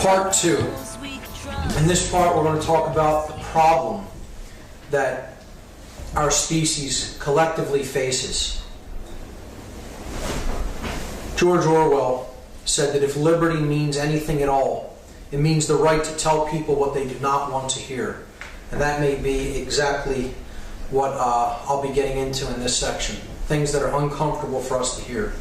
Part 2. In this part, we're going to talk about the problem that our species collectively faces. George Orwell said that if liberty means anything at all, it means the right to tell people what they do not want to hear. And that may be exactly what I'll be getting into in this section. Things that are uncomfortable for us to hear.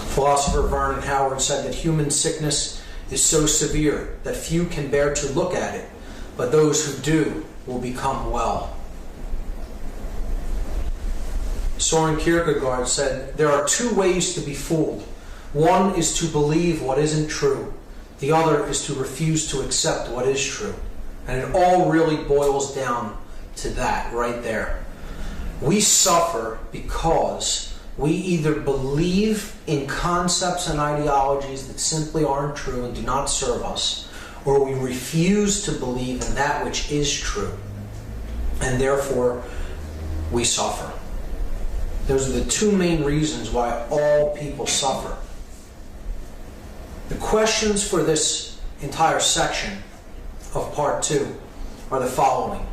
Philosopher Vernon Howard said that human sickness is so severe that few can bear to look at it, but those who do will become well. Soren Kierkegaard said, there are two ways to be fooled. One is to believe what isn't true. The other is to refuse to accept what is true. And it all really boils down to that right there. We suffer because we either believe in concepts and ideologies that simply aren't true and do not serve us, or we refuse to believe in that which is true, and therefore we suffer. Those are the two main reasons why all people suffer. The questions for this entire section of Part 2 are the following.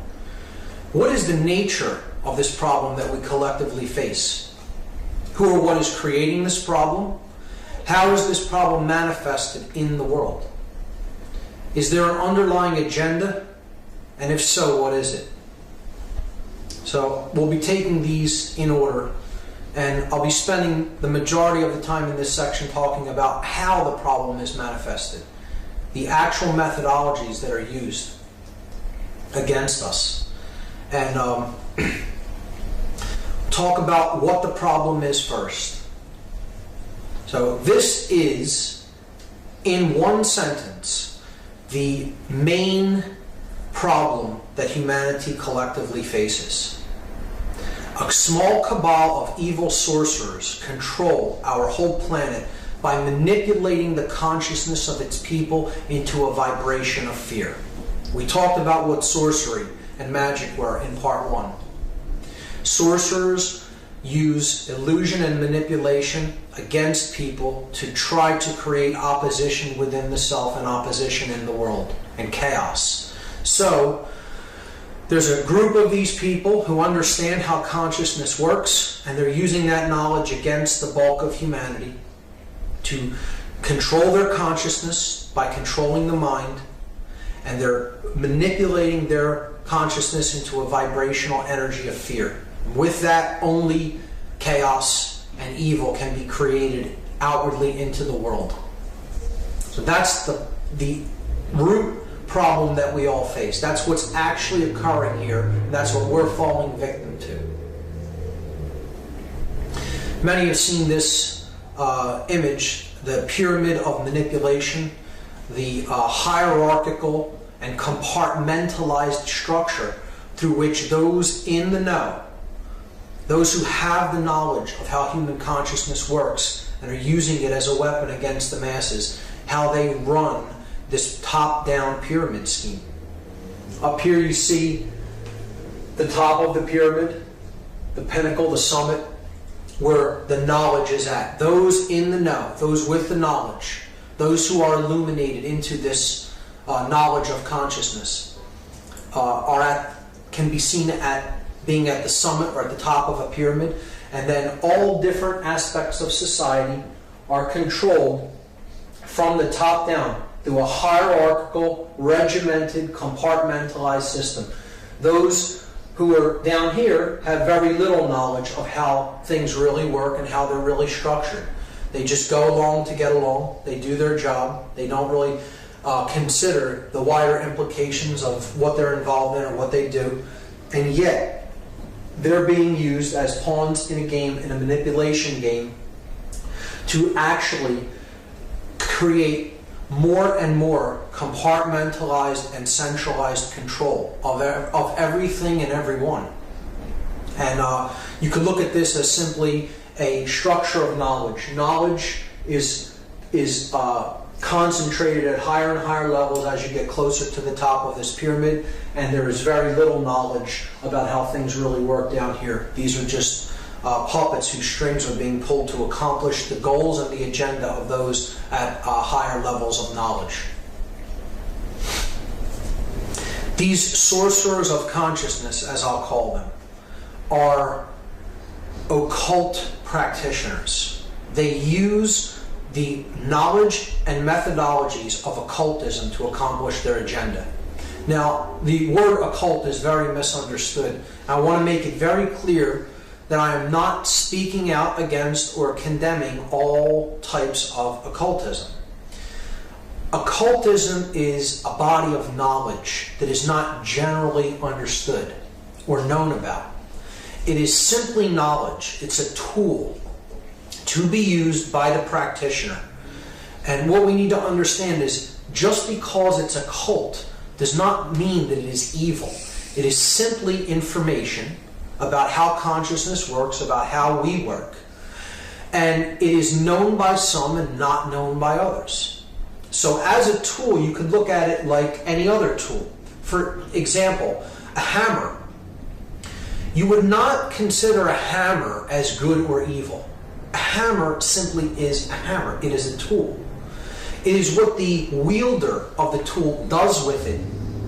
What is the nature of this problem that we collectively face? Who or what is creating this problem? How is this problem manifested in the world? Is there an underlying agenda? And if so, what is it? So we'll be taking these in order, and I'll be spending the majority of the time in this section talking about how the problem is manifested, the actual methodologies that are used against us, and talk about what the problem is first. So this is, in one sentence, the main problem that humanity collectively faces. A small cabal of evil sorcerers control our whole planet by manipulating the consciousness of its people into a vibration of fear. We talked about what sorcery and magic were in Part 1. Sorcerers use illusion and manipulation against people to try to create opposition within the self and opposition in the world and chaos. So there's a group of these people who understand how consciousness works, and they're using that knowledge against the bulk of humanity to control their consciousness by controlling the mind, and they're manipulating their consciousness into a vibrational energy of fear. With that, only chaos and evil can be created outwardly into the world. So that's the root problem that we all face. That's what's actually occurring here. That's what we're falling victim to. Many have seen this image, the pyramid of manipulation, the hierarchical and compartmentalized structure through which those in the know, those who have the knowledge of how human consciousness works and are using it as a weapon against the masses, how they run this top-down pyramid scheme. Up here you see the top of the pyramid, the pinnacle, the summit, where the knowledge is at. Those in the know, those with the knowledge, those who are illuminated into this knowledge of consciousness, can be seen being at the summit or at the top of a pyramid, and then all different aspects of society are controlled from the top down through a hierarchical, regimented, compartmentalized system. Those who are down here have very little knowledge of how things really work and how they're really structured. They just go along to get along. They do their job. They don't really consider the wider implications of what they're involved in or what they do. And yet, they're being used as pawns in a game, in a manipulation game, to actually create more and more compartmentalized and centralized control of everything and everyone. And you could look at this as simply a structure of knowledge. Knowledge is concentrated at higher and higher levels as you get closer to the top of this pyramid, and there is very little knowledge about how things really work down here. These are just puppets whose strings are being pulled to accomplish the goals and the agenda of those at higher levels of knowledge. These sorcerers of consciousness, as I'll call them, are occult practitioners. They use the knowledge and methodologies of occultism to accomplish their agenda. Now, the word occult is very misunderstood. I want to make it very clear that I am not speaking out against or condemning all types of occultism. Occultism is a body of knowledge that is not generally understood or known about. It is simply knowledge. It's a tool to be used by the practitioner. And what we need to understand is just because it's occult does not mean that it is evil. It is simply information about how consciousness works, about how we work. And it is known by some and not known by others. So as a tool, you could look at it like any other tool. For example, a hammer. You would not consider a hammer as good or evil. A hammer simply is a hammer. It is a tool. It is what the wielder of the tool does with it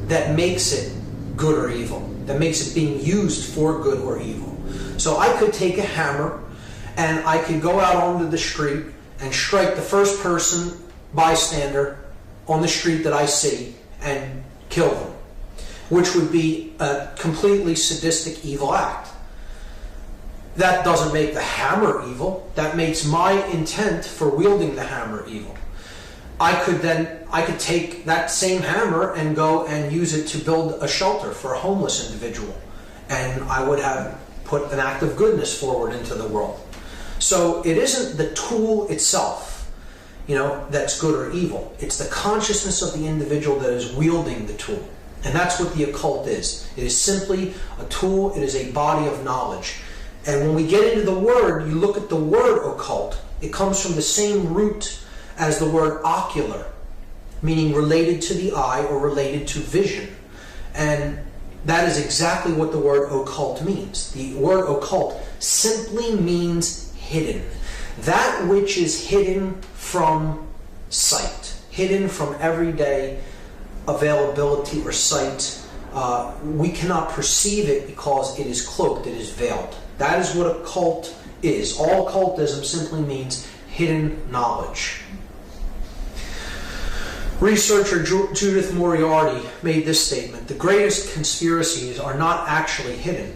that makes it good or evil, that makes it being used for good or evil. So I could take a hammer and I could go out onto the street and strike the first person, bystander, on the street that I see and kill them, which would be a completely sadistic, evil act. That doesn't make the hammer evil. That makes my intent for wielding the hammer evil. I could take that same hammer and go and use it to build a shelter for a homeless individual, and I would have put an act of goodness forward into the world. So it isn't the tool itself, that's good or evil. It's the consciousness of the individual that is wielding the tool. And that's what the occult is. It is simply a tool. It is a body of knowledge. And when we get into the word, you look at the word occult, it comes from the same root as the word ocular, meaning related to the eye or related to vision. And that is exactly what the word occult means. The word occult simply means hidden. That which is hidden from sight, hidden from everyday availability or sight. We cannot perceive it because it is cloaked, it is veiled. That is what occult is. All occultism simply means hidden knowledge. Researcher Judith Moriarty made this statement: the greatest conspiracies are not actually hidden.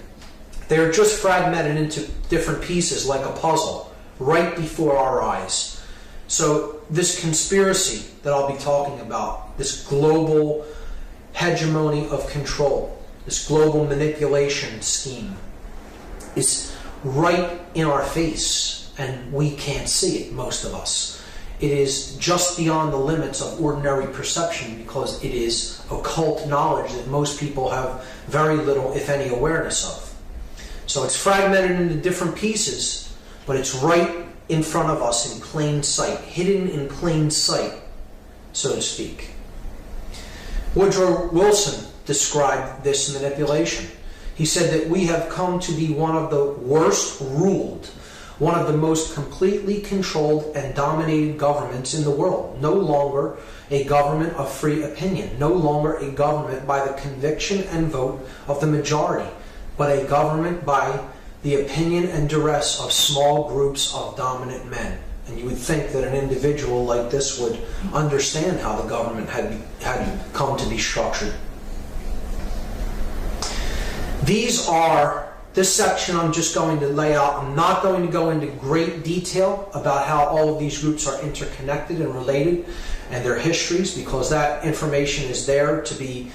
They are just fragmented into different pieces like a puzzle right before our eyes. So this conspiracy that I'll be talking about, this global hegemony of control, this global manipulation scheme, is right in our face and we can't see it, most of us. It is just beyond the limits of ordinary perception because it is occult knowledge that most people have very little, if any, awareness of. So it's fragmented into different pieces, but it's right in front of us in plain sight, hidden in plain sight, so to speak. Woodrow Wilson described this manipulation. He said that we have come to be one of the worst ruled, one of the most completely controlled and dominated governments in the world. No longer a government of free opinion, no longer a government by the conviction and vote of the majority, but a government by the opinion and duress of small groups of dominant men. And you would think that an individual like this would understand how the government had come to be structured. This section I'm just going to lay out. I'm not going to go into great detail about how all of these groups are interconnected and related and their histories, because that information is there to be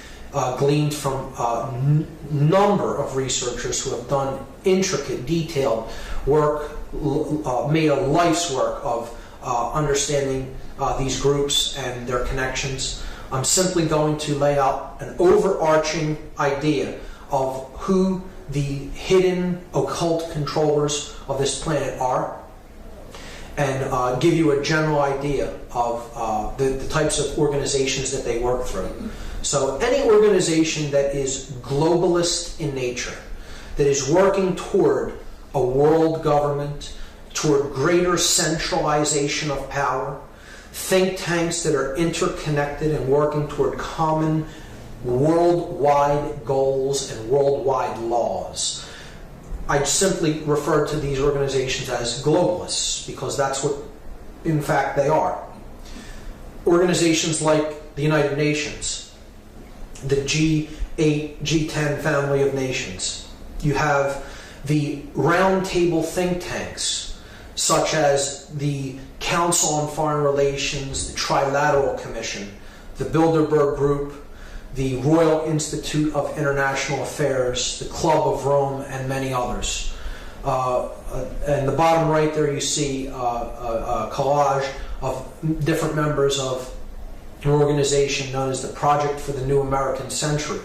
gleaned from a number of researchers who have done intricate, detailed work, made a life's work of understanding these groups and their connections. I'm simply going to lay out an overarching idea of who the hidden occult controllers of this planet are, and give you a general idea of the types of organizations that they work through. So any organization that is globalist in nature, that is working toward a world government, toward greater centralization of power, think tanks that are interconnected and working toward common worldwide goals and worldwide laws. I simply refer to these organizations as globalists because that's what, in fact, they are. Organizations like the United Nations, the G8, G10 family of nations. You have the roundtable think tanks, such as the Council on Foreign Relations, the Trilateral Commission, the Bilderberg Group, the Royal Institute of International Affairs, the Club of Rome, and many others. And the bottom right there you see a collage of different members of an organization known as the Project for the New American Century.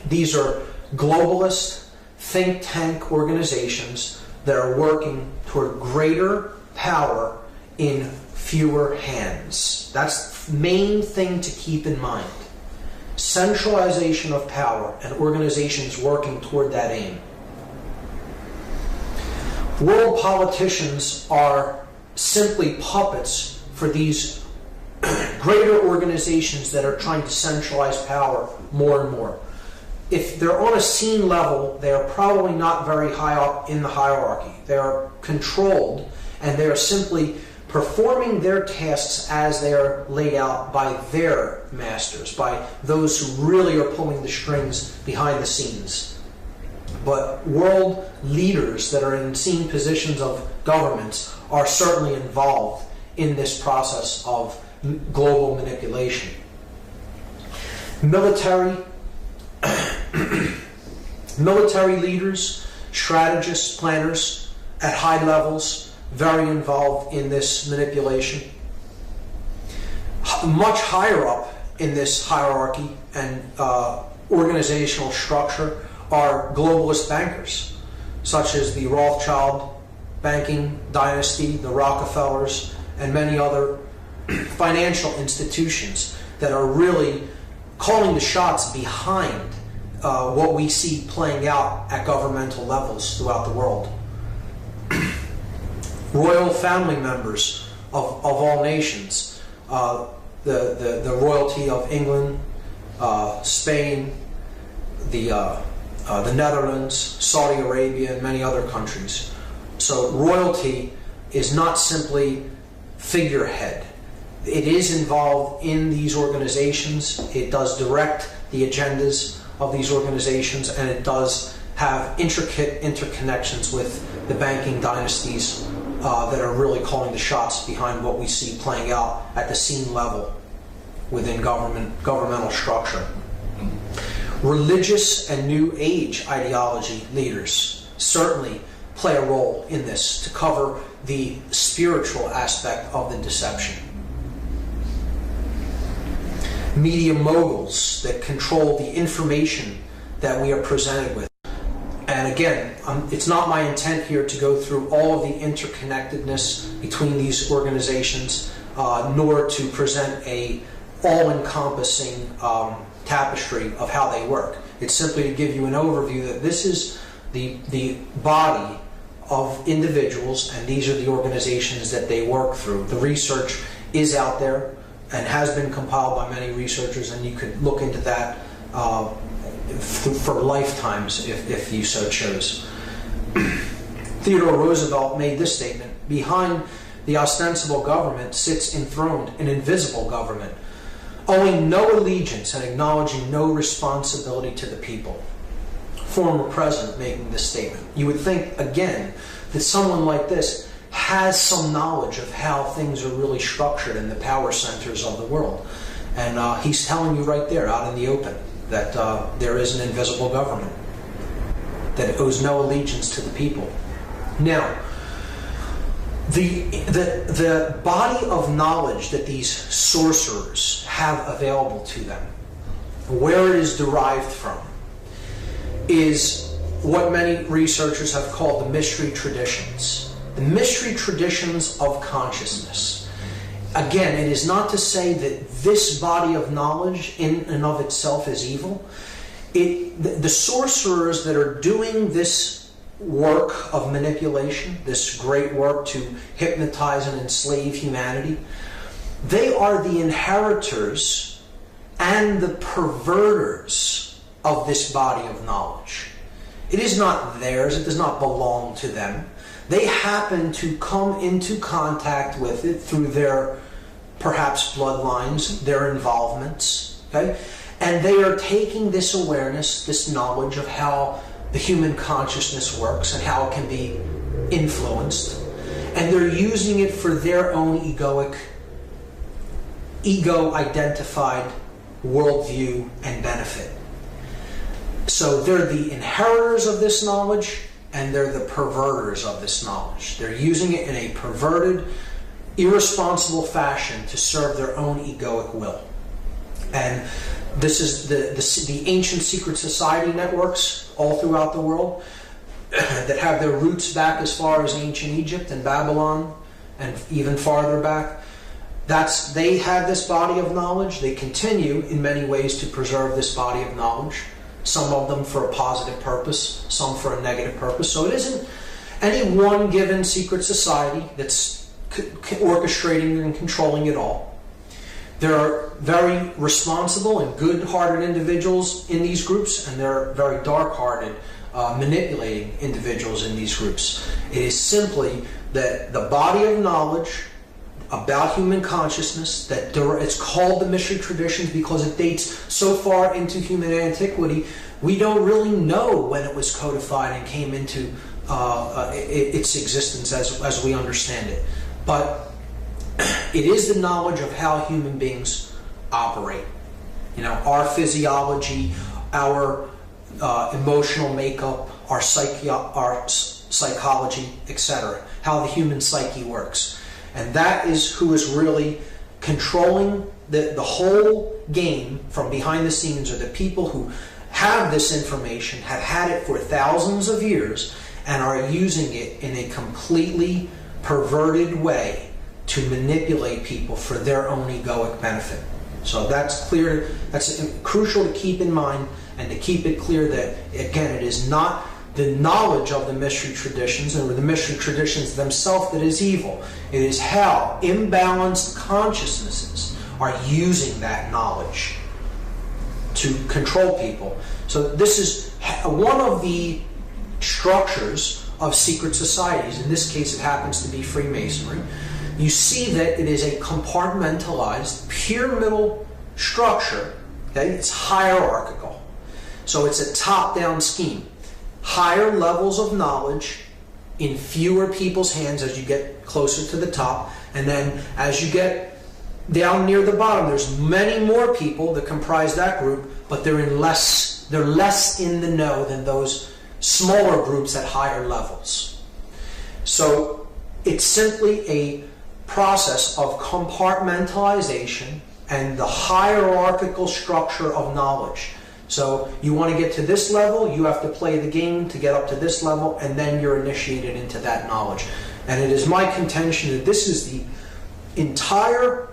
These are globalist think tank organizations that are working toward greater power in fewer hands. That's the main thing to keep in mind. Centralization of power and organizations working toward that aim. World politicians are simply puppets for these greater organizations that are trying to centralize power more and more. If they're on a scene level, they are probably not very high up in the hierarchy. They are controlled, and they are simply performing their tasks as they are laid out by their masters, by those who really are pulling the strings behind the scenes. But world leaders that are in senior positions of governments are certainly involved in this process of global manipulation. Military leaders, strategists, planners at high levels, very involved in this manipulation. Much higher up in this hierarchy and organizational structure are globalist bankers, such as the Rothschild banking dynasty, the Rockefellers, and many other financial institutions that are really calling the shots behind what we see playing out at governmental levels throughout the world. Royal family members of all nations, the royalty of England, Spain, the Netherlands, Saudi Arabia, and many other countries. So royalty is not simply figurehead. It is involved in these organizations. It does direct the agendas of these organizations, and it does have intricate interconnections with the banking dynasties that are really calling the shots behind what we see playing out at the scene level within governmental structure. Religious and New Age ideology leaders certainly play a role in this to cover the spiritual aspect of the deception. Media moguls that control the information that we are presented with. And again, it's not my intent here to go through all of the interconnectedness between these organizations, nor to present a all-encompassing tapestry of how they work. It's simply to give you an overview that this is the body of individuals, and these are the organizations that they work through. The research is out there and has been compiled by many researchers, and you could look into that for lifetimes if you so chose. Theodore Roosevelt made this statement: behind the ostensible government sits enthroned an invisible government, owing no allegiance and acknowledging no responsibility to the people. Former president making this statement. You would think, again, that someone like this has some knowledge of how things are really structured in the power centers of the world. And he's telling you right there, out in the open, that there is an invisible government that owes no allegiance to the people. Now, The body of knowledge that these sorcerers have available to them, where it is derived from, is what many researchers have called the mystery traditions. The mystery traditions of consciousness. Again, it is not to say that this body of knowledge in and of itself is evil. The sorcerers that are doing this work of manipulation, this great work to hypnotize and enslave humanity, they are the inheritors and the perverters of this body of knowledge. It is not theirs, it does not belong to them. They happen to come into contact with it through their, perhaps, bloodlines, their involvements, okay? And they are taking this awareness, this knowledge of how the human consciousness works and how it can be influenced, and they're using it for their own ego-identified worldview and benefit. So they're the inheritors of this knowledge, and they're the perverters of this knowledge. They're using it in a perverted, irresponsible fashion to serve their own egoic will. And this is the ancient secret society networks all throughout the world that have their roots back as far as ancient Egypt and Babylon and even farther back. They had this body of knowledge. They continue in many ways to preserve this body of knowledge. Some of them for a positive purpose, some for a negative purpose. So it isn't any one given secret society that's orchestrating and controlling it all. There are very responsible and good-hearted individuals in these groups, and there are very dark-hearted, manipulating individuals in these groups. It is simply that the body of knowledge about human consciousness, that it's called the mystery traditions because it dates so far into human antiquity, we don't really know when it was codified and came into its existence as we understand it. But it is the knowledge of how human beings operate. You know, our physiology, our emotional makeup, our psychology, etc. How the human psyche works. And that is who is really controlling the whole game from behind the scenes, are the people who have this information, have had it for thousands of years, and are using it in a completely perverted way to manipulate people for their own egoic benefit. So that's clear. That's crucial to keep in mind, and to keep it clear that, again, it is not the knowledge of the mystery traditions or the mystery traditions themselves that is evil. It is how imbalanced consciousnesses are using that knowledge to control people. So this is one of the structures of secret societies. In this case, it happens to be Freemasonry. You see that it is a compartmentalized, pyramidal structure. Okay? It's hierarchical. So it's a top-down scheme. Higher levels of knowledge in fewer people's hands as you get closer to the top, and then as you get down near the bottom, there's many more people that comprise that group, but they're less in the know than those smaller groups at higher levels. So it's simply a process of compartmentalization and the hierarchical structure of knowledge. So you want to get to this level, you have to play the game to get up to this level, and then you're initiated into that knowledge. And it is my contention that this is the entire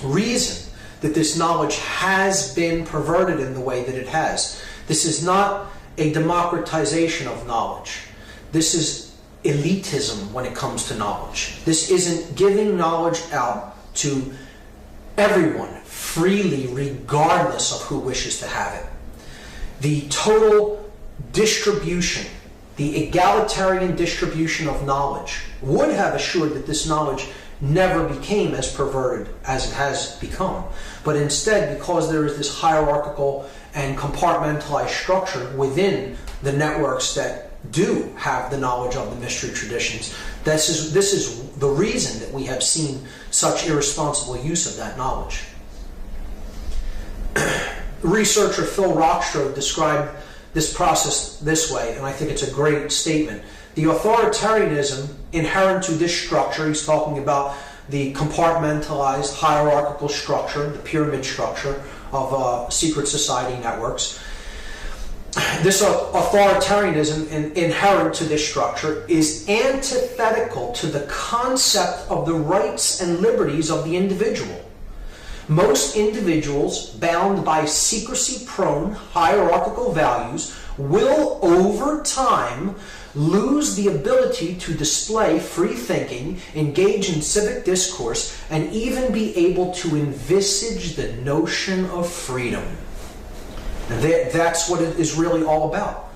reason that this knowledge has been perverted in the way that it has. This is not a democratization of knowledge. This is elitism when it comes to knowledge. This isn't giving knowledge out to everyone freely, regardless of who wishes to have it. The total distribution, the egalitarian distribution of knowledge would have assured that this knowledge never became as perverted as it has become. But instead, because there is this hierarchical and compartmentalized structure within the networks that do have the knowledge of the mystery traditions, this is the reason that we have seen such irresponsible use of that knowledge. Researcher Phil Rockstrode described this process this way, and I think it's a great statement, the authoritarianism inherent to this structure, he's talking about the compartmentalized hierarchical structure, the pyramid structure of secret society networks. This authoritarianism inherent to this structure is antithetical to the concept of the rights and liberties of the individual. Most individuals bound by secrecy-prone hierarchical values will, over time, lose the ability to display free thinking, engage in civic discourse, and even be able to envisage the notion of freedom. That's what it is really all about.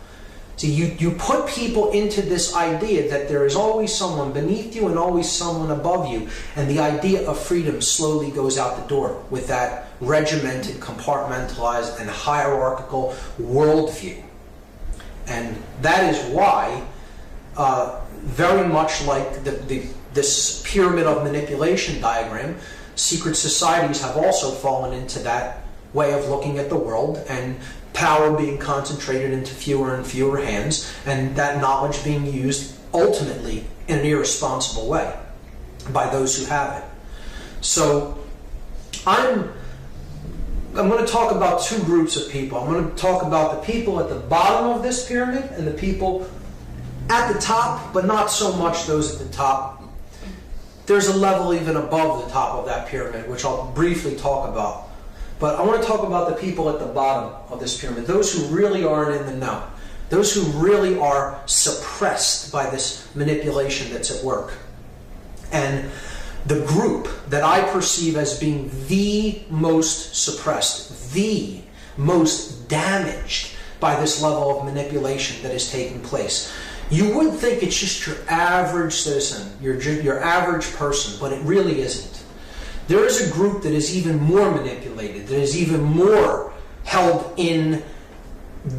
See, you put people into this idea that there is always someone beneath you and always someone above you, and the idea of freedom slowly goes out the door with that regimented, compartmentalized, and hierarchical worldview. And that is why, very much like this pyramid of manipulation diagram, secret societies have also fallen into that way of looking at the world, and power being concentrated into fewer and fewer hands, and that knowledge being used ultimately in an irresponsible way by those who have it. So I'm going to talk about two groups of people. I'm going to talk about the people at the bottom of this pyramid and the people at the top, but not so much those at the top. There's a level even above the top of that pyramid, which I'll briefly talk about. But I want to talk about the people at the bottom of this pyramid, those who really aren't in the know, those who really are suppressed by this manipulation that's at work. And the group that I perceive as being the most suppressed, the most damaged by this level of manipulation that is taking place. You would think it's just your average citizen, your average person, but it really isn't. There is a group that is even more manipulated, that is even more held in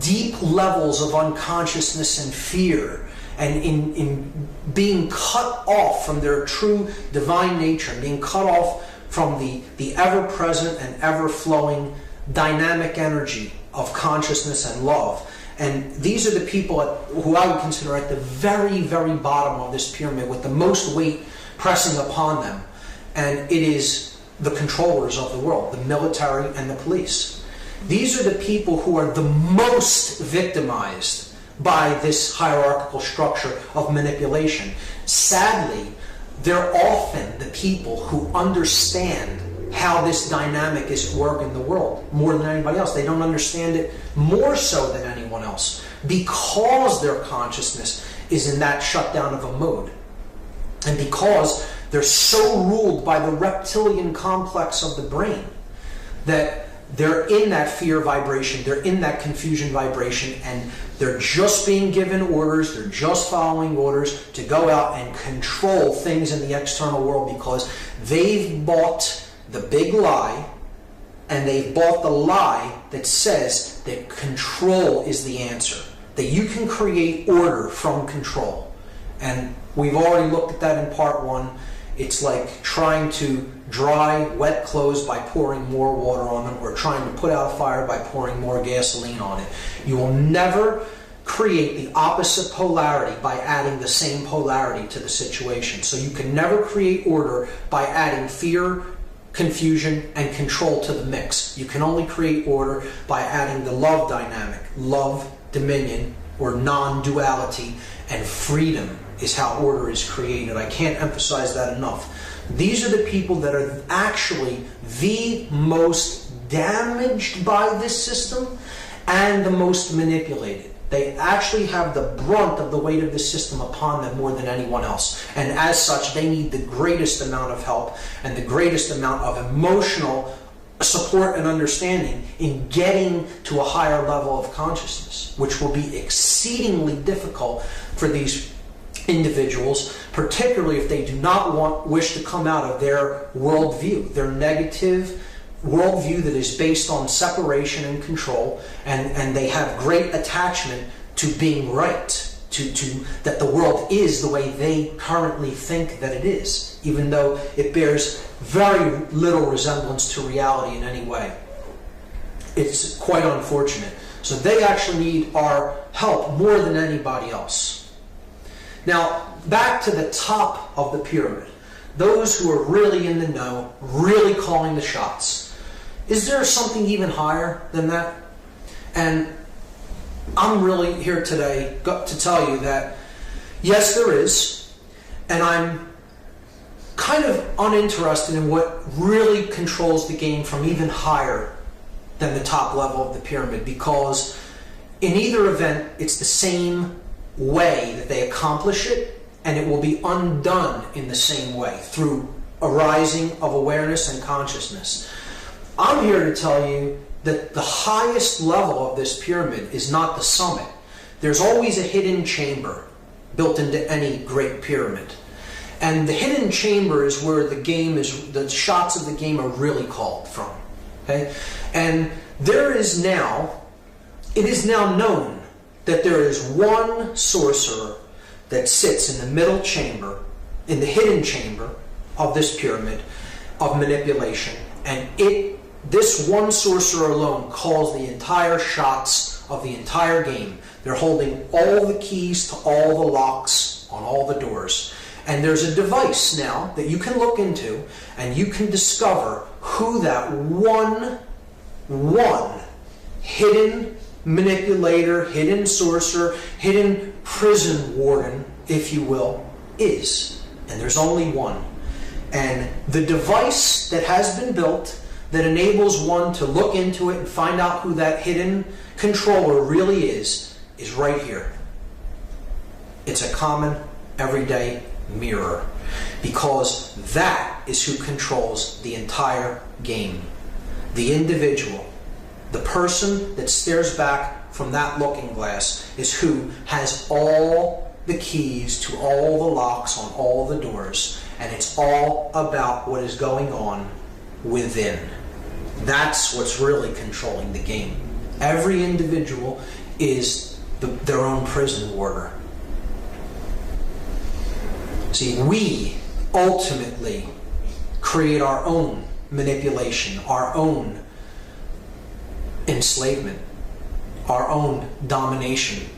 deep levels of unconsciousness and fear, and in being cut off from their true divine nature, being cut off from the ever-present and ever-flowing dynamic energy of consciousness and love. And these are the people who I would consider at the very, very bottom of this pyramid with the most weight pressing upon them. And it is the controllers of the world, the military and the police. These are the people who are the most victimized by this hierarchical structure of manipulation. Sadly, they're often the people who understand how this dynamic is at work in the world more than anybody else. They don't understand it more so than anyone else because their consciousness is in that shutdown of a mode. And because they're so ruled by the reptilian complex of the brain that they're in that fear vibration, they're in that confusion vibration, and they're just being given orders, they're just following orders to go out and control things in the external world because they've bought the big lie, and they've bought the lie that says that control is the answer, that you can create order from control. And we've already looked at that in part one. It's like trying to dry wet clothes by pouring more water on them, or trying to put out a fire by pouring more gasoline on it. You will never create the opposite polarity by adding the same polarity to the situation. So you can never create order by adding fear, confusion, and control to the mix. You can only create order by adding the love dynamic, love, dominion, or non-duality, and freedom is how order is created. I can't emphasize that enough. These are the people that are actually the most damaged by this system and the most manipulated. They actually have the brunt of the weight of the system upon them more than anyone else. And as such, they need the greatest amount of help and the greatest amount of emotional support and understanding in getting to a higher level of consciousness, which will be exceedingly difficult for these individuals, particularly if they do not wish to come out of their worldview, their negative worldview that is based on separation and control, and they have great attachment to being right, to that the world is the way they currently think that it is, even though it bears very little resemblance to reality in any way. It's quite unfortunate. So they actually need our help more than anybody else. Now, back to the top of the pyramid. Those who are really in the know, really calling the shots. Is there something even higher than that? And I'm really here today to tell you that, yes, there is. And I'm kind of uninterested in what really controls the game from even higher than the top level of the pyramid, because in either event, it's the same way that they accomplish it, and it will be undone in the same way through a rising of awareness and consciousness. I'm here to tell you that the highest level of this pyramid is not the summit. There's always a hidden chamber built into any great pyramid. And the hidden chamber is where the shots of the game are really called from. Okay? And it is now known that there is one sorcerer that sits in the middle chamber, in the hidden chamber of this pyramid of manipulation. And this one sorcerer alone calls the entire shots of the entire game. They're holding all the keys to all the locks on all the doors. And there's a device now that you can look into, and you can discover who that one hidden manipulator, hidden sorcerer, hidden prison warden, if you will, is. And there's only one. And the device that has been built that enables one to look into it and find out who that hidden controller really is right here. It's a common, everyday mirror, because that is who controls the entire game. The individual, the person that stares back from that looking glass, is who has all the keys to all the locks on all the doors, and it's all about what is going on within. That's what's really controlling the game. Every individual is their own prison warder. See, we ultimately create our own manipulation, our own enslavement, our own domination.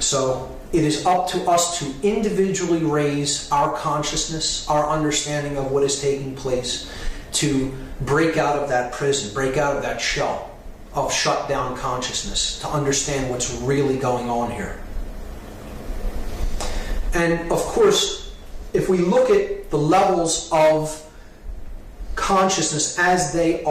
So it is up to us to individually raise our consciousness, our understanding of what is taking place, to break out of that prison, break out of that shell of shut down consciousness, to understand what's really going on here. And of course, if we look at the levels of consciousness as they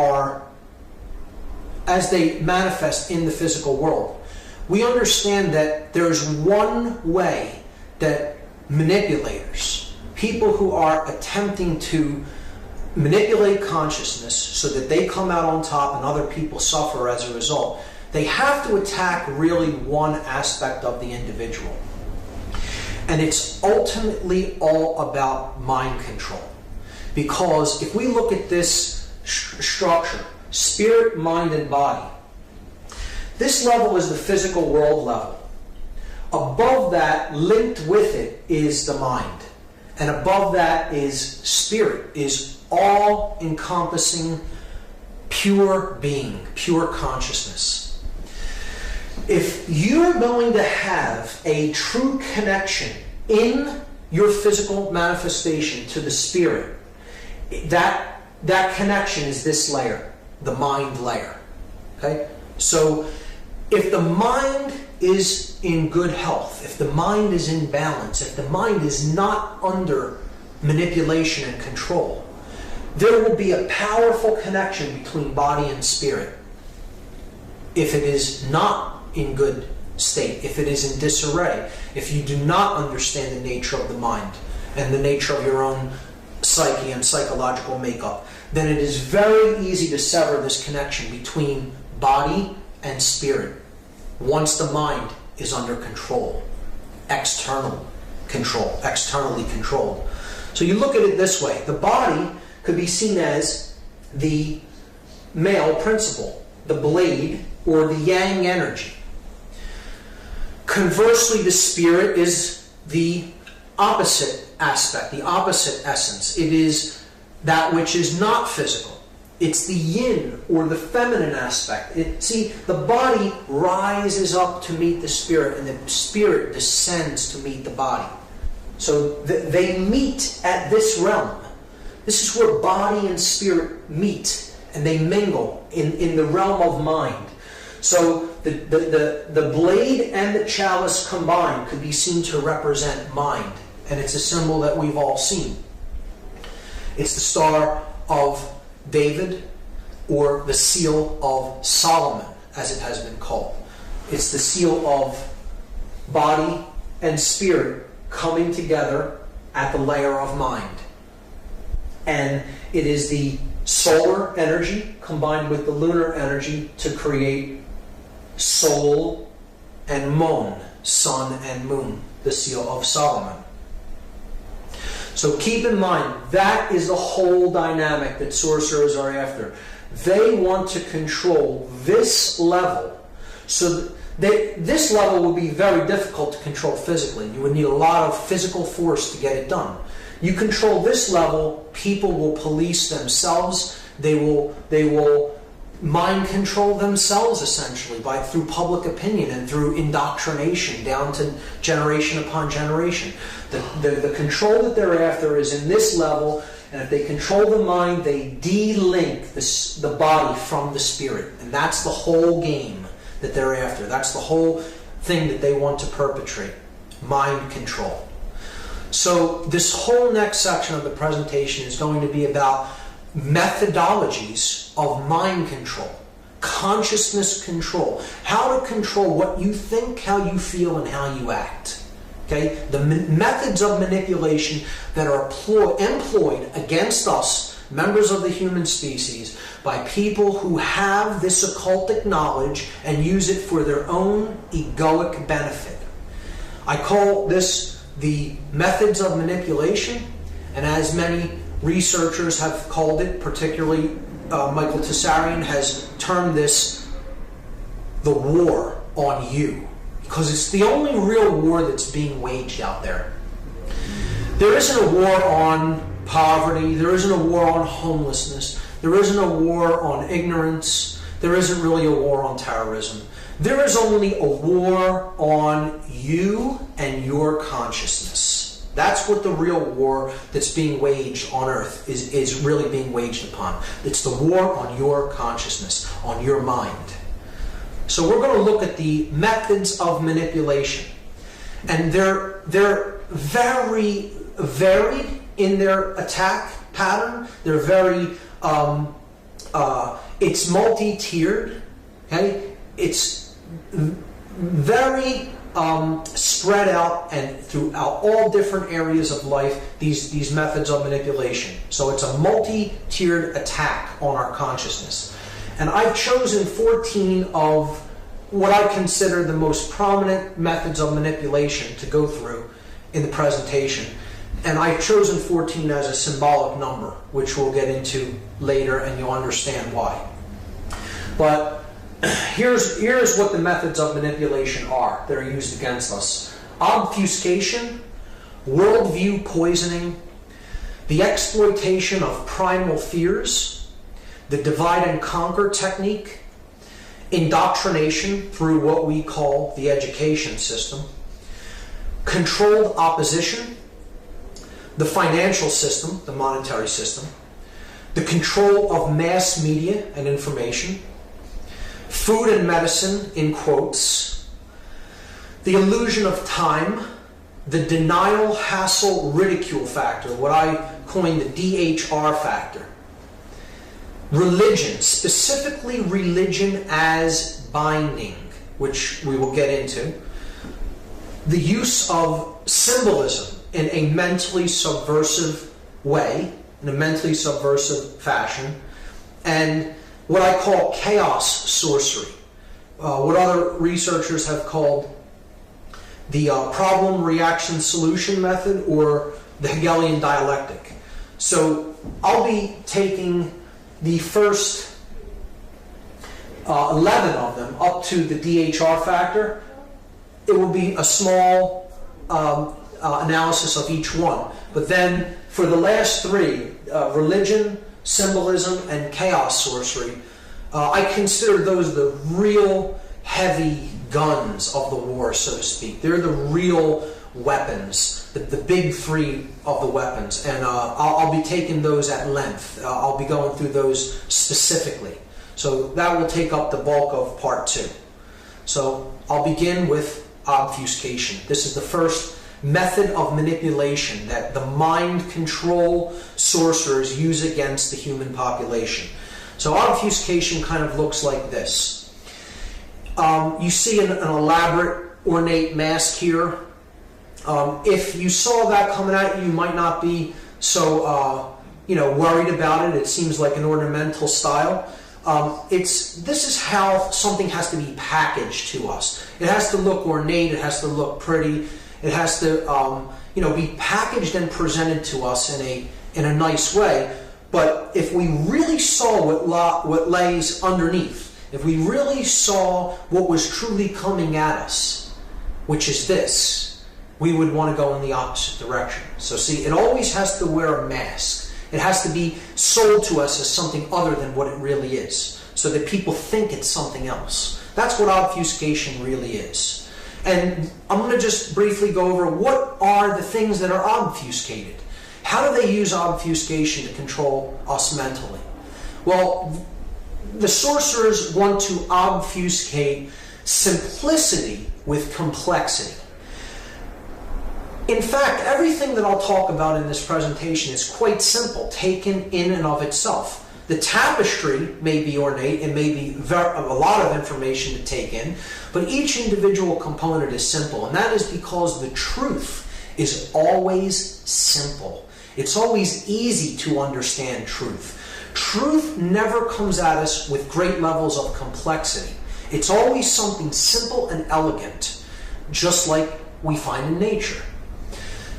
manifest in the physical world, we understand that there's one way that manipulators, people who are attempting to manipulate consciousness so that they come out on top and other people suffer as a result, they have to attack really one aspect of the individual. And it's ultimately all about mind control. Because if we look at this structure, spirit, mind, and body, this level is the physical world level. Above that, linked with it, is the mind. And above that is spirit, is all-encompassing pure being, pure consciousness. If you're going to have a true connection in your physical manifestation to the spirit, that connection is this layer, the mind layer. Okay? So if the mind is in good health, if the mind is in balance, if the mind is not under manipulation and control, there will be a powerful connection between body and spirit. If it is not in good state, if it is in disarray, if you do not understand the nature of the mind and the nature of your own psyche and psychological makeup, then it is very easy to sever this connection between body and spirit once the mind is under control, externally controlled. So you look at it this way. The body could be seen as the male principle, the blade, or the yang energy. Conversely, the spirit is the opposite aspect, the opposite essence. It is that which is not physical. It's the yin, or the feminine aspect. See, the body rises up to meet the spirit, and the spirit descends to meet the body. So they meet at this realm. This is where body and spirit meet, and they mingle in the realm of mind. So the blade and the chalice combined could be seen to represent mind, and it's a symbol that we've all seen. It's the Star of David, or the Seal of Solomon, as it has been called. It's the seal of body and spirit coming together at the layer of mind. And it is the solar energy combined with the lunar energy to create Sol and Mon, sun and moon, the seal of Solomon. So keep in mind, that is the whole dynamic that sorcerers are after. They want to control this level. So this level would be very difficult to control physically. You would need a lot of physical force to get it done. You control this level, people will police themselves. They will mind control themselves, essentially, through public opinion and through indoctrination down to generation upon generation. The control that they're after is in this level, and if they control the mind, they de-link the body from the spirit. And that's the whole game that they're after. That's the whole thing that they want to perpetrate. Mind control. So this whole next section of the presentation is going to be about methodologies of mind control, consciousness control, how to control what you think, how you feel, and how you act. Okay, the methods of manipulation that are employed against us, members of the human species, by people who have this occultic knowledge and use it for their own egoic benefit. I call this the methods of manipulation, and as many researchers have called it, particularly Michael Tessarian has termed this the war on you, because it's the only real war that's being waged out there. There isn't a war on poverty, there isn't a war on homelessness, there isn't a war on ignorance, there isn't really a war on terrorism. There is only a war on you and your consciousness. That's what the real war that's being waged on earth is really being waged upon. It's the war on your consciousness, on your mind. So we're going to look at the methods of manipulation. And they're very varied in their attack pattern. They're very, it's multi-tiered. Okay? It's very spread out and throughout all different areas of life, these methods of manipulation. So it's a multi-tiered attack on our consciousness. And I've chosen 14 of what I consider the most prominent methods of manipulation to go through in the presentation. And I've chosen 14 as a symbolic number, which we'll get into later and you'll understand why. But here's what the methods of manipulation are that are used against us. Obfuscation, worldview poisoning, the exploitation of primal fears, the divide and conquer technique, indoctrination through what we call the education system, controlled opposition, the financial system, the monetary system, the control of mass media and information, food and medicine, in quotes, the illusion of time, the denial, hassle, ridicule factor, what I coined the DHR factor, religion, specifically religion as binding, which we will get into, the use of symbolism in a mentally subversive way, in a mentally subversive fashion, and what I call chaos sorcery, what other researchers have called the problem, reaction, solution method, or the Hegelian dialectic. So I'll be taking the first 11 of them up to the DHR factor. It will be a small analysis of each one. But then for the last three, religion, symbolism, and chaos sorcery, I consider those the real heavy guns of the war, so to speak. They're the real weapons, the big three of the weapons, and I'll be taking those at length. I'll be going through those specifically. So that will take up the bulk of part 2. So I'll begin with obfuscation. This is the first method of manipulation that the mind control sorcerers use against the human population. So obfuscation kind of looks like this. You see an elaborate, ornate mask here. If you saw that coming at you, you might not be so worried about it. It seems like an ornamental style. This is how something has to be packaged to us. It has to look ornate. It has to look pretty. It has to be packaged and presented to us in a nice way. But if we really saw what lays underneath, if we really saw what was truly coming at us, which is this, we would want to go in the opposite direction. So see, it always has to wear a mask. It has to be sold to us as something other than what it really is, so that people think it's something else. That's what obfuscation really is. And I'm going to just briefly go over what are the things that are obfuscated. How do they use obfuscation to control us mentally? Well, the sorcerers want to obfuscate simplicity with complexity. In fact, everything that I'll talk about in this presentation is quite simple, taken in and of itself. The tapestry may be ornate and may be a lot of information to take in, but each individual component is simple, and that is because the truth is always simple. It's always easy to understand truth. Truth never comes at us with great levels of complexity. It's always something simple and elegant, just like we find in nature.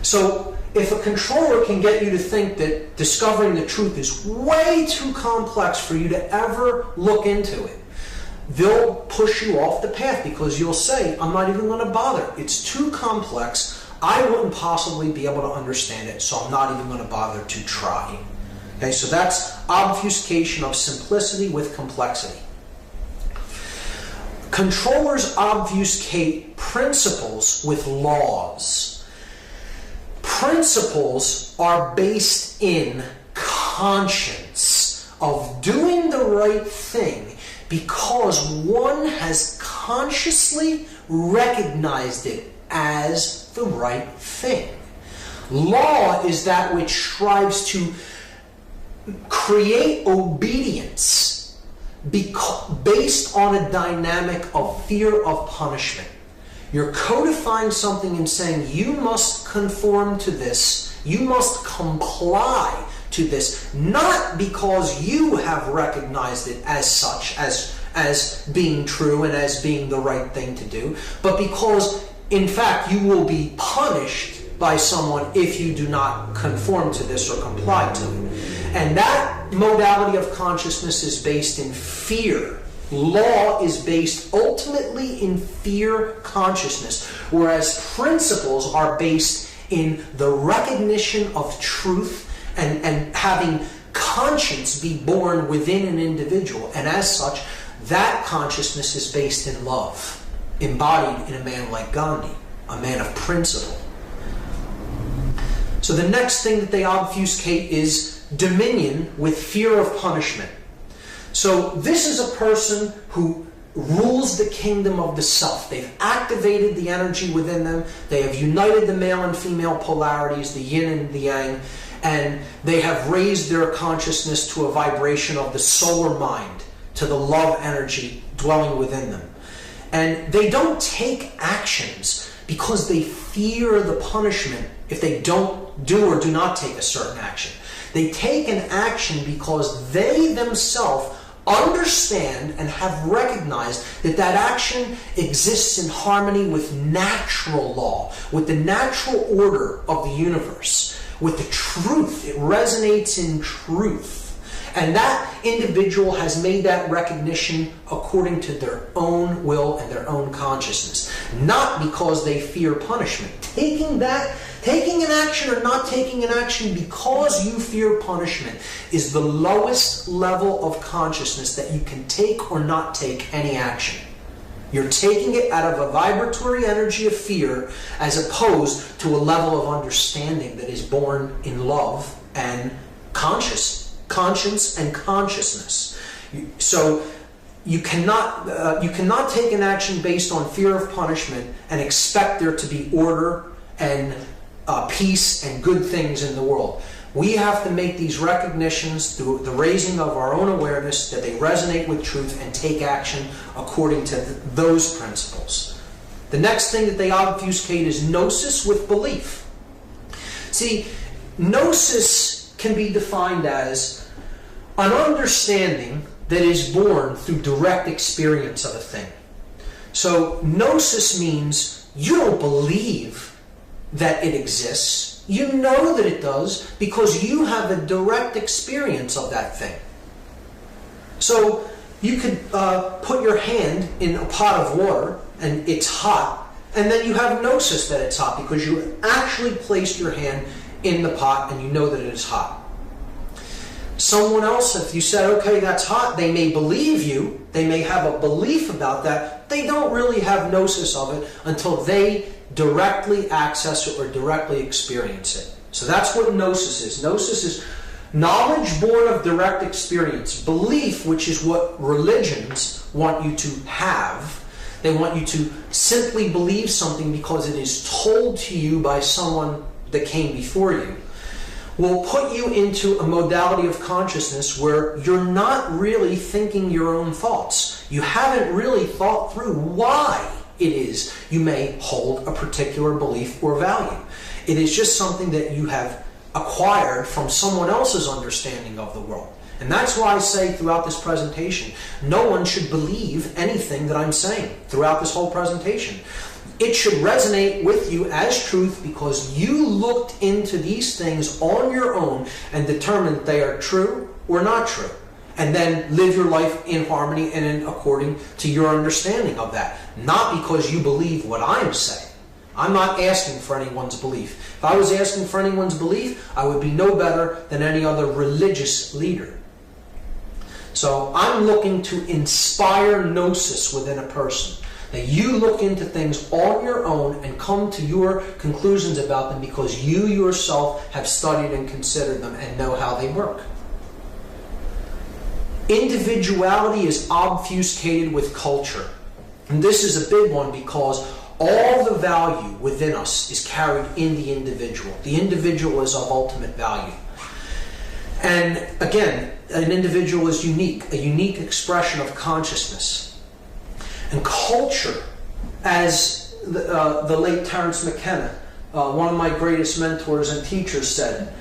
So if a controller can get you to think that discovering the truth is way too complex for you to ever look into it, they'll push you off the path because you'll say, I'm not even going to bother. It's too complex. I wouldn't possibly be able to understand it, so I'm not even going to bother to try. Okay, so that's obfuscation of simplicity with complexity. Controllers obfuscate principles with laws. Principles are based in conscience of doing the right thing because one has consciously recognized it as the right thing. Law is that which strives to create obedience based on a dynamic of fear of punishment. You're codifying something and saying you must conform to this, you must comply to this, not because you have recognized it as such, as being true and as being the right thing to do, but because in fact you will be punished by someone if you do not conform to this or comply to it. And that modality of consciousness is based in fear. Law is based ultimately in fear consciousness, whereas principles are based in the recognition of truth and having conscience be born within an individual. And as such, that consciousness is based in love, embodied in a man like Gandhi, a man of principle. So the next thing that they obfuscate is dominion with fear of punishment. So this is a person who rules the kingdom of the self. They've activated the energy within them. They have united the male and female polarities, the yin and the yang, and they have raised their consciousness to a vibration of the solar mind, to the love energy dwelling within them. And they don't take actions because they fear the punishment if they don't do or do not take a certain action. They take an action because they themselves understand and have recognized that that action exists in harmony with natural law, with the natural order of the universe, with the truth. It resonates in truth. And that individual has made that recognition according to their own will and their own consciousness, not because they fear punishment. Taking that Taking an action or not taking an action because you fear punishment is the lowest level of consciousness that you can take or not take any action. You're taking it out of a vibratory energy of fear as opposed to a level of understanding that is born in love and conscience and consciousness. So you cannot take an action based on fear of punishment and expect there to be order and peace and good things in the world. We have to make these recognitions through the raising of our own awareness that they resonate with truth and take action according to those principles. The next thing that they obfuscate is gnosis with belief. See, gnosis can be defined as an understanding that is born through direct experience of a thing. So gnosis means you don't believe that it exists. You know that it does because you have a direct experience of that thing. So you could put your hand in a pot of water and it's hot, and then you have gnosis that it's hot because you actually placed your hand in the pot and you know that it is hot. Someone else, if you said, okay, that's hot, they may believe you, they may have a belief about that, they don't really have gnosis of it until they directly access it or directly experience it. So that's what gnosis is. Gnosis is knowledge born of direct experience. Belief, which is what religions want you to have. They want you to simply believe something because it is told to you by someone that came before you, will put you into a modality of consciousness where you're not really thinking your own thoughts. You haven't really thought through why it is you may hold a particular belief or value. It is just something that you have acquired from someone else's understanding of the world. And that's why I say throughout this presentation, no one should believe anything that I'm saying throughout this whole presentation. It should resonate with you as truth because you looked into these things on your own and determined that they are true or not true. And then live your life in harmony and in according to your understanding of that. Not because you believe what I'm saying. I'm not asking for anyone's belief. If I was asking for anyone's belief, I would be no better than any other religious leader. So I'm looking to inspire gnosis within a person. That you look into things on your own and come to your conclusions about them because you yourself have studied and considered them and know how they work. Individuality is obfuscated with culture. And this is a big one because all the value within us is carried in the individual. The individual is of ultimate value. And again, an individual is unique, a unique expression of consciousness. And culture, as the late Terence McKenna, one of my greatest mentors and teachers, said,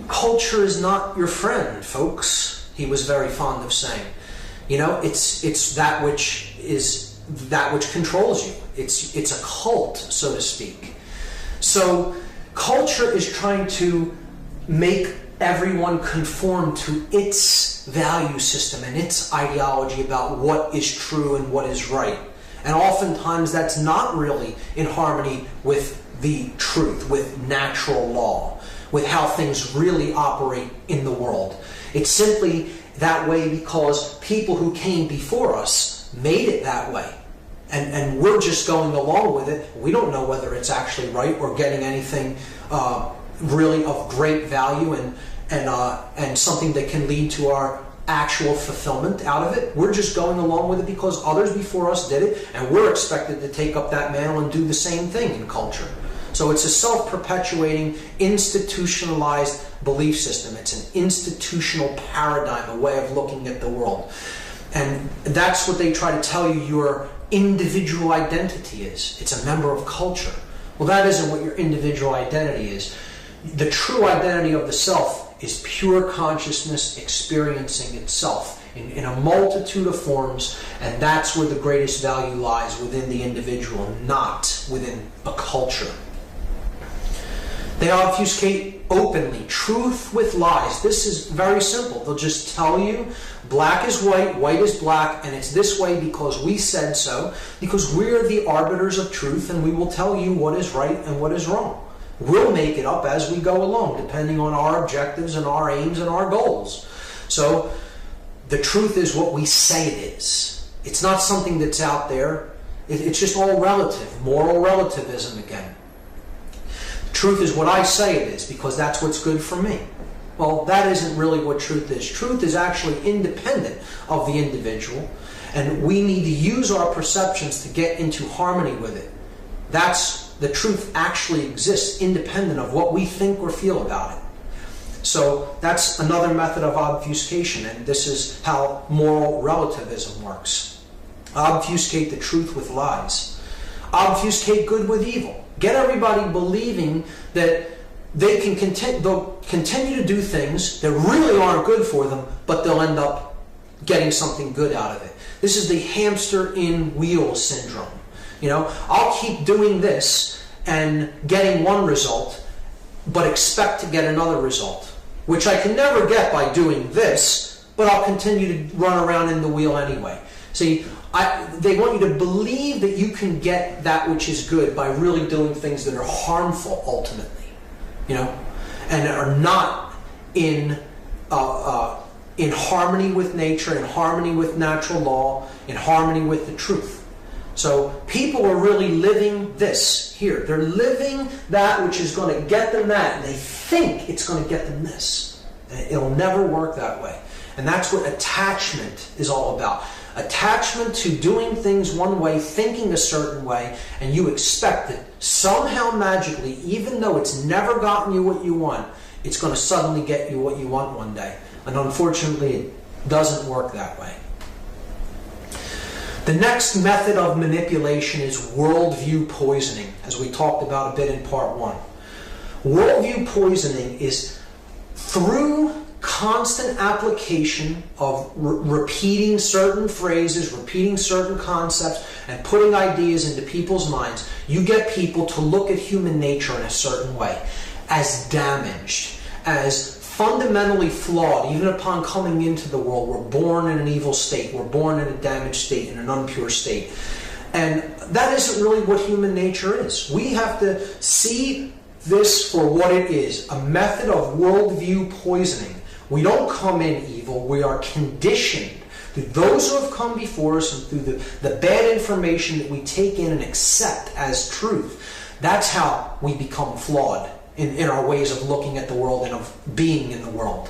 culture is not your friend, folks. He was very fond of saying, you know, it's that which controls you. It's a cult, so to speak. So culture is trying to make everyone conform to its value system and its ideology about what is true and what is right. And oftentimes that's not really in harmony with the truth, with natural law, with how things really operate in the world. It's simply that way because people who came before us made it that way. And we're just going along with it. We don't know whether it's actually right or getting anything really of great value and something that can lead to our actual fulfillment out of it. We're just going along with it because others before us did it, and we're expected to take up that mantle and do the same thing in culture. So it's a self-perpetuating, institutionalized belief system. It's an institutional paradigm, a way of looking at the world. And that's what they try to tell you your individual identity is. It's a member of culture. Well, that isn't what your individual identity is. The true identity of the self is pure consciousness experiencing itself in a multitude of forms, and that's where the greatest value lies, within the individual, not within a culture. They obfuscate openly, truth with lies. This is very simple. They'll just tell you black is white, white is black, and it's this way because we said so, because we're the arbiters of truth, and we will tell you what is right and what is wrong. We'll make it up as we go along, depending on our objectives and our aims and our goals. So the truth is what we say it is. It's not something that's out there. It's just all relative, moral relativism again. The truth is what I say it is, because that's what's good for me. Well, that isn't really what truth is. Truth is actually independent of the individual, and we need to use our perceptions to get into harmony with it. The truth actually exists independent of what we think or feel about it. So that's another method of obfuscation, and this is how moral relativism works. Obfuscate the truth with lies. Obfuscate good with evil. Get everybody believing that they can they'll continue to do things that really aren't good for them, but they'll end up getting something good out of it. This is the hamster in wheels syndrome. I'll keep doing this and getting one result, but expect to get another result, which I can never get by doing this, but I'll continue to run around in the wheel anyway. See, they want you to believe that you can get that which is good by really doing things that are harmful ultimately, and are not in harmony with nature, in harmony with natural law, in harmony with the truth. So people are really living this here. They're living that which is going to get them that, and they think it's going to get them this. And it'll never work that way. And that's what attachment is all about. Attachment to doing things one way, thinking a certain way, and you expect that somehow magically, even though it's never gotten you what you want, it's going to suddenly get you what you want one day. And unfortunately, it doesn't work that way. The next method of manipulation is worldview poisoning, as we talked about a bit in part 1. Worldview poisoning is through constant application of repeating certain phrases, repeating certain concepts, and putting ideas into people's minds, you get people to look at human nature in a certain way, as damaged, as fundamentally flawed. Even upon coming into the world, we're born in an evil state, we're born in a damaged state, in an impure state. And that isn't really what human nature is. We have to see this for what it is, a method of worldview poisoning. We don't come in evil, we are conditioned through those who have come before us and through the bad information that we take in and accept as truth. That's how we become flawed in our ways of looking at the world and of being in the world.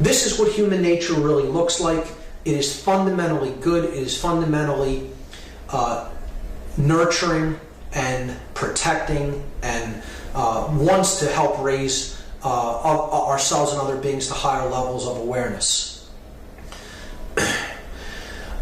This is what human nature really looks like. It is fundamentally good. It is fundamentally nurturing and protecting, and wants to help raise ourselves and other beings to higher levels of awareness.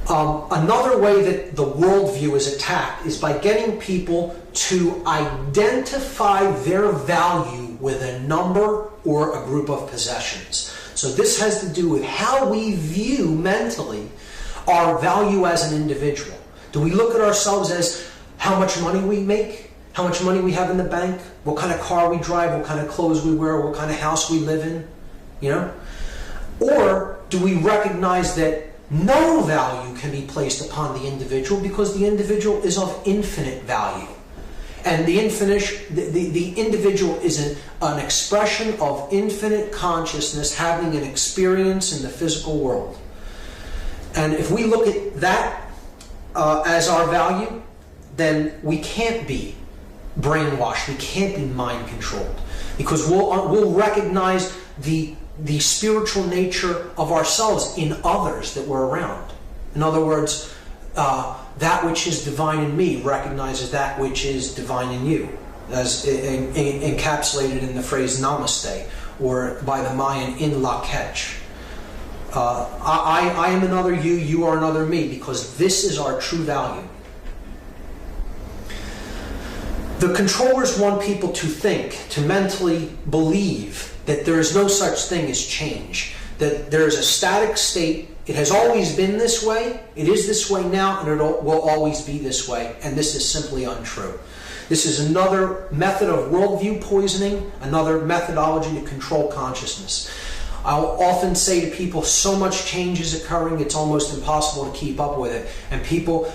Another way that the worldview is attacked is by getting people to identify their value with a number or a group of possessions. So this has to do with how we view mentally our value as an individual. Do we look at ourselves as how much money we make, how much money we have in the bank, what kind of car we drive, what kind of clothes we wear, what kind of house we live in, Or do we recognize that no value can be placed upon the individual because the individual is of infinite value? And the individual is an expression of infinite consciousness having an experience in the physical world. And if we look at that as our value, then we can't be brainwashed, we can't be mind controlled, because we'll recognize the spiritual nature of ourselves in others that we're around. In other words, that which is divine in me recognizes that which is divine in you, as encapsulated in the phrase namaste, or by the Mayan, in la ketch. I am another you, you are another me, because this is our true value. The controllers want people to think, to mentally believe that there is no such thing as change, that there is a static state. It has always been this way, it is this way now, and it will always be this way, and this is simply untrue. This is another method of worldview poisoning, another methodology to control consciousness. I'll often say to people, so much change is occurring, it's almost impossible to keep up with it. And people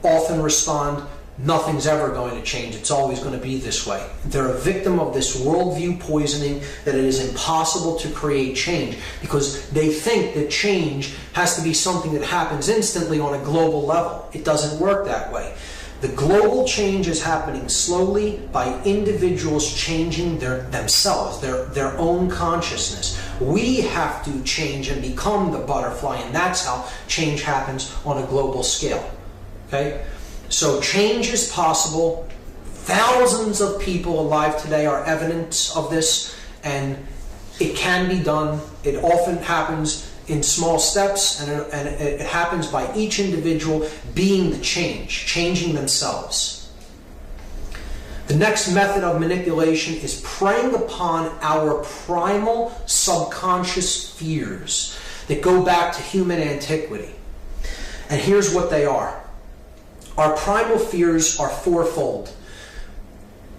often respond, nothing's ever going to change. It's always going to be this way. They're a victim of this worldview poisoning that it is impossible to create change because they think that change has to be something that happens instantly on a global level. It doesn't work that way. The global change is happening slowly by individuals changing themselves, their own consciousness. We have to change and become the butterfly, and that's how change happens on a global scale. Okay? So change is possible. Thousands of people alive today are evidence of this, and it can be done. It often happens in small steps, and it happens by each individual being the change, changing themselves. The next method of manipulation is preying upon our primal subconscious fears that go back to human antiquity. And here's what they are. Our primal fears are fourfold.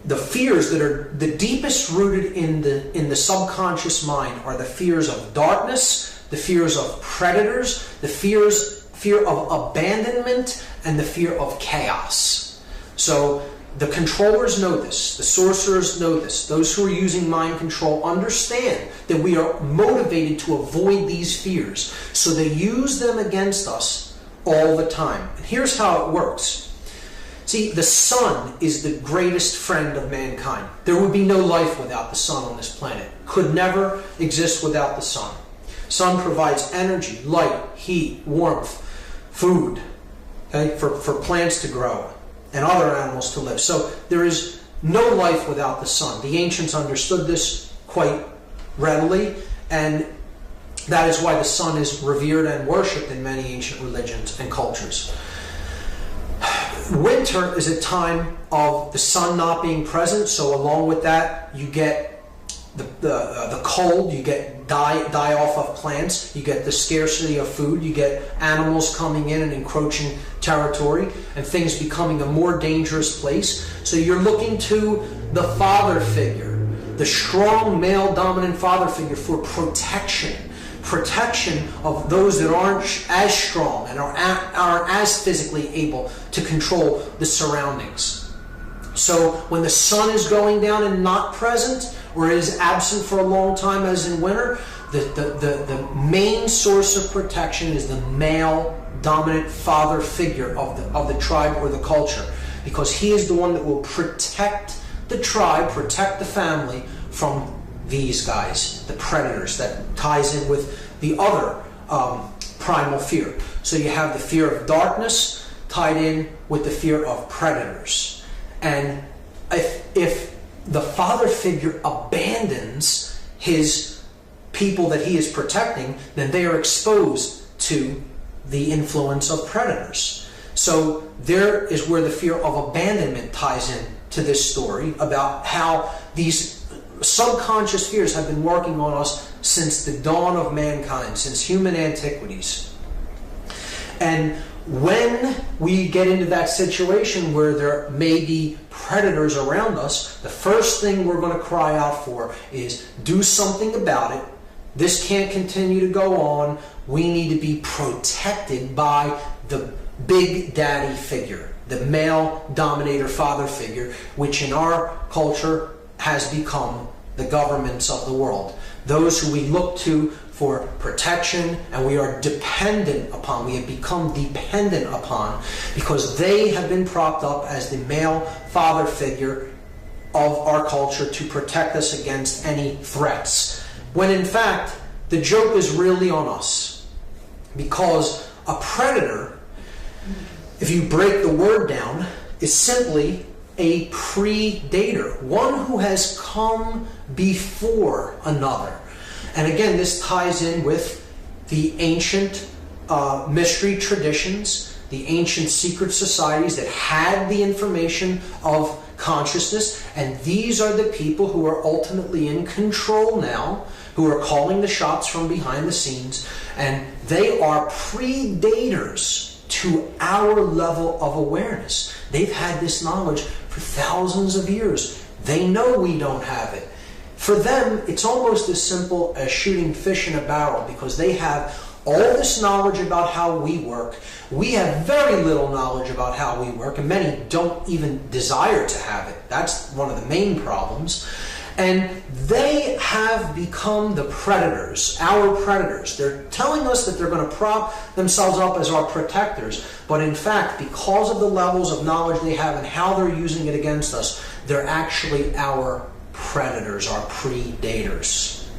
The fears that are the deepest rooted in the subconscious mind are the fears of darkness, the fears of predators, the fear of abandonment, and the fear of chaos. So the controllers know this, the sorcerers know this, those who are using mind control understand that we are motivated to avoid these fears. So they use them against us all the time. And here's how it works. See, the sun is the greatest friend of mankind. There would be no life without the sun on this planet. Could never exist without the sun. Sun provides energy, light, heat, warmth, food, okay, for plants to grow and other animals to live. So there is no life without the sun. The ancients understood this quite readily, and that is why the sun is revered and worshipped in many ancient religions and cultures. Winter is a time of the sun not being present, so along with that you get the cold, you get die off of plants, you get the scarcity of food, you get animals coming in and encroaching territory, and things becoming a more dangerous place. So you're looking to the father figure, the strong male dominant father figure, for protection of those that aren't as strong and aren't as physically able to control the surroundings. So when the sun is going down and not present, or is absent for a long time, as in winter, the main source of protection is the male dominant father figure of the tribe or the culture, because he is the one that will protect the tribe, protect the family from these guys, the predators. That ties in with the other primal fear. So you have the fear of darkness tied in with the fear of predators. And if the father figure abandons his people that he is protecting, then they are exposed to the influence of predators. So there is where the fear of abandonment ties in to this story about how these subconscious fears have been working on us since the dawn of mankind, since human antiquities. And when we get into that situation where there may be predators around us, the first thing we're going to cry out for is do something about it. This can't continue to go on. We need to be protected by the big daddy figure, the male dominator father figure, which in our culture has become the governments of the world. Those who we look to for protection, and we are dependent upon, we have become dependent upon, because they have been propped up as the male father figure of our culture to protect us against any threats. When in fact, the joke is really on us. Because a predator, if you break the word down, is simply a predator, one who has come before another. And again, this ties in with the ancient mystery traditions, the ancient secret societies that had the information of consciousness, and these are the people who are ultimately in control now, who are calling the shots from behind the scenes, and they are predators to our level of awareness. They've had this knowledge for thousands of years. They know we don't have it. For them, it's almost as simple as shooting fish in a barrel, because they have all this knowledge about how we work. We have very little knowledge about how we work, and many don't even desire to have it. That's one of the main problems. And they have become the predators, our predators. They're telling us that they're going to prop themselves up as our protectors, but in fact, because of the levels of knowledge they have and how they're using it against us, they're actually our predators, our predators.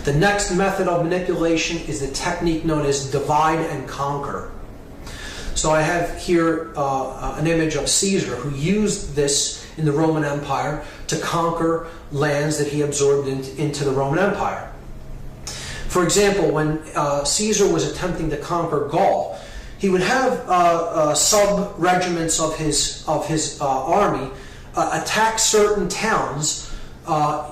The next method of manipulation is the technique known as divide and conquer. So I have here an image of Caesar, who used this in the Roman Empire to conquer lands that he absorbed into the Roman Empire. For example, when Caesar was attempting to conquer Gaul, he would have sub-regiments of his army attack certain towns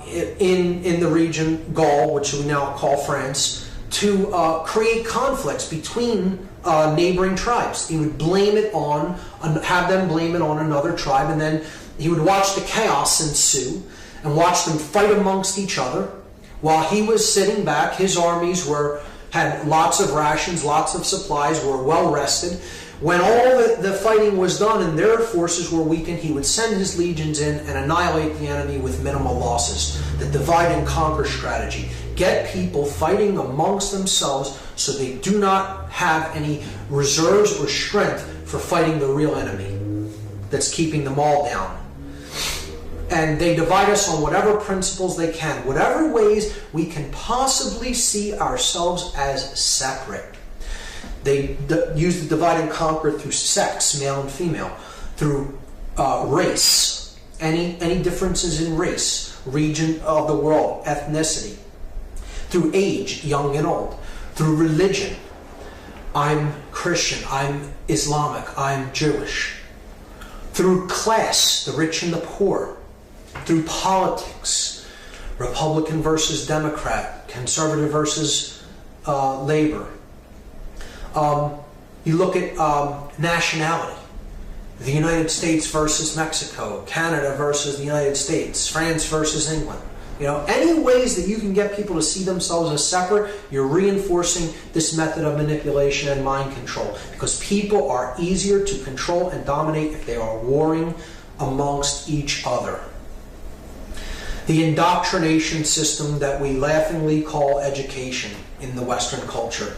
in the region Gaul, which we now call France, to create conflicts between neighboring tribes. He would blame it on, have them blame it on another tribe, and then he would watch the chaos ensue and watch them fight amongst each other. While he was sitting back, his armies had lots of rations, lots of supplies, were well rested. When all the fighting was done and their forces were weakened, he would send his legions in and annihilate the enemy with minimal losses. The divide and conquer strategy. Get people fighting amongst themselves so they do not have any reserves or strength for fighting the real enemy that's keeping them all down. And they divide us on whatever principles they can, whatever ways we can possibly see ourselves as separate. They use the divide and conquer through sex, male and female, through race, any differences in race, region of the world, ethnicity, through age, young and old, through religion. I'm Christian, I'm Islamic, I'm Jewish. Through class, the rich and the poor. Through politics, Republican versus Democrat, conservative versus labor. You look at nationality, the United States versus Mexico, Canada versus the United States, France versus England. You know, any ways that you can get people to see themselves as separate, you're reinforcing this method of manipulation and mind control, because people are easier to control and dominate if they are warring amongst each other. The indoctrination system that we laughingly call education in the Western culture.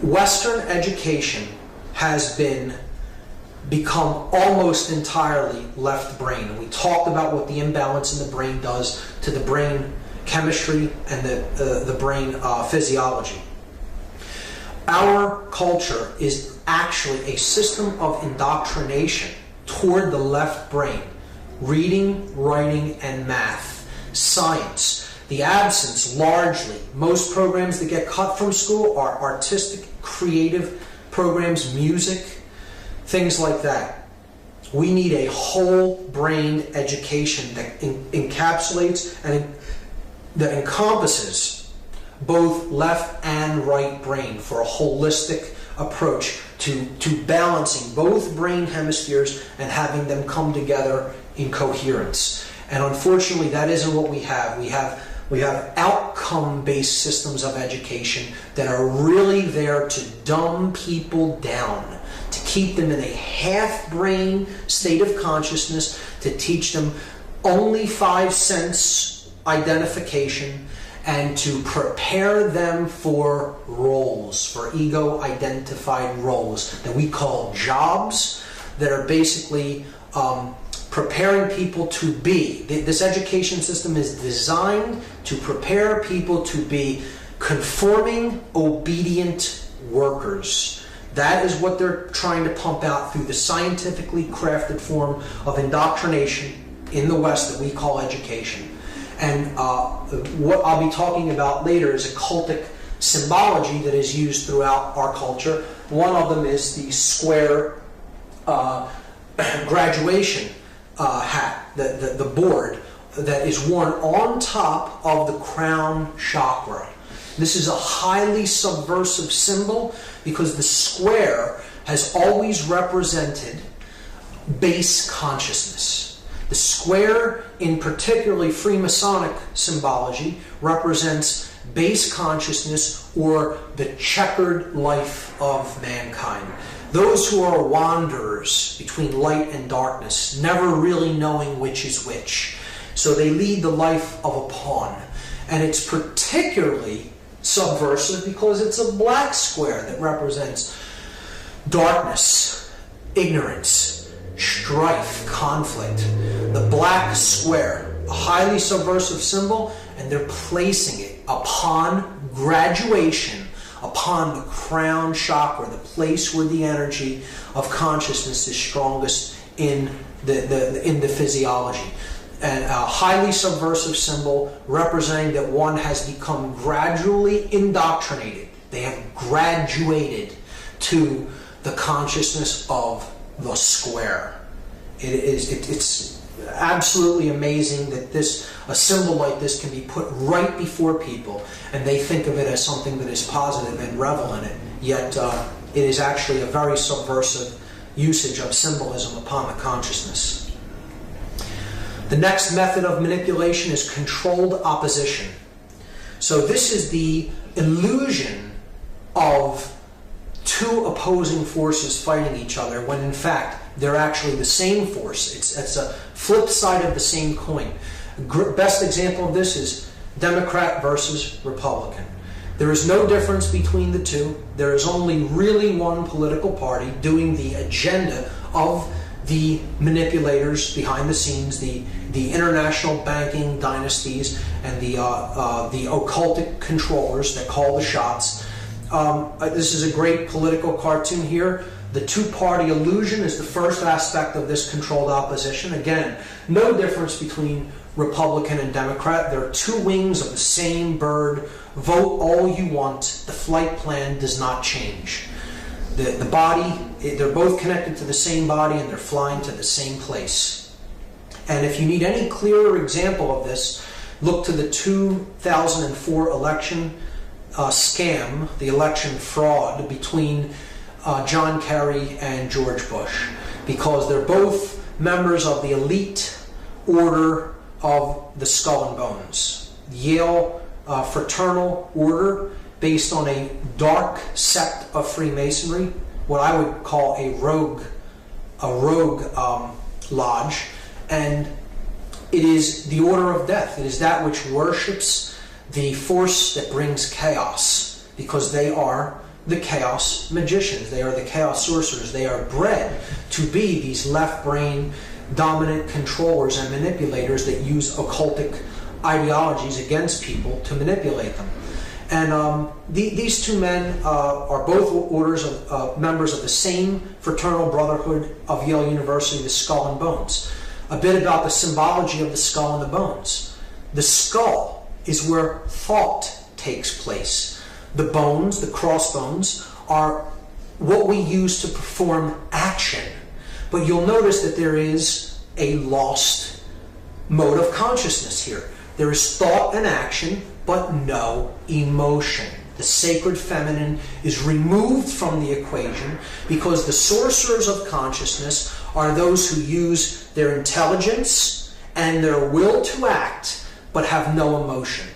Western education has become almost entirely left brain. And we talked about what the imbalance in the brain does to the brain chemistry and the brain physiology. Our culture is actually a system of indoctrination toward the left brain. Reading, writing, and math. Science. The absence, largely, most programs that get cut from school are artistic, creative programs, music, things like that. We need a whole-brained education that encapsulates and that encompasses both left and right brain for a holistic approach to balancing both brain hemispheres and having them come together in coherence. And unfortunately, that isn't what we have. We have outcome-based systems of education that are really there to dumb people down, to keep them in a half-brain state of consciousness, to teach them only 5 sense identification, and to prepare them for roles, for ego-identified roles that we call jobs, that are basically preparing people to be. This education system is designed to prepare people to be conforming, obedient workers. That is what they're trying to pump out through the scientifically crafted form of indoctrination in the West that we call education. And what I'll be talking about later is a cultic symbology that is used throughout our culture. One of them is the square graduation hat, the board that is worn on top of the crown chakra. This is a highly subversive symbol because the square has always represented base consciousness. The square, in particularly Freemasonic symbology, represents base consciousness or the checkered life of mankind. Those who are wanderers between light and darkness, never really knowing which is which. So they lead the life of a pawn. And it's particularly subversive because it's a black square that represents darkness, ignorance, strife, conflict. The black square, a highly subversive symbol, and they're placing it upon graduation, upon the crown chakra, the place where the energy of consciousness is strongest in the physiology. And a highly subversive symbol representing that one has become gradually indoctrinated. They have graduated to the consciousness of the square. It's absolutely amazing that a symbol like this can be put right before people, and they think of it as something that is positive and revel in it. Yet it is actually a very subversive usage of symbolism upon the consciousness. The next method of manipulation is controlled opposition. So this is the illusion of two opposing forces fighting each other when in fact they're actually the same force. It's a flip side of the same coin. Best example of this is Democrat versus Republican. There is no difference between the two. There is only really one political party doing the agenda of the manipulators behind the scenes, the international banking dynasties and the occultic controllers that call the shots. This is a great political cartoon here. The two-party illusion is the first aspect of this controlled opposition. Again, no difference between Republican and Democrat. They're two wings of the same bird. Vote all you want. The flight plan does not change. The body, they're both connected to the same body and they're flying to the same place. And if you need any clearer example of this, look to the 2004 election scam, the election fraud between John Kerry and George Bush, because they're both members of the elite order of the Skull and Bones, Yale fraternal order, based on a dark sect of Freemasonry, what I would call a rogue lodge, and it is the order of death. It is that which worships the force that brings chaos, because they are the chaos magicians. They are the chaos sorcerers. They are bred to be these left brain dominant controllers and manipulators that use occultic ideologies against people to manipulate them. And these two men are both orders of members of the same fraternal brotherhood of Yale University, the Skull and Bones. A bit about the symbology of the skull and the bones. The skull is where thought takes place. The bones, the crossbones, are what we use to perform action. But you'll notice that there is a lost mode of consciousness here. There is thought and action, but no emotion. The sacred feminine is removed from the equation because the sorcerers of consciousness are those who use their intelligence and their will to act, but have no emotion.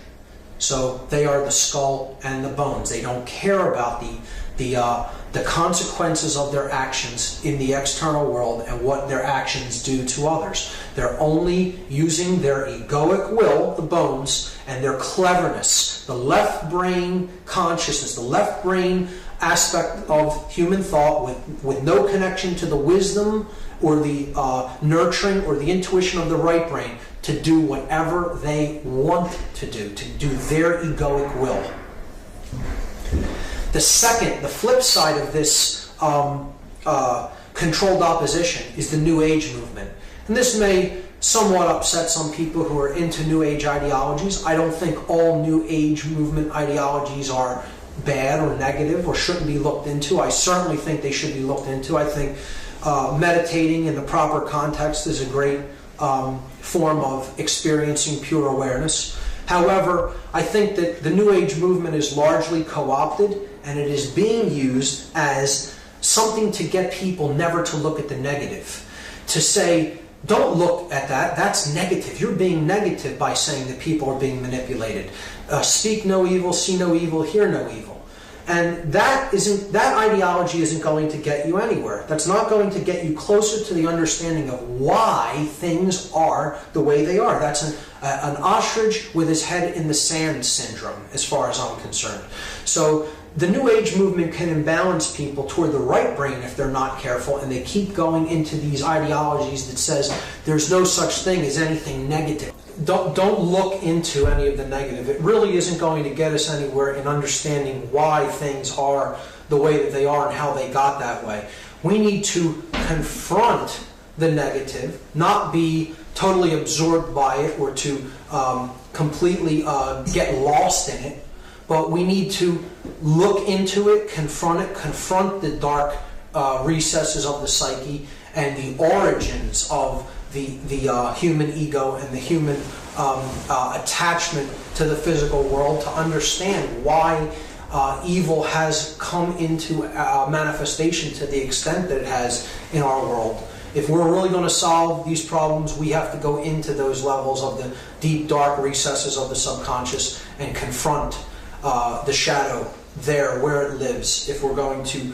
So they are the skull and the bones. They don't care about the consequences of their actions in the external world and what their actions do to others. They're only using their egoic will, the bones, and their cleverness, the left brain consciousness, the left brain aspect of human thought with no connection to the wisdom or the nurturing or the intuition of the right brain to do whatever they want to do their egoic will. The flip side of this controlled opposition is the New Age movement. And this may somewhat upset some people who are into New Age ideologies. I don't think all New Age movement ideologies are bad or negative or shouldn't be looked into. I certainly think they should be looked into. I think meditating in the proper context is a great form of experiencing pure awareness. However, I think that the New Age movement is largely co-opted, and it is being used as something to get people never to look at the negative. To say, don't look at that. That's negative. You're being negative by saying that people are being manipulated. Speak no evil, see no evil, hear no evil. And that ideology isn't going to get you anywhere. That's not going to get you closer to the understanding of why things are the way they are. That's an ostrich with his head in the sand syndrome, as far as I'm concerned. So the New Age movement can imbalance people toward the right brain if they're not careful, and they keep going into these ideologies that says there's no such thing as anything negative. Don't look into any of the negative. It really isn't going to get us anywhere in understanding why things are the way that they are and how they got that way. We need to confront the negative, not be totally absorbed by it or to completely get lost in it, but we need to look into it, confront the dark recesses of the psyche and the origins of the human ego and the human attachment to the physical world, to understand why evil has come into manifestation to the extent that it has in our world. If we're really going to solve these problems, we have to go into those levels of the deep, dark recesses of the subconscious and confront the shadow there where it lives, if we're going to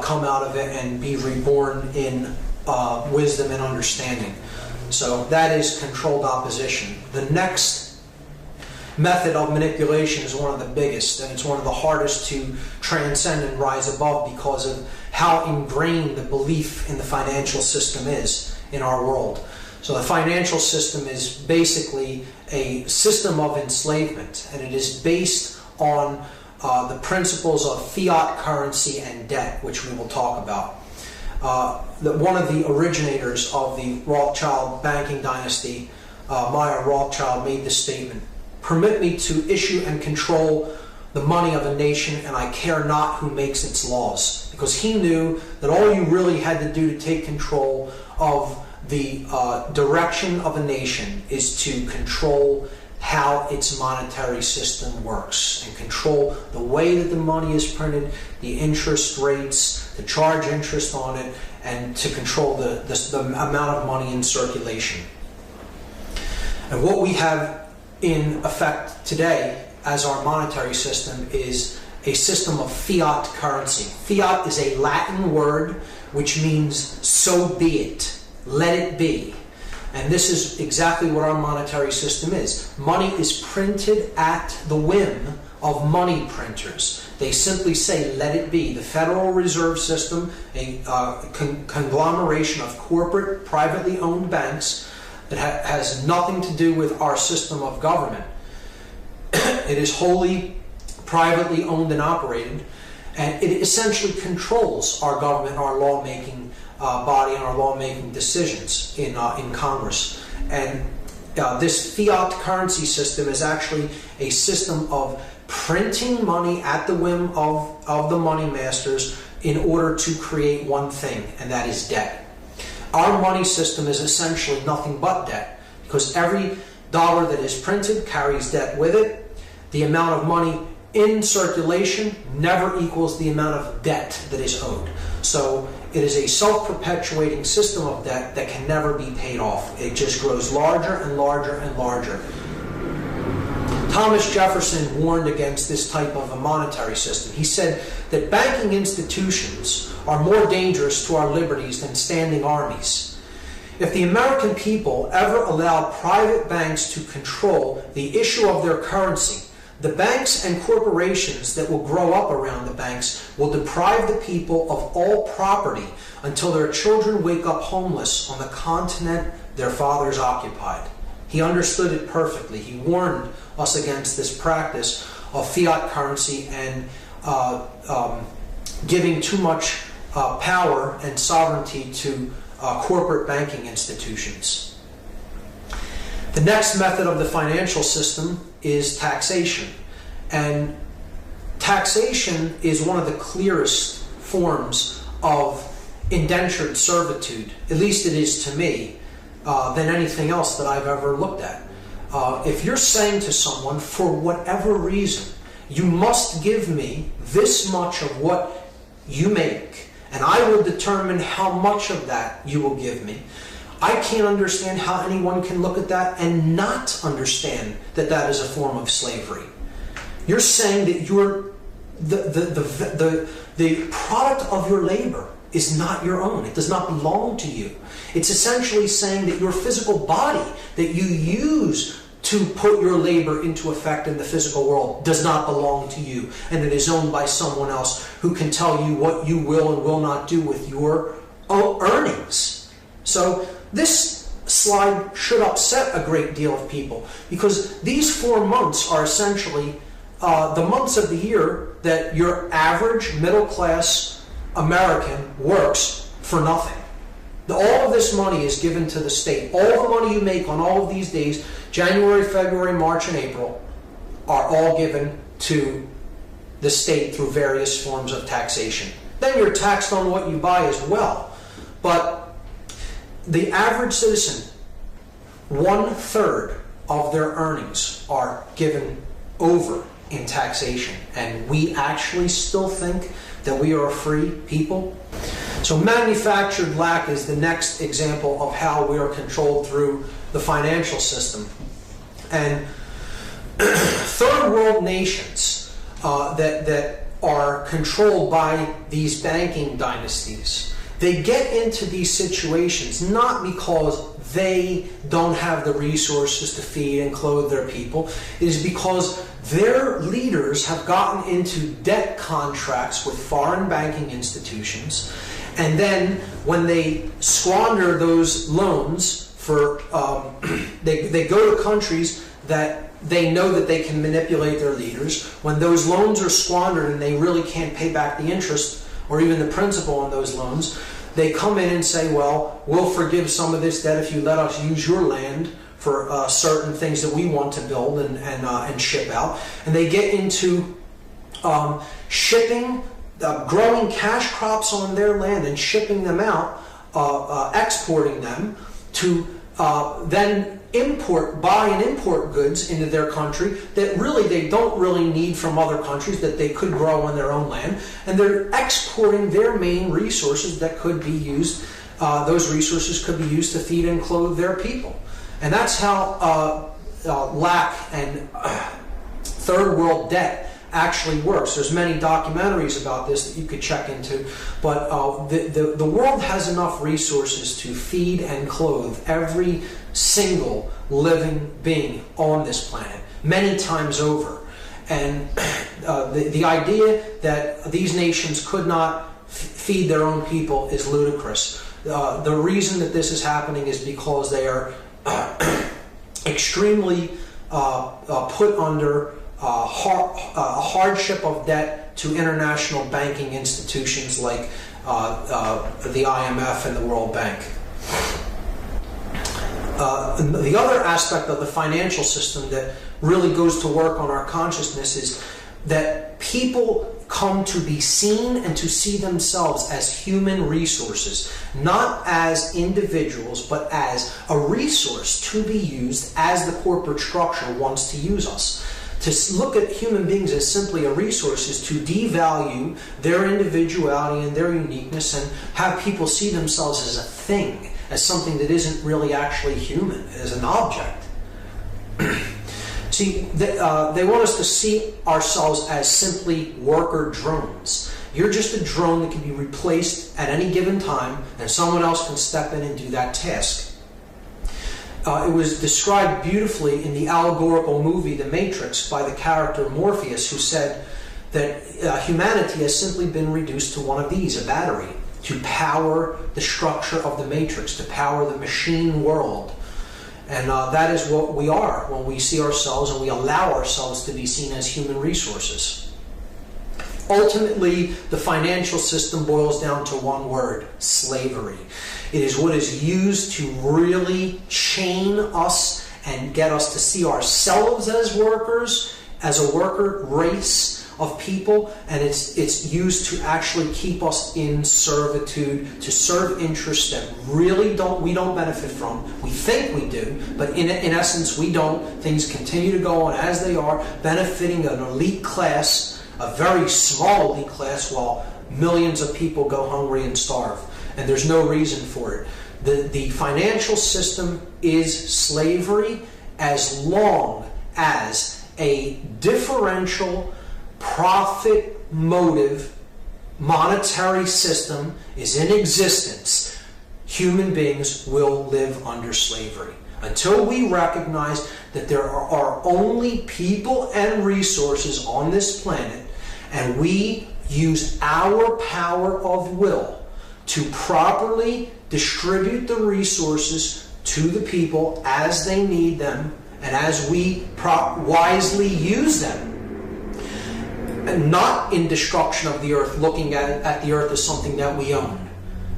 come out of it and be reborn in wisdom and understanding. So that is controlled opposition. The next method of manipulation is one of the biggest, and it's one of the hardest to transcend and rise above because of how ingrained the belief in the financial system is in our world. So the financial system is basically a system of enslavement, and it is based on the principles of fiat currency and debt, which we will talk about. One of the originators of the Rothschild banking dynasty, Meyer Rothschild, made this statement: "Permit me to issue and control the money of a nation, and I care not who makes its laws." Because he knew that all you really had to do to take control of the direction of a nation is to control how its monetary system works and control the way that the money is printed, the interest rates, to charge interest on it, and to control the amount of money in circulation. And what we have in effect today as our monetary system is a system of fiat currency. Fiat is a Latin word which means "so be it," let it be. And this is exactly what our monetary system is. Money is printed at the whim of money printers. They simply say, let it be. The Federal Reserve System, a conglomeration of corporate, privately owned banks that has nothing to do with our system of government. It is wholly privately owned and operated, and it essentially controls our government, our lawmaking body, and our lawmaking decisions in Congress. And this fiat currency system is actually a system of printing money at the whim of the money masters in order to create one thing, and that is debt. Our money system is essentially nothing but debt, because every dollar that is printed carries debt with it. The amount of money in circulation never equals the amount of debt that is owed. So it is a self-perpetuating system of debt that can never be paid off. It just grows larger and larger and larger. Thomas Jefferson warned against this type of a monetary system. He said that banking institutions are more dangerous to our liberties than standing armies. If the American people ever allow private banks to control the issue of their currency, the banks and corporations that will grow up around the banks will deprive the people of all property until their children wake up homeless on the continent their fathers occupied. He understood it perfectly. He warned us against this practice of fiat currency and giving too much power and sovereignty to corporate banking institutions. The next method of the financial system is taxation. And taxation is one of the clearest forms of indentured servitude, at least it is to me, than anything else that I've ever looked at. If you're saying to someone, for whatever reason, you must give me this much of what you make, and I will determine how much of that you will give me, I can't understand how anyone can look at that and not understand that that is a form of slavery. You're saying that the product of your labor is not your own. It does not belong to you. It's essentially saying that your physical body that you use to put your labor into effect in the physical world does not belong to you, and it is owned by someone else who can tell you what you will and will not do with your earnings. So this slide should upset a great deal of people, because these 4 months are essentially the months of the year that your average middle-class American works for nothing. All of this money is given to the state. All the money you make on all of these days, January, February, March, and April, are all given to the state through various forms of taxation. Then you're taxed on what you buy as well. But the average citizen, 1/3 of their earnings are given over in taxation. And we actually still think that we are a free people. So manufactured lack is the next example of how we are controlled through the financial system. And third world nations that are controlled by these banking dynasties, they get into these situations not because they don't have the resources to feed and clothe their people. It is because their leaders have gotten into debt contracts with foreign banking institutions, and then when they squander those loans for, they go to countries that they know that they can manipulate their leaders. When those loans are squandered and they really can't pay back the interest or even the principal on those loans, they come in and say, well, we'll forgive some of this debt if you let us use your land for certain things that we want to build and ship out. And they get into shipping, growing cash crops on their land and shipping them out, exporting them to then buy and import goods into their country that really they don't really need from other countries that they could grow on their own land. And they're exporting their main resources that could be used, those resources could be used to feed and clothe their people. And that's how lack and third world debt actually works. There's many documentaries about this that you could check into, but the world has enough resources to feed and clothe every single living being on this planet, many times over. And the idea that these nations could not feed their own people is ludicrous. The reason that this is happening is because they are extremely put under hardship of debt to international banking institutions like the IMF and the World Bank. The other aspect of the financial system that really goes to work on our consciousness is that people come to be seen and to see themselves as human resources, not as individuals, but as a resource to be used as the corporate structure wants to use us. To look at human beings as simply a resource is to devalue their individuality and their uniqueness and have people see themselves as a thing, as something that isn't really actually human, as an object. See, they want us to see ourselves as simply worker drones. You're just a drone that can be replaced at any given time, and someone else can step in and do that task. It was described beautifully in the allegorical movie The Matrix by the character Morpheus, who said that humanity has simply been reduced to one of these, a battery, to power the structure of the Matrix, to power the machine world. And that is what we are when we see ourselves and we allow ourselves to be seen as human resources. Ultimately, the financial system boils down to one word: slavery. It is what is used to really chain us and get us to see ourselves as workers, as a worker race of people, and it's used to actually keep us in servitude, to serve interests that really we don't benefit from. We think we do, but in essence we don't. Things continue to go on as they are, benefiting an elite class, a very small elite class, while millions of people go hungry and starve. And there's no reason for it. The financial system is slavery as long as a differential profit motive monetary system is in existence. Human beings will live under slavery. Until we recognize that there are only people and resources on this planet, and we use our power of will to properly distribute the resources to the people as they need them and as we wisely use them. And not in destruction of the earth, looking at the earth as something that we own,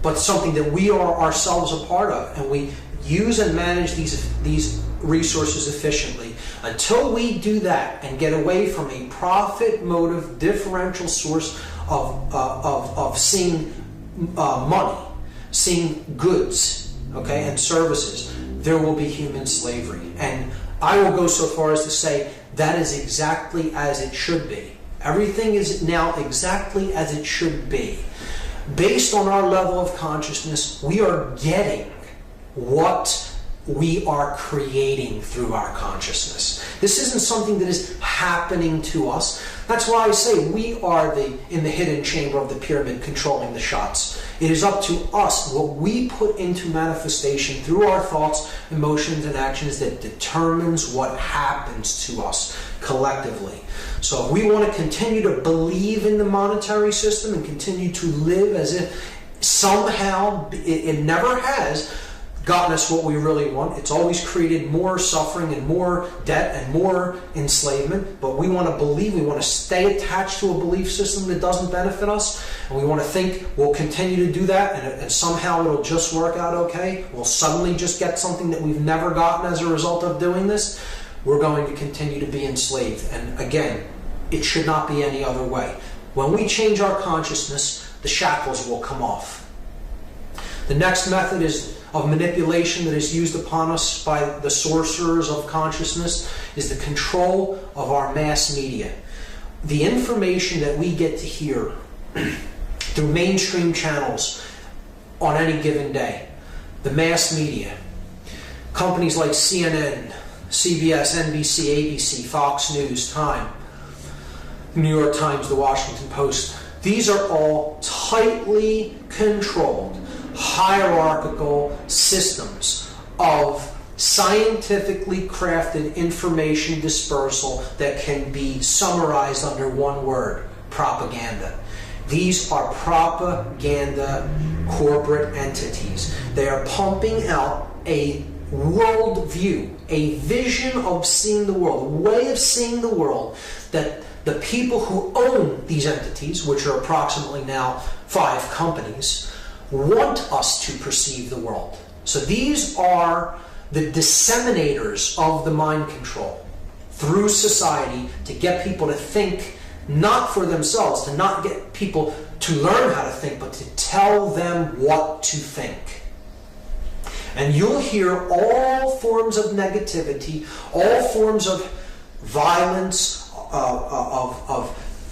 but something that we are ourselves a part of, and we use and manage these resources efficiently. Until we do that and get away from a profit motive differential source of seeing money, seeing goods, okay, and services, there will be human slavery. And I will go so far as to say that is exactly as it should be. Everything is now exactly as it should be. Based on our level of consciousness, we are getting what we are creating through our consciousness. This isn't something that is happening to us. That's why I say we are in the hidden chamber of the pyramid controlling the shots. It is up to us, what we put into manifestation through our thoughts, emotions, and actions that determines what happens to us collectively. So if we want to continue to believe in the monetary system and continue to live as if somehow it never has gotten us what we really want. It's always created more suffering and more debt and more enslavement. But we want to believe, we want to stay attached to a belief system that doesn't benefit us. And we want to think we'll continue to do that and somehow it'll just work out okay. We'll suddenly just get something that we've never gotten as a result of doing this. We're going to continue to be enslaved. And again, it should not be any other way. When we change our consciousness, the shackles will come off. The next method of manipulation that is used upon us by the sorcerers of consciousness is the control of our mass media. The information that we get to hear through mainstream channels on any given day, the mass media, companies like CNN, CBS, NBC, ABC, Fox News, Time, New York Times, the Washington Post, these are all tightly controlled hierarchical systems of scientifically crafted information dispersal that can be summarized under one word: propaganda. These are propaganda corporate entities. They are pumping out a worldview, a vision of seeing the world, a way of seeing the world that the people who own these entities, which are approximately now 5 companies, want us to perceive the world. So these are the disseminators of the mind control through society to get people to think not for themselves, to not get people to learn how to think, but to tell them what to think. And you'll hear all forms of negativity, all forms of violence, of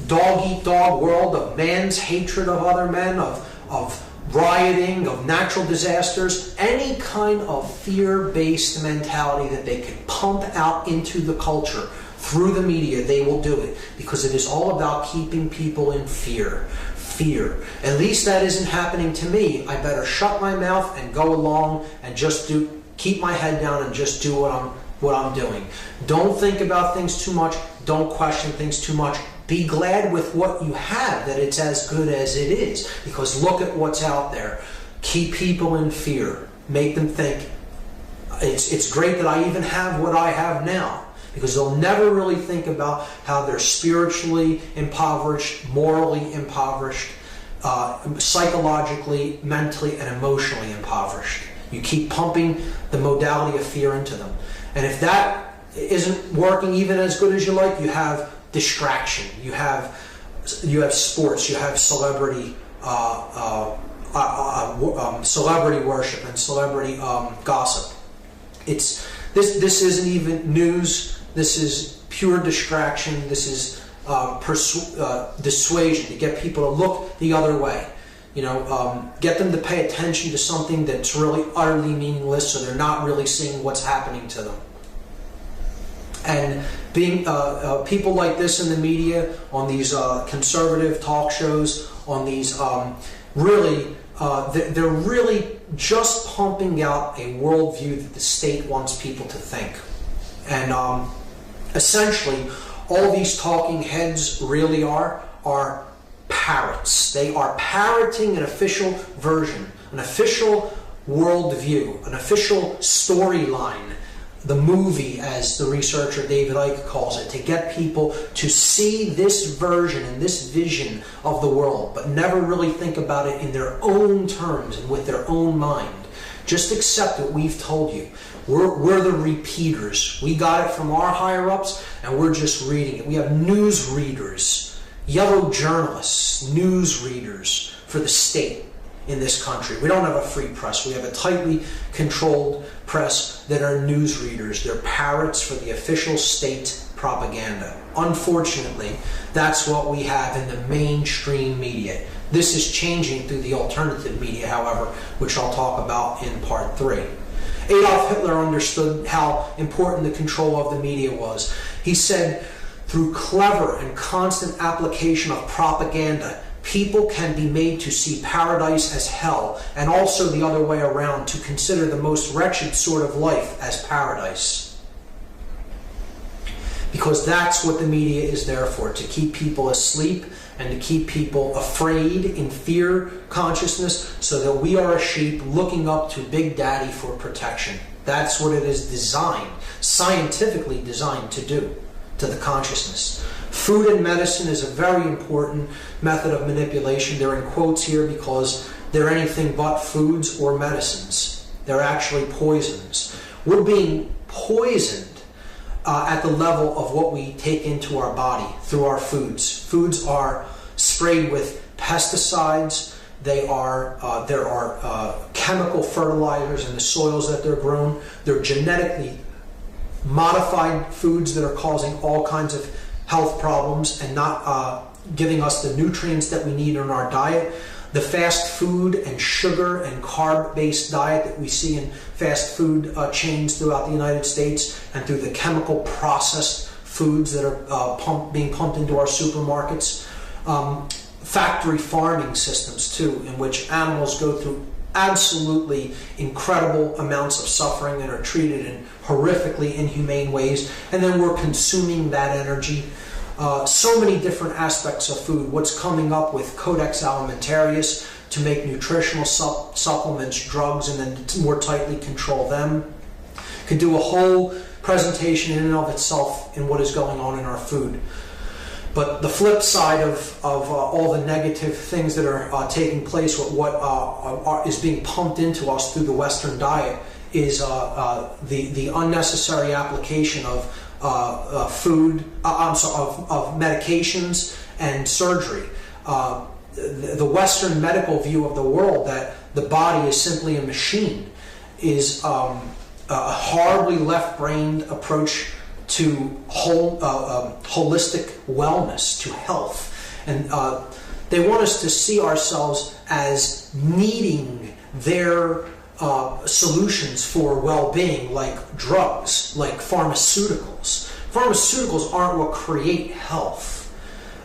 dog-eat-dog world, of man's hatred of other men, of rioting, of natural disasters, any kind of fear-based mentality that they can pump out into the culture through the media. They will do it because it is all about keeping people in fear. Fear. At least that isn't happening to me. I better shut my mouth and go along and just keep my head down and just do what I'm doing. Don't think about things too much. Don't question things too much. Be glad with what you have, that it's as good as it is, because look at what's out there. Keep people in fear. Make them think it's great that I even have what I have now, because they'll never really think about how they're spiritually impoverished, morally impoverished, psychologically, mentally, and emotionally impoverished. You keep pumping the modality of fear into them. And if that isn't working even as good as you like, you have distraction, you have sports, you have celebrity celebrity worship and celebrity gossip. This isn't even news. This is pure distraction. This is dissuasion to get people to look the other way. Get them to pay attention to something that's really utterly meaningless, so they're not really seeing what's happening to them. And being people like this in the media, on these conservative talk shows, on these they're really just pumping out a worldview that the state wants people to think. And essentially, all these talking heads really are parrots. They are parroting an official version, an official worldview, an official storyline, the movie, as the researcher David Icke calls it, to get people to see this version and this vision of the world, but never really think about it in their own terms and with their own mind. Just accept what we've told you. We're the repeaters. We got it from our higher-ups, and we're just reading it. We have news readers, yellow journalists, news readers for the state in this country. We don't have a free press. We have a tightly controlled press that are news readers. They're parrots for the official state propaganda. Unfortunately, that's what we have in the mainstream media. This is changing through the alternative media, however, which I'll talk about in part 3. Adolf Hitler understood how important the control of the media was. He said, through clever and constant application of propaganda, people can be made to see paradise as hell, and also the other way around, to consider the most wretched sort of life as paradise. Because that's what the media is there for, to keep people asleep and to keep people afraid in fear consciousness, so that we are a sheep looking up to Big Daddy for protection. That's what it is designed, scientifically designed to do to the consciousness. Food and medicine is a very important method of manipulation. They're in quotes here because they're anything but foods or medicines. They're actually poisons. We're being poisoned at the level of what we take into our body through our foods. Foods are sprayed with pesticides. There are chemical fertilizers in the soils that they're grown. They're genetically modified foods that are causing all kinds of health problems and not giving us the nutrients that we need in our diet. The fast food and sugar and carb-based diet that we see in fast food chains throughout the United States, and through the chemical processed foods that are being pumped into our supermarkets. Factory farming systems too, in which animals go through absolutely incredible amounts of suffering and are treated in horrifically inhumane ways, and then we're consuming that energy. So many different aspects of food. What's coming up with Codex Alimentarius to make nutritional supplements, drugs, and then more tightly control them. Could do a whole presentation in and of itself in what is going on in our food. But the flip side of all the negative things that are taking place, what is being pumped into us through the Western diet, is the unnecessary application of medications and surgery. The Western medical view of the world, that the body is simply a machine, is a horribly left-brained approach to holistic wellness, to health. And they want us to see ourselves as needing their solutions for well-being, like drugs, like pharmaceuticals. Pharmaceuticals aren't what create health.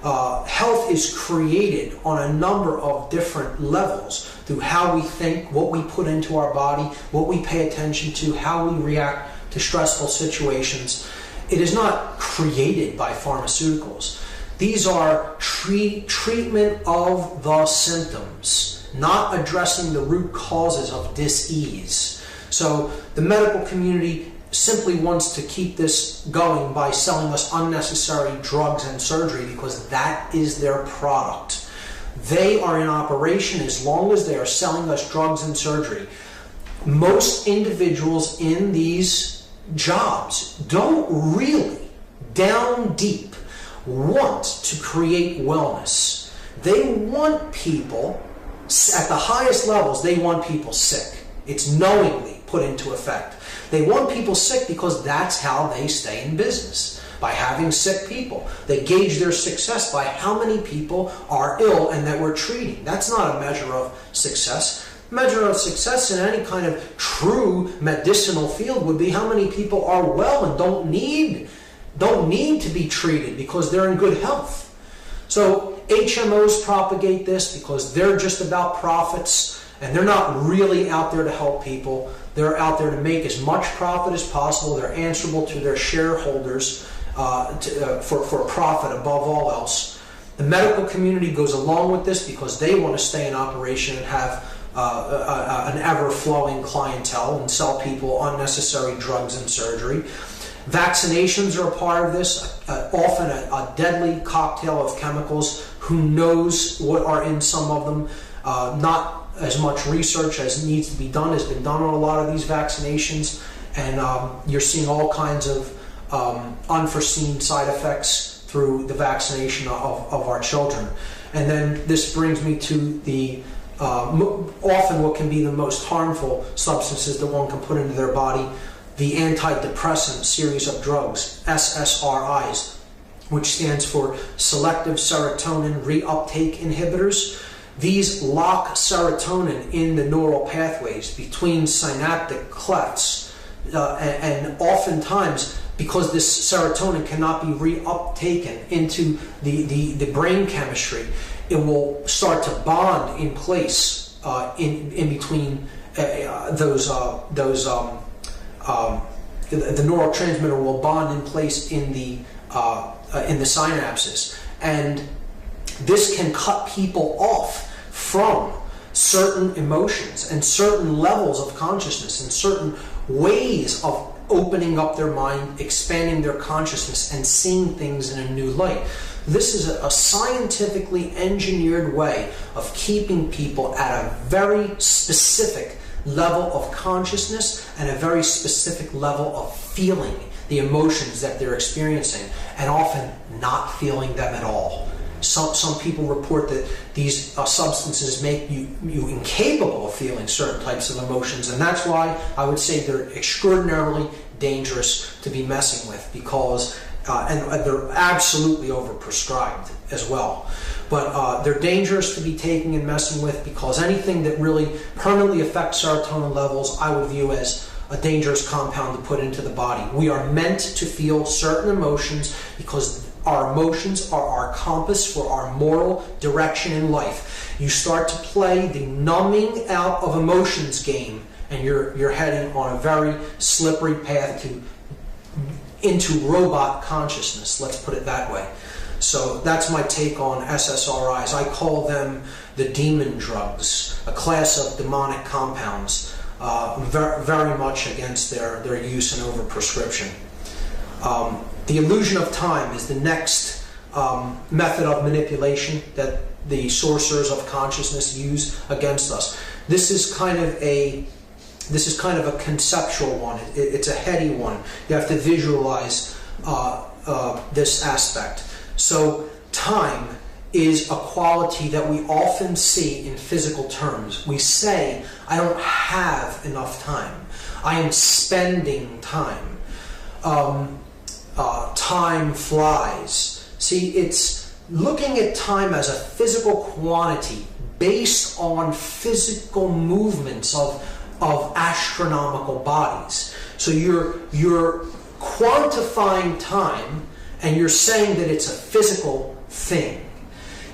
Health is created on a number of different levels through how we think, what we put into our body, what we pay attention to, how we react to stressful situations. It is not created by pharmaceuticals. These are treatment of the symptoms, not addressing the root causes of dis-ease. So the medical community simply wants to keep this going by selling us unnecessary drugs and surgery, because that is their product. They are in operation as long as they are selling us drugs and surgery. Most individuals in these jobs don't really, down deep, want to create wellness. They want people, at the highest levels, they want people sick. It's knowingly put into effect. They want people sick because that's how they stay in business, by having sick people. They gauge their success by how many people are ill and that we're treating. That's not a measure of success. Measure of success in any kind of true medicinal field would be how many people are well and don't need to be treated because they're in good health. So HMOs propagate this because they're just about profits, and they're not really out there to help people. They're out there to make as much profit as possible. They're answerable to their shareholders for profit above all else. The medical community goes along with this because they want to stay in operation and have an ever-flowing clientele and sell people unnecessary drugs and surgery. Vaccinations are a part of this, often a deadly cocktail of chemicals. Who knows what are in some of them? Not as much research as needs to be done has been done on a lot of these vaccinations, and you're seeing all kinds of unforeseen side effects through the vaccination of our children. And then this brings me to the often what can be the most harmful substances that one can put into their body, the antidepressant series of drugs, SSRIs, which stands for selective serotonin reuptake inhibitors. These lock serotonin in the neural pathways between synaptic clefts, and oftentimes, because this serotonin cannot be reuptaken into the brain chemistry, it will start to bond in place in between the neurotransmitter will bond in place in the synapses, and this can cut people off from certain emotions and certain levels of consciousness and certain ways of opening up their mind, expanding their consciousness, and seeing things in a new light. This is a scientifically engineered way of keeping people at a very specific level of consciousness and a very specific level of feeling the emotions that they're experiencing, and often not feeling them at all. Some people report that these substances make you incapable of feeling certain types of emotions, and that's why I would say they're extraordinarily dangerous to be messing with, because and they're absolutely overprescribed as well. But they're dangerous to be taking and messing with, because anything that really permanently affects serotonin levels I would view as a dangerous compound to put into the body. We are meant to feel certain emotions because our emotions are our compass for our moral direction in life. You start to play the numbing out of emotions game, and you're heading on a very slippery path into robot consciousness, let's put it that way. So that's my take on SSRIs. I call them the demon drugs, a class of demonic compounds, very much against their use and overprescription. The illusion of time is the next method of manipulation that the sorcerers of consciousness use against us. This is kind of a conceptual one. It's a heady one. You have to visualize this aspect. So time is a quality that we often see in physical terms. We say, I don't have enough time. I am spending time. Time flies. See, it's looking at time as a physical quantity based on physical movements of astronomical bodies. So you're quantifying time, and you're saying that it's a physical thing.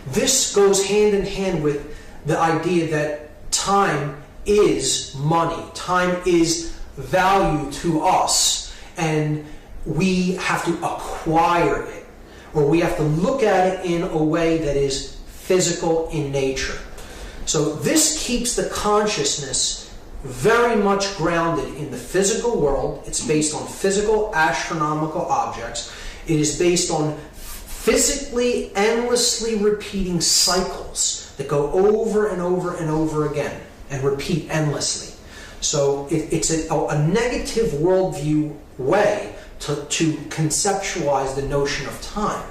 This goes hand in hand with the idea that time is money. Time is value to us, and we have to acquire it, or we have to look at it in a way that is physical in nature. So this keeps the consciousness very much grounded in the physical world. It's based on physical astronomical objects. It is based on physically endlessly repeating cycles that go over and over and over again and repeat endlessly. So it's a negative worldview way to conceptualize the notion of time.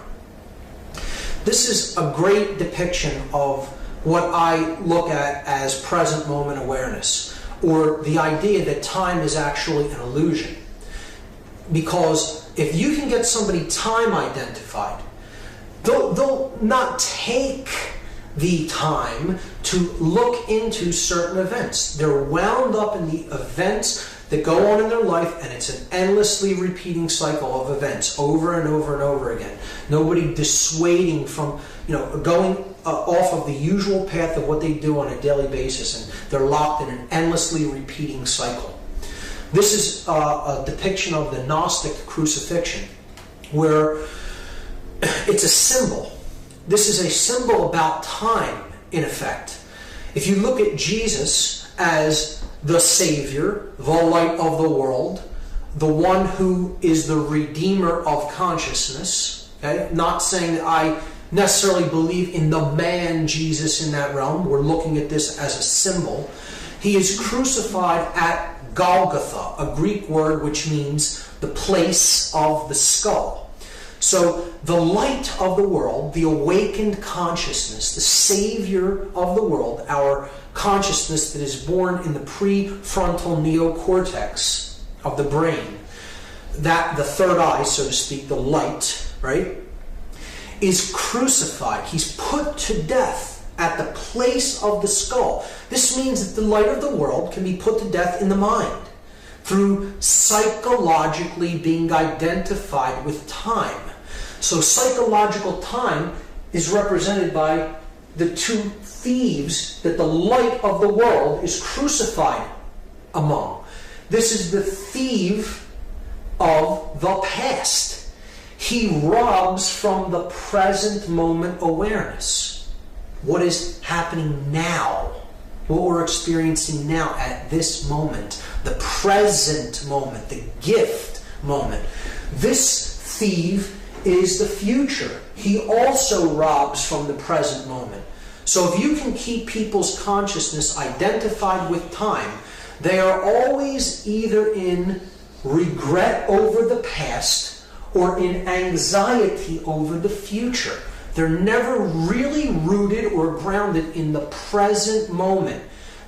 This is a great depiction of what I look at as present moment awareness, or the idea that time is actually an illusion. Because if you can get somebody time identified, they'll not take the time to look into certain events. They're wound up in the events that go on in their life, and it's an endlessly repeating cycle of events over and over and over again. Nobody dissuading from, going off of the usual path of what they do on a daily basis, and they're locked in an endlessly repeating cycle. This is a depiction of the Gnostic crucifixion, where it's a symbol. This is a symbol about time, in effect. If you look at Jesus as the Savior, the light of the world, the one who is the Redeemer of consciousness, okay? Not saying that I necessarily believe in the man Jesus in that realm. We're looking at this as a symbol. He is crucified at Golgotha, a Greek word which means the place of the skull. So the light of the world, the awakened consciousness, the Savior of the world, our consciousness that is born in the prefrontal neocortex of the brain, that the third eye, so to speak, the light, right, is crucified. He's put to death at the place of the skull. This means that the light of the world can be put to death in the mind through psychologically being identified with time. So psychological time is represented by the two thieves that the light of the world is crucified among. This is the thief of the past. He robs from the present moment awareness. What is happening now? What we're experiencing now at this moment. The present moment. The gift moment. This thief is the future. He also robs from the present moment. So if you can keep people's consciousness identified with time, they are always either in regret over the past or in anxiety over the future. They're never really rooted or grounded in the present moment,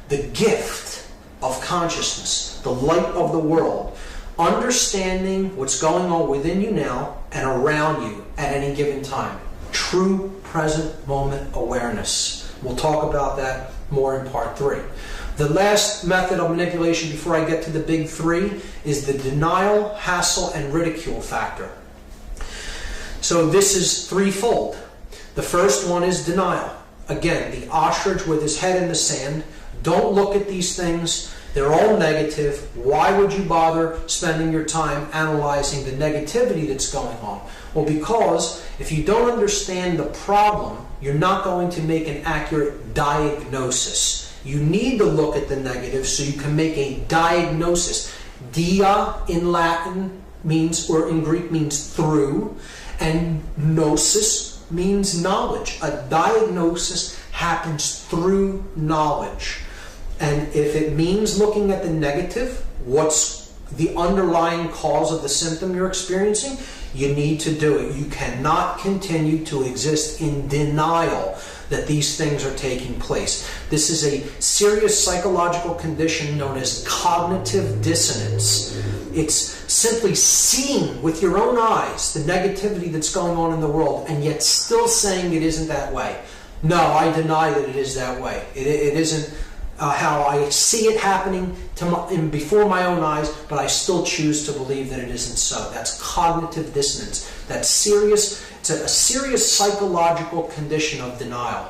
the gift of consciousness, the light of the world, understanding what's going on within you now and around you at any given time. True present moment awareness. We'll talk about that more in part 3. The last method of manipulation before I get to the big 3 is the denial, hassle, and ridicule factor. So this is threefold. The first one is denial. Again, the ostrich with his head in the sand. Don't look at these things. They're all negative. Why would you bother spending your time analyzing the negativity that's going on? Well, because if you don't understand the problem, you're not going to make an accurate diagnosis. You need to look at the negative so you can make a diagnosis. Dia in Latin means, or in Greek means through, and gnosis means knowledge. A diagnosis happens through knowledge. And if it means looking at the negative, what's the underlying cause of the symptom you're experiencing, you need to do it. You cannot continue to exist in denial that these things are taking place. This is a serious psychological condition known as cognitive dissonance. It's simply seeing with your own eyes the negativity that's going on in the world and yet still saying it isn't that way. No, I deny that it is that way. It isn't how I see it happening before my own eyes, but I still choose to believe that it isn't so. That's cognitive dissonance. That's serious. It's a serious psychological condition of denial.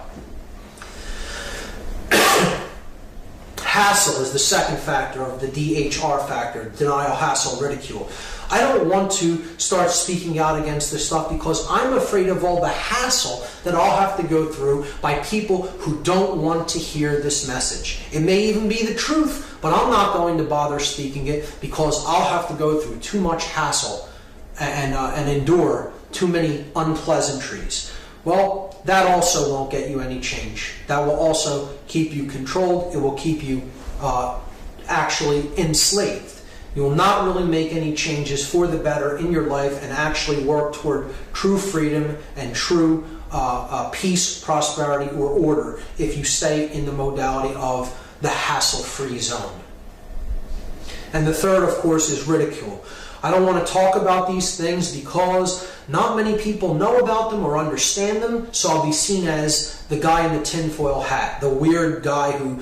Hassle is the second factor of the DHR factor, denial, hassle, ridicule. I don't want to start speaking out against this stuff because I'm afraid of all the hassle that I'll have to go through by people who don't want to hear this message. It may even be the truth, but I'm not going to bother speaking it because I'll have to go through too much hassle and endure too many unpleasantries. Well, that also won't get you any change. That will also keep you controlled. It will keep you actually enslaved. You will not really make any changes for the better in your life and actually work toward true freedom and true peace, prosperity, or order if you stay in the modality of the hassle-free zone. And the third, of course, is ridicule. I don't want to talk about these things because not many people know about them or understand them, so I'll be seen as the guy in the tinfoil hat, the weird guy who,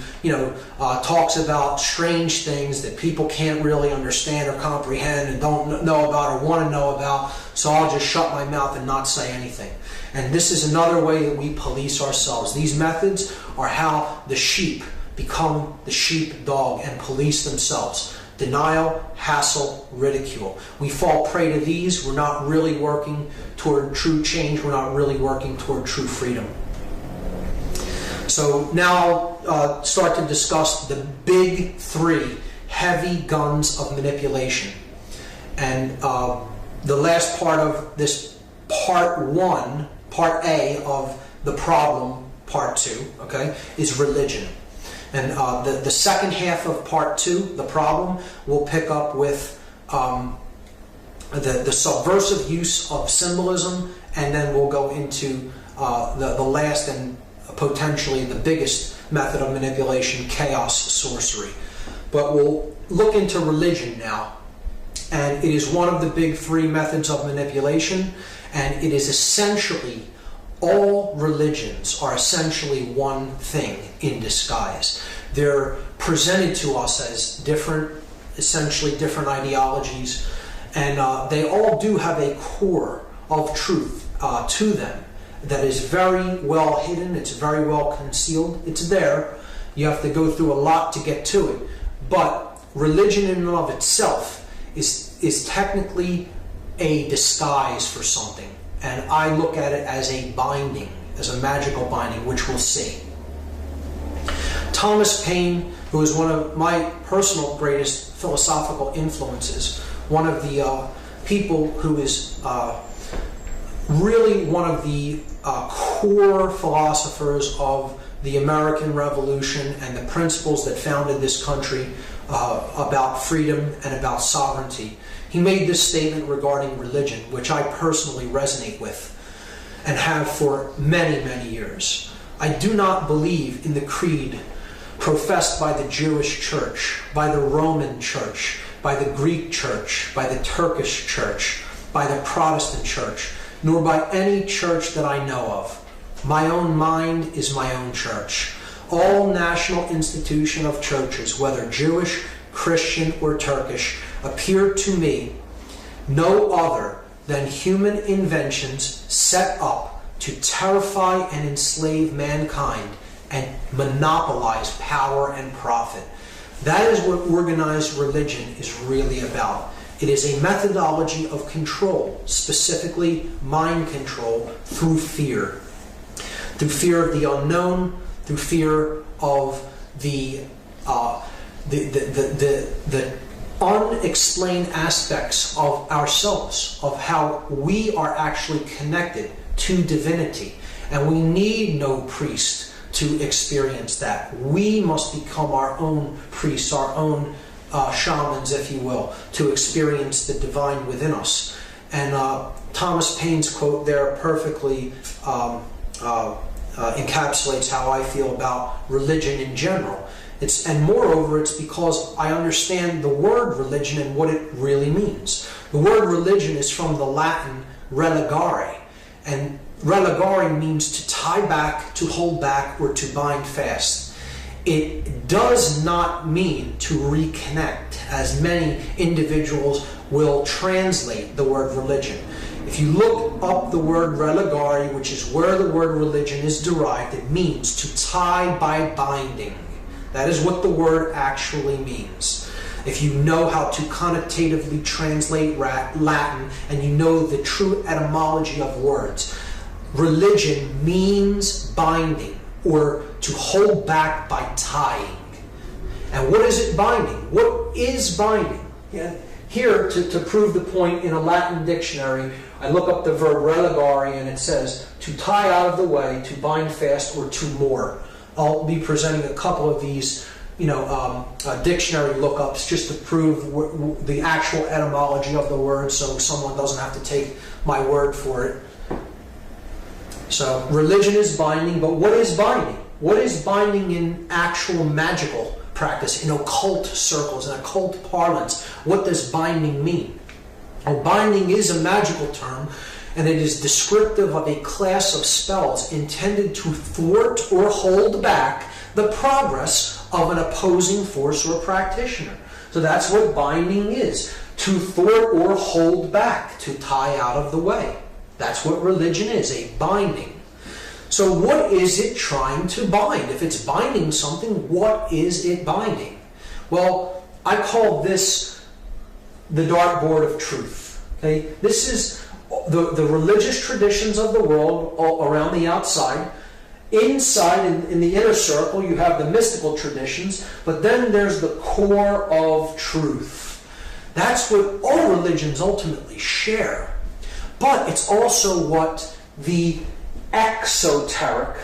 talks about strange things that people can't really understand or comprehend and don't know about or want to know about, so I'll just shut my mouth and not say anything. And this is another way that we police ourselves. These methods are how the sheep become the sheepdog and police themselves. Denial, hassle, ridicule. We fall prey to these. We're not really working toward true change. We're not really working toward true freedom. So now I'll start to discuss the big three heavy guns of manipulation. And the last part of this part one, part A of the problem, part two, okay, is religion. And the second half of part two, the problem, will pick up with the subversive use of symbolism, and then we'll go into the last and potentially the biggest method of manipulation, chaos sorcery. But we'll look into religion now. And it is one of the big three methods of manipulation, and it is essentially, all religions are essentially one thing in disguise. They're presented to us as essentially different ideologies, and they all do have a core of truth to them that is very well hidden, it's very well concealed, it's there. You have to go through a lot to get to it. But religion in and of itself is technically a disguise for something. And I look at it as a binding, as a magical binding, which we'll see. Thomas Paine, who is one of my personal greatest philosophical influences, one of the people who is really one of the core philosophers of the American Revolution and the principles that founded this country about freedom and about sovereignty. He made this statement regarding religion, which I personally resonate with and have for many, many years. I do not believe in the creed professed by the Jewish church, by the Roman church, by the Greek church, by the Turkish church, by the Protestant church, nor by any church that I know of. My own mind is my own church. All national institution of churches, whether Jewish, Christian, or Turkish, appear to me no other than human inventions set up to terrify and enslave mankind and monopolize power and profit. That is what organized religion is really about. It is a methodology of control, specifically mind control, through fear. Through fear of the unknown, through fear of the unexplained aspects of ourselves, of how we are actually connected to divinity. And we need no priest to experience that. We must become our own priests, our own shamans, if you will, to experience the divine within us. And Thomas Paine's quote there perfectly encapsulates how I feel about religion in general. And moreover, it's because I understand the word religion and what it really means. The word religion is from the Latin religare, and religare means to tie back, to hold back, or to bind fast. It does not mean to reconnect, as many individuals will translate the word religion. If you look up the word religare, which is where the word religion is derived, it means to tie by binding. That is what the word actually means. If you know how to connotatively translate Latin and you know the true etymology of words, religion means binding, or to hold back by tying. And what is it binding? What is binding? Yeah. Here, to prove the point, in a Latin dictionary, I look up the verb religare and it says to tie out of the way, to bind fast, or to moor. I'll be presenting a couple of these dictionary lookups just to prove the actual etymology of the word, so someone doesn't have to take my word for it. So religion is binding, but what is binding? What is binding in actual magical practice, in occult circles, in occult parlance? What does binding mean? Or binding is a magical term, and it is descriptive of a class of spells intended to thwart or hold back the progress of an opposing force or practitioner. So that's what binding is, to thwart or hold back, to tie out of the way. That's what religion is, a binding. So what is it trying to bind? If it's binding something, what is it binding? Well, I call this the dartboard of truth. Okay, this is the religious traditions of the world all around the outside. Inside, in the inner circle, you have the mystical traditions, but then there's the core of truth. That's what all religions ultimately share. But it's also what the exoteric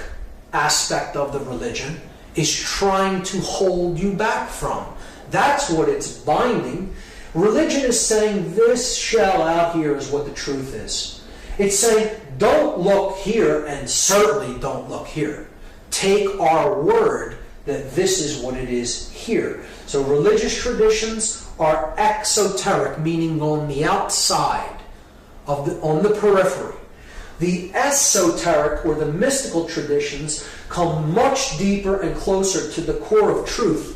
aspect of the religion is trying to hold you back from. That's what it's binding. Religion is saying this shell out here is what the truth is. It's saying don't look here and certainly don't look here. Take our word that this is what it is here. So religious traditions are exoteric, meaning on the outside, on the periphery. The esoteric or the mystical traditions come much deeper and closer to the core of truth.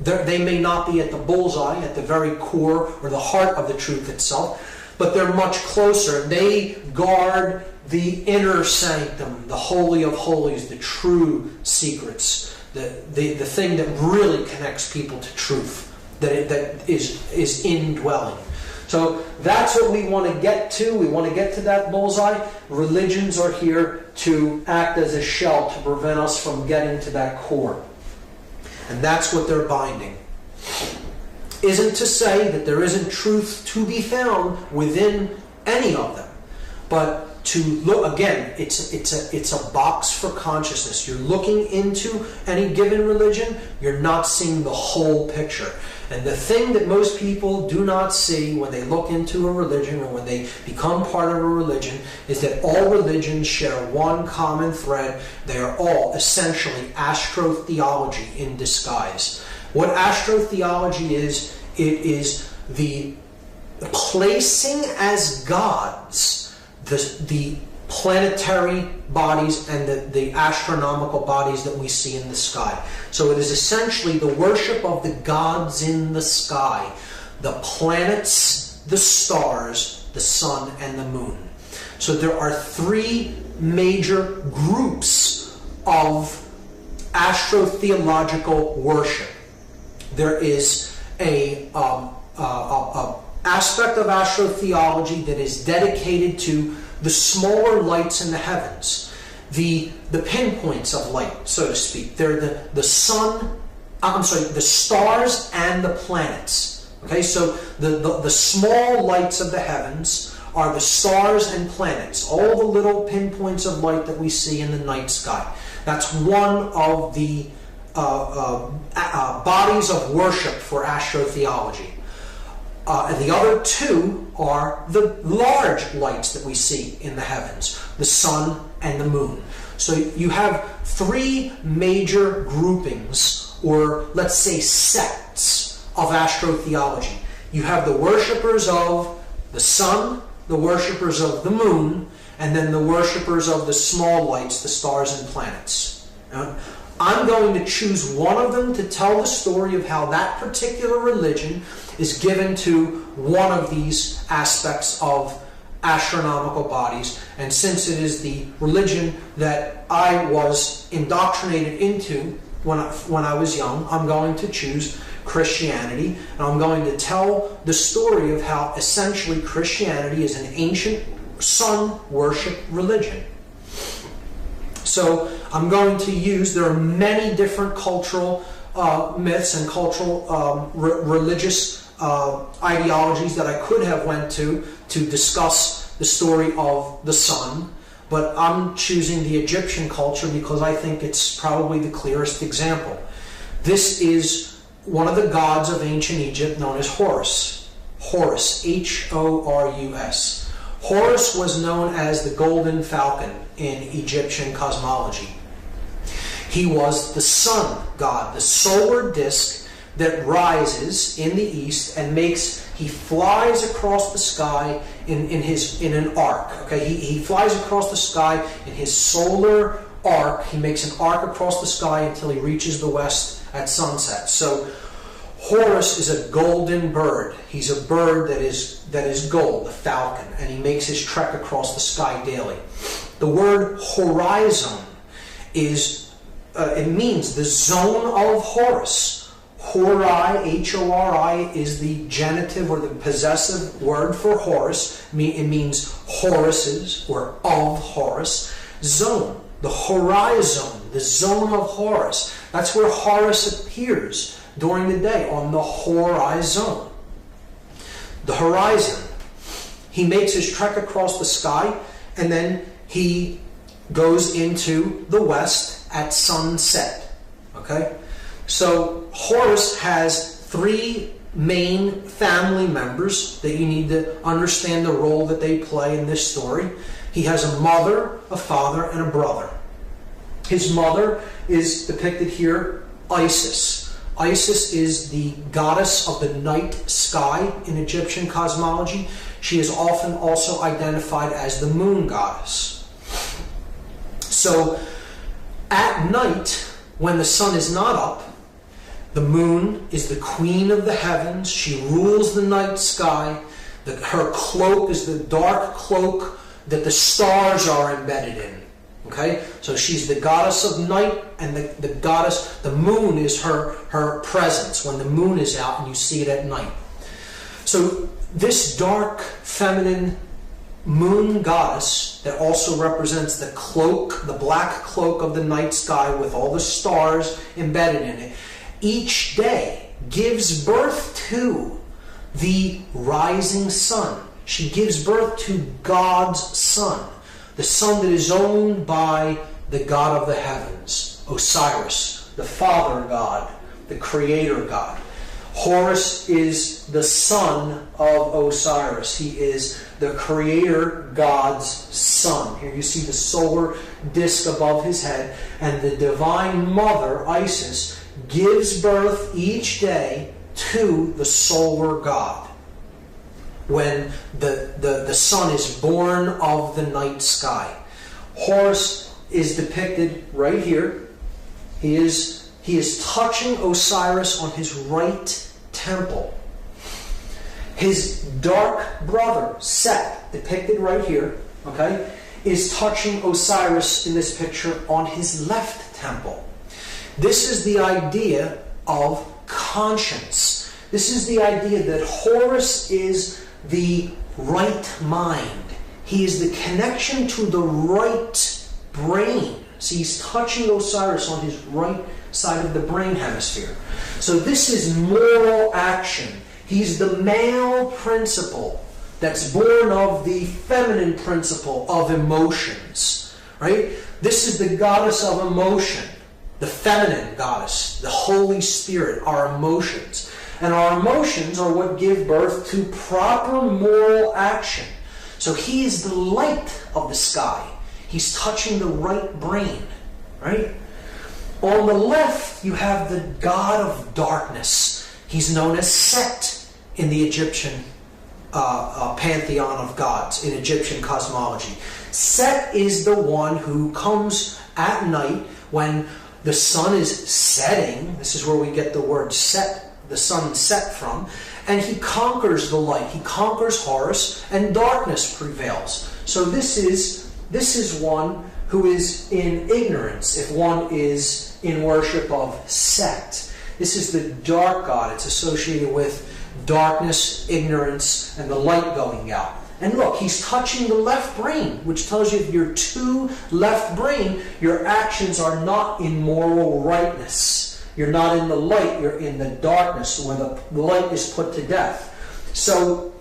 They may not be at the bullseye, at the very core or the heart of the truth itself, but they're much closer. They guard the inner sanctum, the holy of holies, the true secrets, the thing that really connects people to truth, that is indwelling. So that's what we want to get to. We want to get to that bullseye. Religions are here to act as a shell to prevent us from getting to that core. And that's what they're binding. Isn't to say that there isn't truth to be found within any of them. But to look, again, it's a box for consciousness. You're looking into any given religion, you're not seeing the whole picture. And the thing that most people do not see when they look into a religion or when they become part of a religion is that all religions share one common thread. They are all essentially astrotheology in disguise. What astrotheology is, it is the placing as gods the planetary bodies and the astronomical bodies that we see in the sky. So it is essentially the worship of the gods in the sky, the planets, the stars, the sun, and the moon. So there are three major groups of astrotheological worship. There is a aspect of astrotheology that is dedicated to the smaller lights in the heavens, the pinpoints of light, so to speak. They're the stars and the planets. Okay, so the small lights of the heavens are the stars and planets, all the little pinpoints of light that we see in the night sky. That's one of the bodies of worship for astrotheology. And the other two are the large lights that we see in the heavens, the sun and the moon. So you have three major groupings, or let's say sects, of astrotheology. You have the worshippers of the sun, the worshippers of the moon, and then the worshippers of the small lights, the stars and planets. I'm going to choose one of them to tell the story of how that particular religion is given to one of these aspects of astronomical bodies. And since it is the religion that I was indoctrinated into when I was young, I'm going to choose Christianity. And I'm going to tell the story of how essentially Christianity is an ancient sun worship religion. So I'm going to use, there are many different cultural myths and cultural religious ideologies that I could have went to discuss the story of the sun, but I'm choosing the Egyptian culture because I think it's probably the clearest example. This is one of the gods of ancient Egypt known as Horus. Horus, H-O-R-U-S. Horus was known as the golden falcon in Egyptian cosmology. He was the sun god, the solar disk that rises in the east and he flies across the sky in an arc. Okay, he flies across the sky in his solar arc. He makes an arc across the sky until he reaches the west at sunset. So Horus is a golden bird. He's a bird that is gold, a falcon, and he makes his trek across the sky daily. The word horizon it means the zone of Horus. Hori, H-O-R-I, is the genitive or the possessive word for Horus. It means Horus's or of Horus. Zone, the horizon, the zone of Horus. That's where Horus appears during the day, on the horizon. The horizon. He makes his trek across the sky, and then he goes into the west at sunset. Okay? So Horus has three main family members that you need to understand the role that they play in this story. He has a mother, a father, and a brother. His mother is depicted here, Isis. Isis is the goddess of the night sky in Egyptian cosmology. She is often also identified as the moon goddess. So at night, when the sun is not up, the moon is the queen of the heavens. She rules the night sky. Her cloak is the dark cloak that the stars are embedded in. Okay, so she's the goddess of night, and the moon is her presence when the moon is out and you see it at night. So this dark feminine moon goddess that also represents the cloak, the black cloak of the night sky with all the stars embedded in it, each day gives birth to the rising sun. She gives birth to God's son. The sun that is owned by the God of the heavens, Osiris, the Father God, the Creator God. Horus is the son of Osiris. He is the Creator God's son. Here you see the solar disk above his head, and the Divine Mother, Isis, gives birth each day to the solar God. When the sun is born of the night sky. Horus is depicted right here. He is touching Osiris on his right temple. His dark brother, Set, depicted right here, okay, is touching Osiris in this picture on his left temple. This is the idea of conscience. This is the idea that Horus is the right mind. He is the connection to the right brain. See, he's touching Osiris on his right side of the brain hemisphere. So this is moral action. He's the male principle that's born of the feminine principle of emotions. Right? This is the goddess of emotion. The feminine goddess. The Holy Spirit, our emotions. And our emotions are what give birth to proper moral action. So he is the light of the sky. He's touching the right brain. Right? On the left, you have the god of darkness. He's known as Set in the Egyptian pantheon of gods, in Egyptian cosmology. Set is the one who comes at night when the sun is setting. This is where we get the word set. The sun set from, and he conquers the light. He conquers Horus, and darkness prevails. So this is one who is in ignorance if one is in worship of Set. This is the dark god. It's associated with darkness, ignorance, and the light going out. And look, he's touching the left brain, which tells you if you're too left brain, your actions are not in moral rightness. You're not in the light, you're in the darkness where the light is put to death. So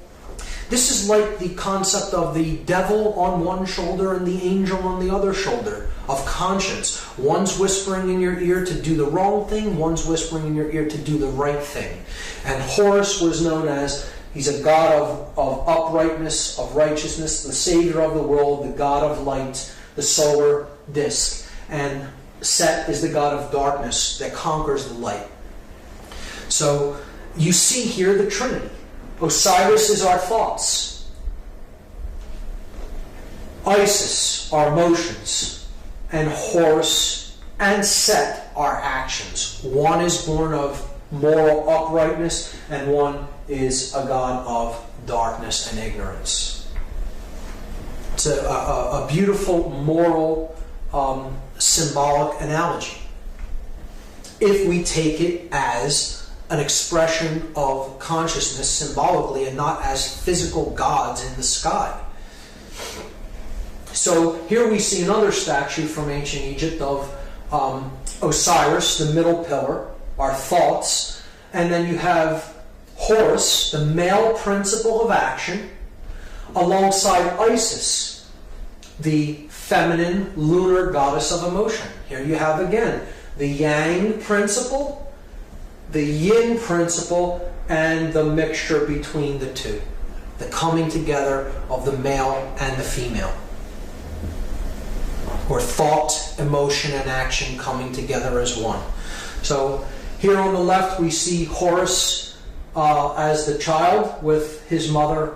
this is like the concept of the devil on one shoulder and the angel on the other shoulder of conscience. One's whispering in your ear to do the wrong thing, one's whispering in your ear to do the right thing. And Horus was known as, he's a god of uprightness, of righteousness, the savior of the world, the god of light, the solar disk. And Set is the god of darkness that conquers the light. So you see here the Trinity. Osiris is our thoughts. Isis, our emotions. And Horus and Set, our actions. One is born of moral uprightness, and one is a god of darkness and ignorance. It's a beautiful moral symbolic analogy, if we take it as an expression of consciousness symbolically and not as physical gods in the sky. So here we see another statue from ancient Egypt of Osiris, the middle pillar, our thoughts, and then you have Horus, the male principle of action, alongside Isis, the feminine lunar goddess of emotion. Here you have again the yang principle, the yin principle, and the mixture between the two. The coming together of the male and the female. Or thought, emotion, and action coming together as one. So here on the left we see Horus as the child with his mother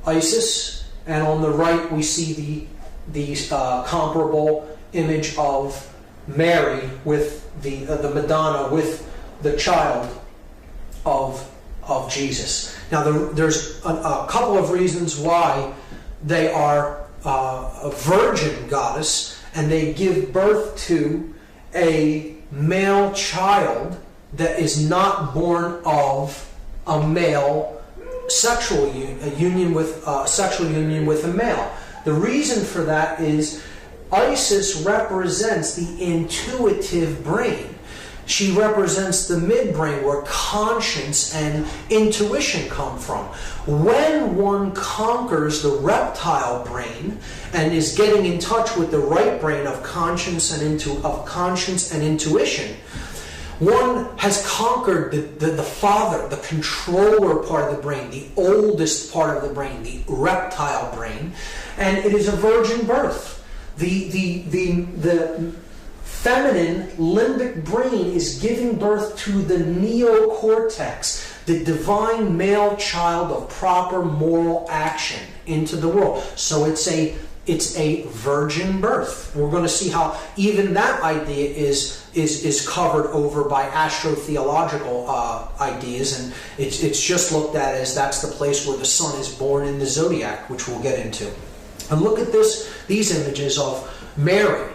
Isis, and on the right we see the comparable image of Mary with the Madonna with the child of Jesus. Now there's a couple of reasons why they are a virgin goddess, and they give birth to a male child that is not born of a male sexual union with a male. The reason for that is Isis represents the intuitive brain. She represents the midbrain, where conscience and intuition come from. When one conquers the reptile brain and is getting in touch with the right brain of conscience and intuition, one has conquered the father, the controller part of the brain, the oldest part of the brain, the reptile brain, and it is a virgin birth. The feminine limbic brain is giving birth to the neocortex, the divine male child of proper moral action into the world. So it's a virgin birth. We're going to see how even that idea is covered over by astrotheological ideas, and it's just looked at as that's the place where the sun is born in the zodiac, which we'll get into. And look at these images of Mary,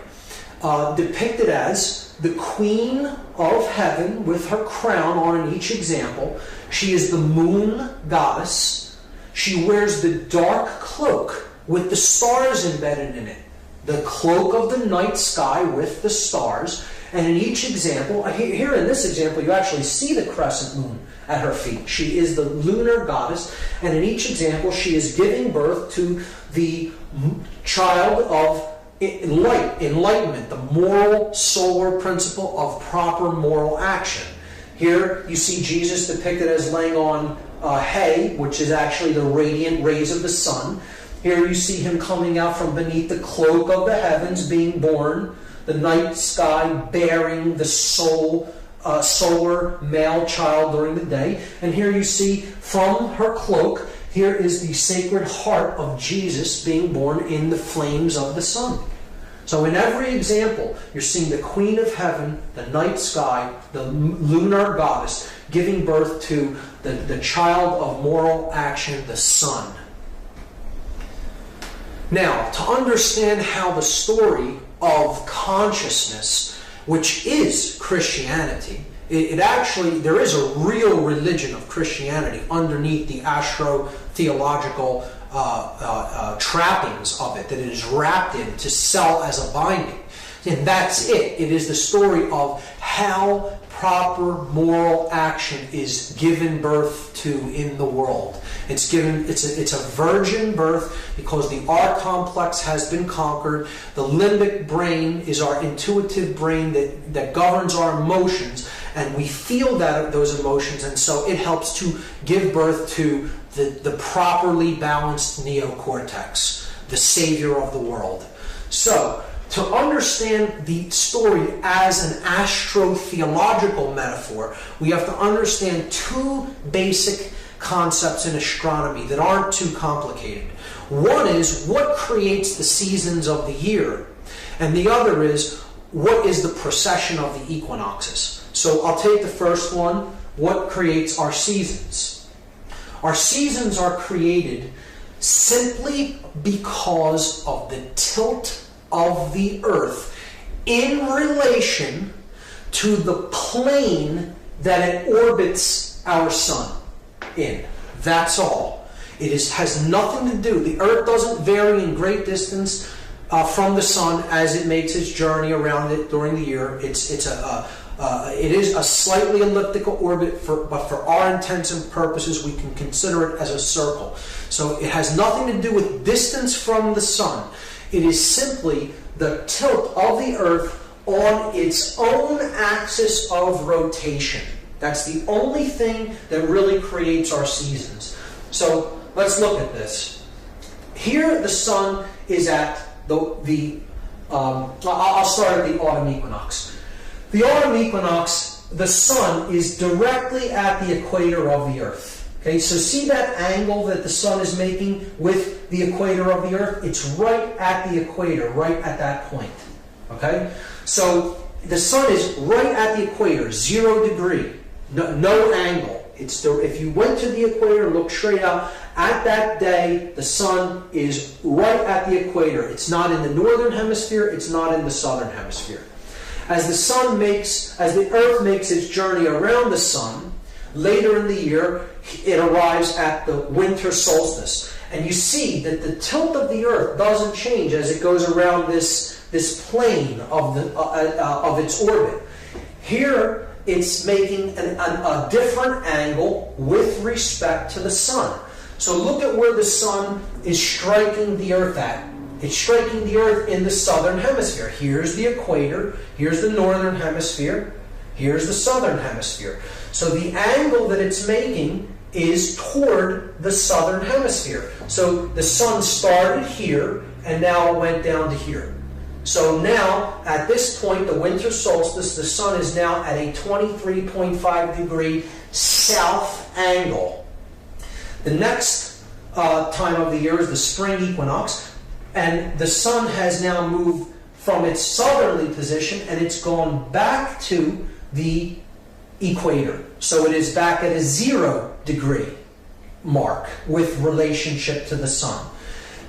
depicted as the queen of heaven with her crown on in each example. She is the moon goddess. She wears the dark cloak with the stars embedded in it. The cloak of the night sky with the stars. And in each example, here in this example, you actually see the crescent moon at her feet. She is the lunar goddess. And in each example, she is giving birth to the child of enlightenment, the moral solar principle of proper moral action. Here you see Jesus depicted as laying on hay, which is actually the radiant rays of the sun. Here you see him coming out from beneath the cloak of the heavens, being born, the night sky bearing the solar male child during the day. And here you see from her cloak, here is the Sacred Heart of Jesus being born in the flames of the sun. So in every example, you're seeing the Queen of Heaven, the night sky, the lunar goddess, giving birth to the child of moral action, the sun. Now, to understand how the story of consciousness, which is Christianity, there is a real religion of Christianity underneath the astro-theological trappings of it that it is wrapped in to sell as a binding. And that's it. It is the story of how proper moral action is given birth to in the world. It's a virgin birth because the R complex has been conquered. The limbic brain is our intuitive brain that governs our emotions, and we feel those emotions, and so it helps to give birth to the properly balanced neocortex, the savior of the world. So, to understand the story as an astrotheological metaphor, we have to understand two basic concepts in astronomy that aren't too complicated. One is what creates the seasons of the year, and the other is what is the precession of the equinoxes. So I'll take the first one, what creates our seasons. Our seasons are created simply because of the tilt of the earth in relation to the plane that it orbits our sun in. That's all. It has nothing to do. The earth doesn't vary in great distance from the sun as it makes its journey around it during the year. It is a slightly elliptical orbit, but for our intents and purposes, we can consider it as a circle. So it has nothing to do with distance from the sun. It is simply the tilt of the earth on its own axis of rotation. That's the only thing that really creates our seasons. So let's look at this. Here the sun is at I'll start at the autumn equinox. The autumn equinox, the sun is directly at the equator of the earth. Okay, so see that angle that the sun is making with the equator of the earth? It's right at the equator, right at that point. Okay, so the sun is right at the equator, 0 degree, no angle. If you went to the equator, look straight out, at that day, the sun is right at the equator. It's not in the northern hemisphere, it's not in the southern hemisphere. As the earth makes its journey around the sun, later in the year, it arrives at the winter solstice. And you see that the tilt of the earth doesn't change as it goes around this plane of its orbit. Here, it's making a different angle with respect to the sun. So look at where the sun is striking the earth at. It's striking the earth in the southern hemisphere. Here's the equator, here's the northern hemisphere, here's the southern hemisphere. So the angle that it's making is toward the southern hemisphere. So the sun started here and now it went down to here. So now, at this point, the winter solstice, the sun is now at a 23.5 degree south angle. The next time of the year is the spring equinox, and the sun has now moved from its southerly position and it's gone back to the equator. So it is back at a 0 degree mark with relationship to the sun.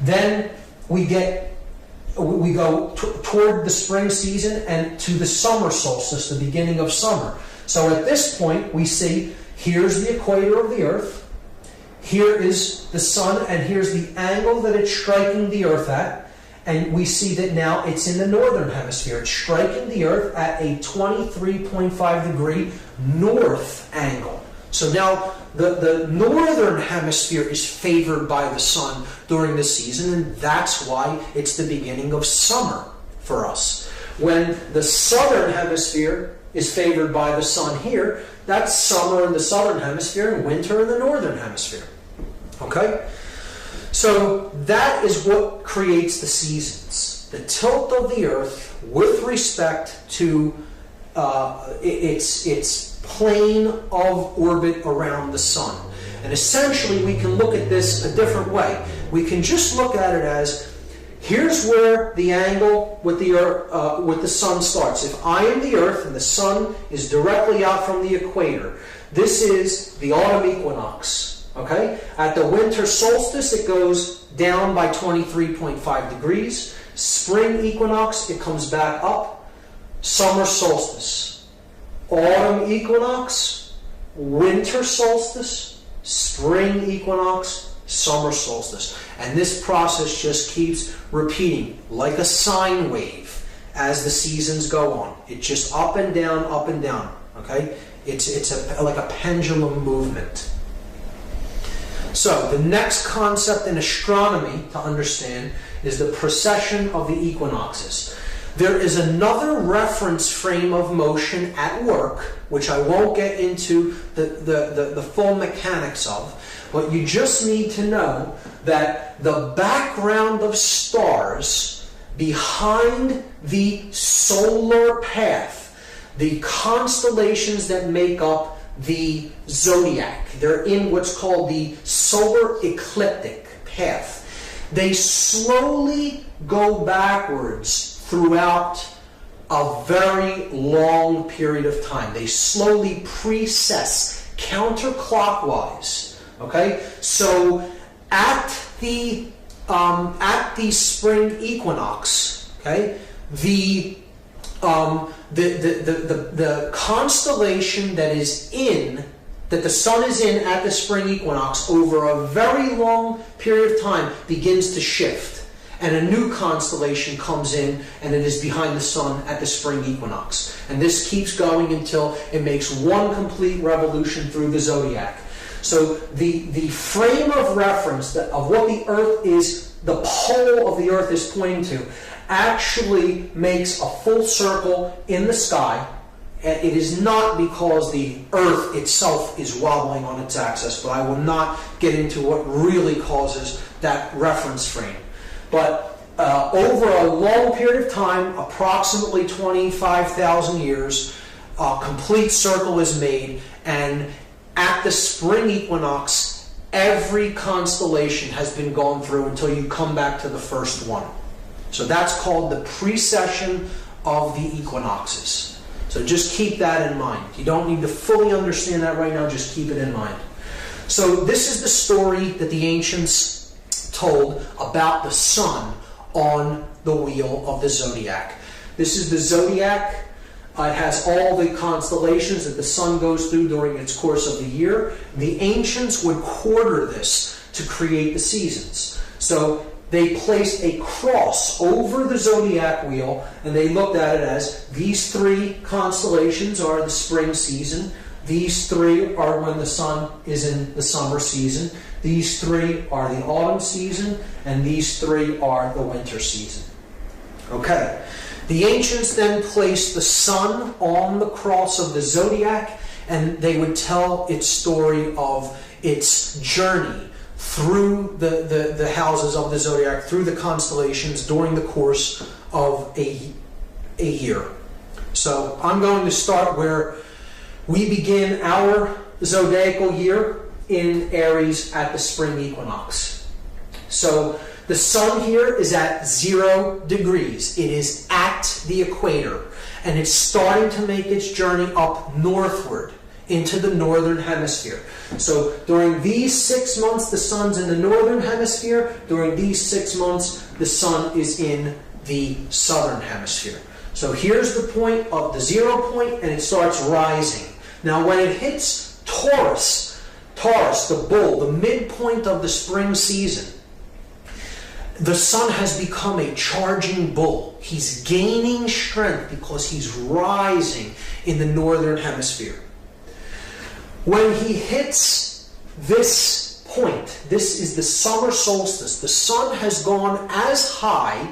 Then we go toward the spring season and to the summer solstice, the beginning of summer. So at this point, we see here's the equator of the earth, here is the sun, and here's the angle that it's striking the earth at. And we see that now it's in the northern hemisphere. It's striking the earth at a 23.5 degree north angle. So now the northern hemisphere is favored by the sun during the season, and that's why it's the beginning of summer for us. When the southern hemisphere is favored by the sun here, that's summer in the southern hemisphere and winter in the northern hemisphere. Okay? So that is what creates the seasons. The tilt of the earth with respect to its plane of orbit around the sun. And essentially we can look at this a different way. We can just look at it as, here's where the angle with the sun starts. If I am the earth and the sun is directly out from the equator, this is the autumn equinox. Okay? At the winter solstice, it goes down by 23.5 degrees. Spring equinox, it comes back up. Summer solstice. Autumn equinox, winter solstice, spring equinox, summer solstice. And this process just keeps repeating like a sine wave as the seasons go on. It's just up and down, up and down. Okay? It's like a pendulum movement. So the next concept in astronomy to understand is the precession of the equinoxes. There is another reference frame of motion at work, which I won't get into the full mechanics of, but you just need to know that the background of stars behind the solar path, the constellations that make up the zodiac. They're in what's called the solar ecliptic path. They slowly go backwards throughout a very long period of time. They slowly precess counterclockwise. Okay, so at the spring equinox, okay, the constellation that the sun is in at the spring equinox over a very long period of time begins to shift, and a new constellation comes in, and it is behind the sun at the spring equinox. And this keeps going until it makes one complete revolution through the zodiac. So the frame of reference of what the Earth is, the pole of the Earth is pointing to, actually makes a full circle in the sky. And it is not because the Earth itself is wobbling on its axis, but I will not get into what really causes that reference frame. But over a long period of time, approximately 25,000 years, a complete circle is made, and at the spring equinox, every constellation has been gone through until you come back to the first one. So that's called the precession of the equinoxes. So just keep that in mind. You don't need to fully understand that right now, just keep it in mind. So this is the story that the ancients told about the sun on the wheel of the zodiac. This is the zodiac. It has all the constellations that the sun goes through during its course of the year. The ancients would quarter this to create the seasons. So they placed a cross over the zodiac wheel, and they looked at it as these three constellations are the spring season, these three are when the sun is in the summer season, these three are the autumn season, and these three are the winter season. Okay. The ancients then placed the sun on the cross of the zodiac, and they would tell its story of its journey through the houses of the zodiac, through the constellations during the course of a year. So I'm going to start where we begin our zodiacal year in Aries at the spring equinox. So the sun here is at 0 degrees. It is at the equator, and it's starting to make its journey up northward into the northern hemisphere. So during these 6 months, the sun's in the northern hemisphere. During these 6 months, the sun is in the southern hemisphere. So here's the point of the 0 point, and it starts rising. Now when it hits Taurus, the bull, the midpoint of the spring season, the sun has become a charging bull. He's gaining strength because he's rising in the northern hemisphere. When he hits this point, this is the summer solstice, the sun has gone as high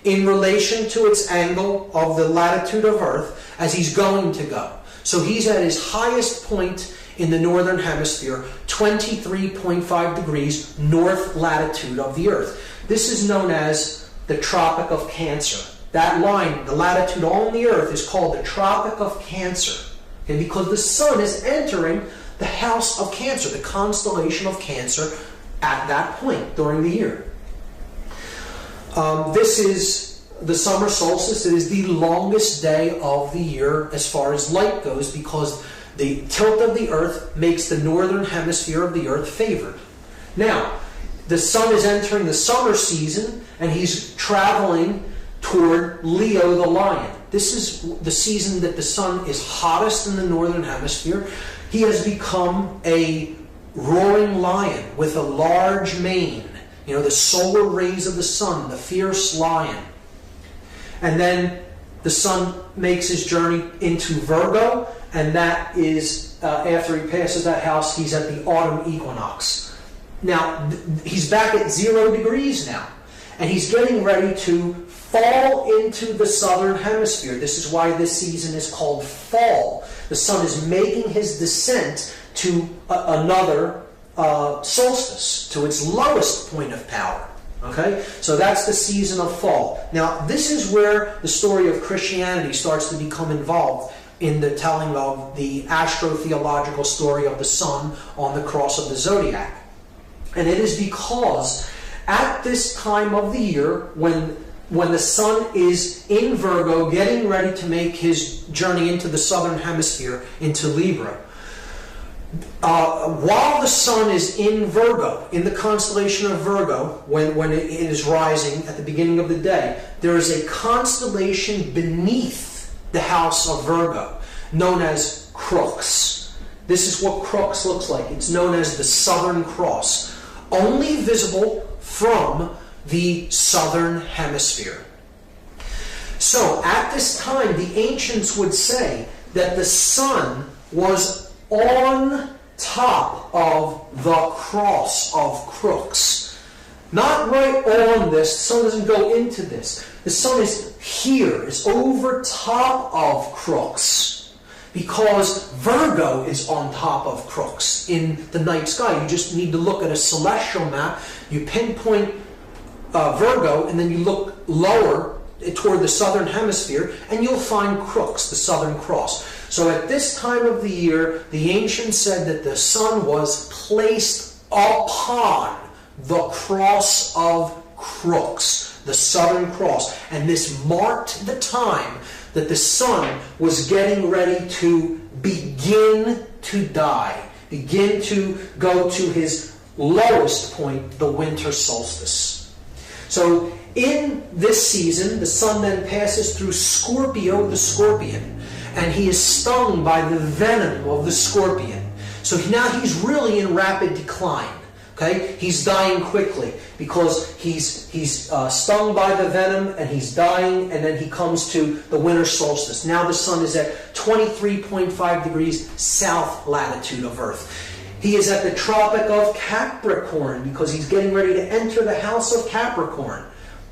in relation to its angle of the latitude of Earth as he's going to go. So he's at his highest point in the northern hemisphere, 23.5 degrees north latitude of the Earth. This is known as the Tropic of Cancer. That line, the latitude on the Earth, is called the Tropic of Cancer. Okay, because the sun is entering the house of Cancer, the constellation of Cancer, at that point during the year. This is the summer solstice. It is the longest day of the year as far as light goes, because the tilt of the Earth makes the northern hemisphere of the Earth favored. Now, the sun is entering the summer season, and he's traveling toward Leo the lion. This is the season that the sun is hottest in the northern hemisphere. He has become a roaring lion with a large mane. You know, the solar rays of the sun, the fierce lion. And then the sun makes his journey into Virgo, and that is, after he passes that house, he's at the autumn equinox. Now, he's back at 0 degrees now, and he's getting ready to fall into the southern hemisphere. This is why this season is called fall. The sun is making his descent to another solstice, to its lowest point of power. Okay, so that's the season of fall. Now, this is where the story of Christianity starts to become involved in the telling of the astrotheological story of the sun on the cross of the zodiac. And it is because at this time of the year, when the sun is in Virgo, getting ready to make his journey into the southern hemisphere, into Libra, while the sun is in Virgo, in the constellation of Virgo, when it is rising at the beginning of the day, there is a constellation beneath the house of Virgo, known as Crux. This is what Crux looks like. It's known as the Southern Cross, only visible from the southern hemisphere. So, at this time, the ancients would say that the sun was on top of the cross of Crux. Not right on this. The sun doesn't go into this. The sun is here. It's over top of Crux, because Virgo is on top of Crux in the night sky. You just need to look at a celestial map. You pinpoint Virgo, and then you look lower toward the southern hemisphere, and you'll find Crux, the Southern Cross. So at this time of the year, the ancients said that the sun was placed upon the cross of Crux, the Southern Cross. And this marked the time that the sun was getting ready to begin to die, begin to go to his lowest point, the winter solstice. So in this season, the sun then passes through Scorpio, the scorpion, and he is stung by the venom of the scorpion. So now he's really in rapid decline. Okay, he's dying quickly because he's stung by the venom and he's dying, and then he comes to the winter solstice. Now the sun is at 23.5 degrees south latitude of Earth. He is at the Tropic of Capricorn because he's getting ready to enter the house of Capricorn.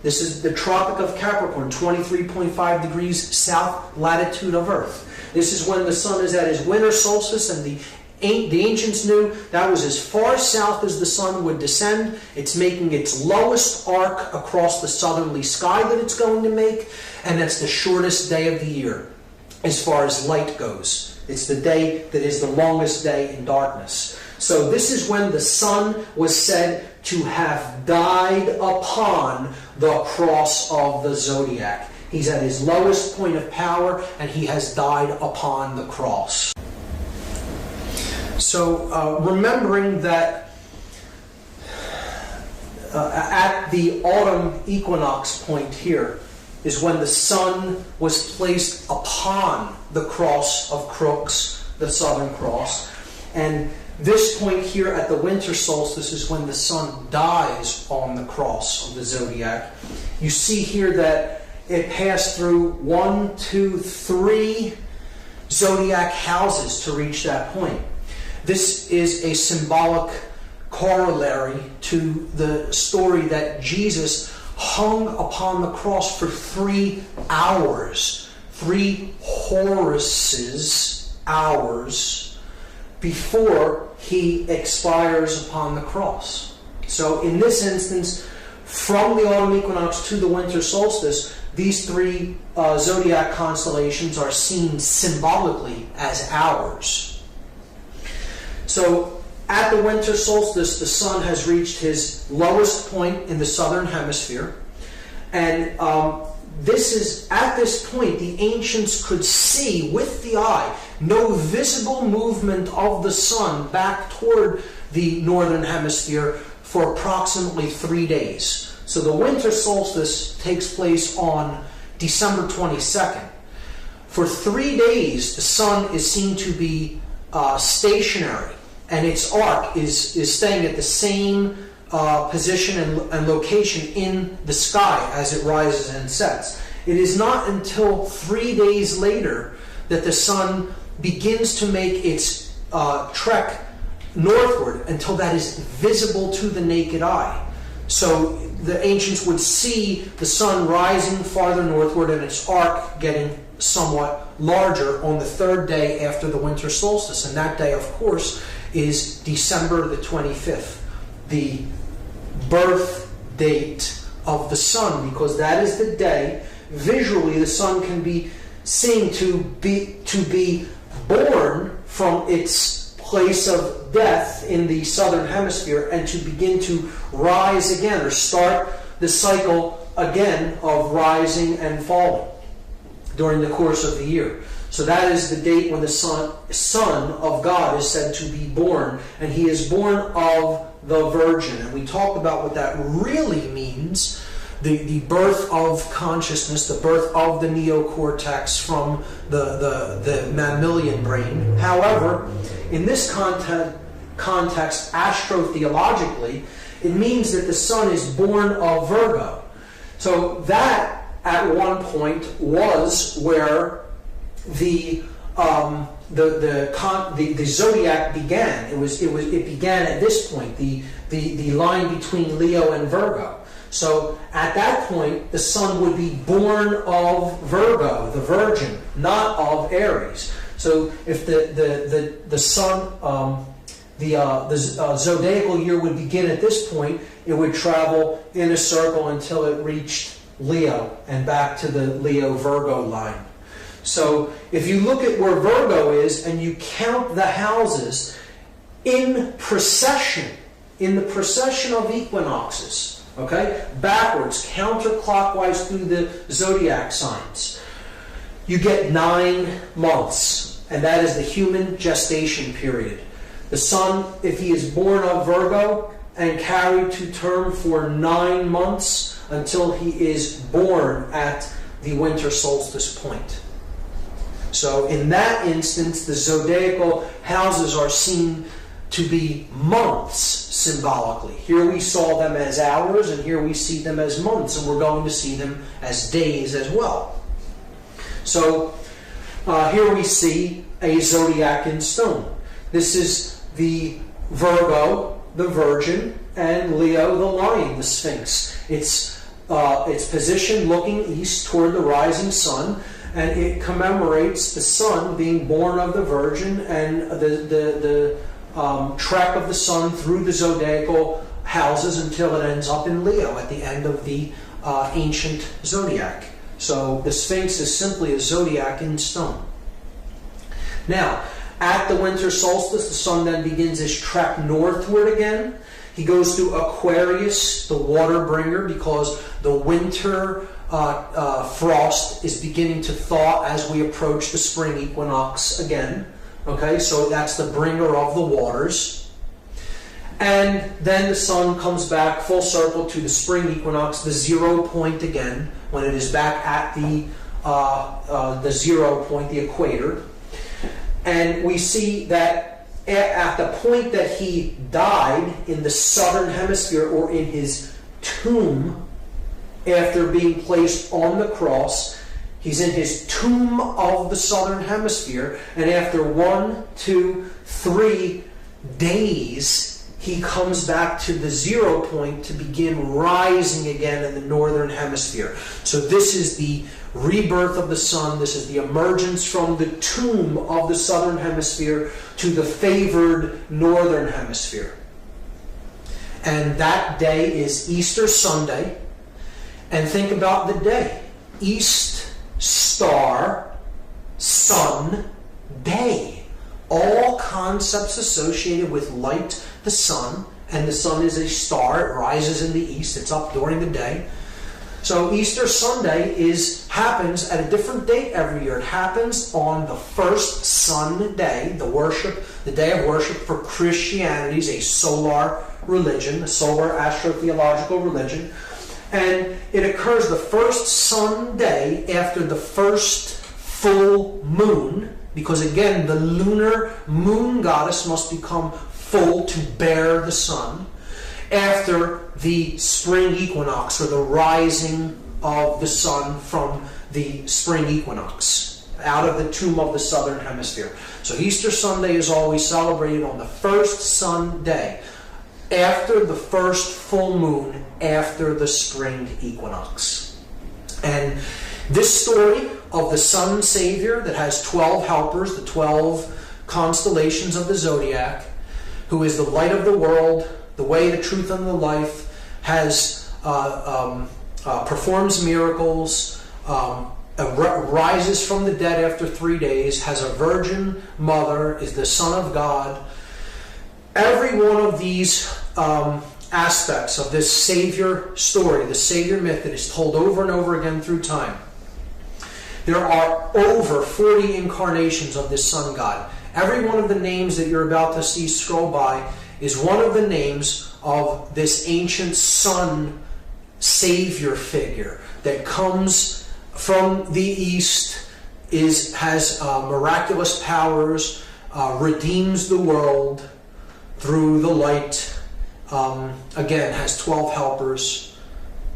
This is the Tropic of Capricorn, 23.5 degrees south latitude of Earth. This is when the sun is at his winter solstice, and the ancients knew that was as far south as the sun would descend. It's making its lowest arc across the southerly sky that it's going to make, and that's the shortest day of the year as far as light goes. It's the day that is the longest day in darkness. So this is when the sun was said to have died upon the cross of the zodiac. He's at his lowest point of power, and he has died upon the cross. So remembering that at the autumn equinox point here is when the sun was placed upon the cross of Crux, the Southern Cross. And this point here at the winter solstice is when the sun dies on the cross of the zodiac. You see here that it passed through 1, 2, 3 zodiac houses to reach that point. This is a symbolic corollary to the story that Jesus hung upon the cross for 3 hours, 3 Horuses hours before he expires upon the cross. So in this instance, from the autumn equinox to the winter solstice, these 3 zodiac constellations are seen symbolically as hours. So at the winter solstice, the sun has reached his lowest point in the southern hemisphere, and this is at this point the ancients could see with the eye no visible movement of the sun back toward the northern hemisphere for approximately 3 days. So the winter solstice takes place on December 22nd. For 3 days, the sun is seen to be stationary, and its arc is staying at the same position and location in the sky as it rises and sets. It is not until 3 days later that the sun begins to make its trek northward until that is visible to the naked eye. So the ancients would see the sun rising farther northward and its arc getting somewhat larger on the 3rd day after the winter solstice. And that day, of course, is December the 25th, the birth date of the sun, because that is the day visually the sun can be seen to be born from its place of death in the southern hemisphere and to begin to rise again, or start the cycle again of rising and falling during the course of the year. So that is the date when the Son of God is said to be born, and he is born of the Virgin. And we talked about what that really means, the birth of consciousness, the birth of the neocortex from the mammalian brain. However, in this context, astrotheologically, it means that the Son is born of Virgo. So that, at one point, was where the zodiac began. It began at this point, the line between Leo and Virgo. So at that point, the Son would be born of Virgo, the Virgin, not of Aries. So if the Sun, the zodiacal year would begin at this point, it would travel in a circle until it reached Leo and back to the Leo-Virgo line. So if you look at where Virgo is and you count the houses in procession, in the procession of equinoxes, okay, backwards, counterclockwise through the zodiac signs, you get 9 months, and that is the human gestation period. The Son, if he is born of Virgo and carried to term for 9 months until he is born at the winter solstice point. So in that instance, the zodiacal houses are seen to be months symbolically. Here we saw them as hours, and here we see them as months, and we're going to see them as days as well. So here we see a zodiac in stone. This is the Virgo, the Virgin, and Leo, the Lion, the Sphinx. It's positioned looking east toward the rising sun, and it commemorates the Son being born of the Virgin and the trek of the Sun through the zodiacal houses until it ends up in Leo at the end of the ancient zodiac. So the Sphinx is simply a zodiac in stone. Now, at the winter solstice, the Sun then begins his trek northward again. He goes through Aquarius, the water bringer, because the winter frost is beginning to thaw as we approach the spring equinox again. Okay, so that's the bringer of the waters. And then the Sun comes back full circle to the spring equinox, the 0 point again, when it is back at the 0 point, the equator. And we see that at the point that he died in the southern hemisphere, or in his tomb, after being placed on the cross, he's in his tomb of the southern hemisphere, and after 1, 2, 3 days, he comes back to the 0 point to begin rising again in the northern hemisphere. So this is the rebirth of the Sun. This is the emergence from the tomb of the southern hemisphere to the favored northern hemisphere. And that day is Easter Sunday. And think about the day. East, star, sun, day. All concepts associated with light, the sun, and the sun is a star. It rises in the east. It's up during the day. So Easter Sunday happens at a different date every year. It happens on the first sun day, the day of worship for Christianity, is a solar religion, a solar astrotheological religion. And it occurs the first sun day after the first full moon, because again, the lunar moon goddess must become full to bear the sun, after the spring equinox, or the rising of the sun from the spring equinox, out of the tomb of the southern hemisphere. So Easter Sunday is always celebrated on the first sun day, after the first full moon, after the spring equinox. And this story of the sun savior that has 12 helpers, the 12 constellations of the zodiac, who is the light of the world, the way, the truth, and the life, has performs miracles, rises from the dead after 3 days, has a virgin mother, is the Son of God. Every one of these aspects of this Savior story, the Savior myth that is told over and over again through time. There are over 40 incarnations of this Son God. Every one of the names that you're about to see scroll by is one of the names of this ancient Son Savior figure that comes from the East, has miraculous powers, redeems the world through the light, again has 12 helpers,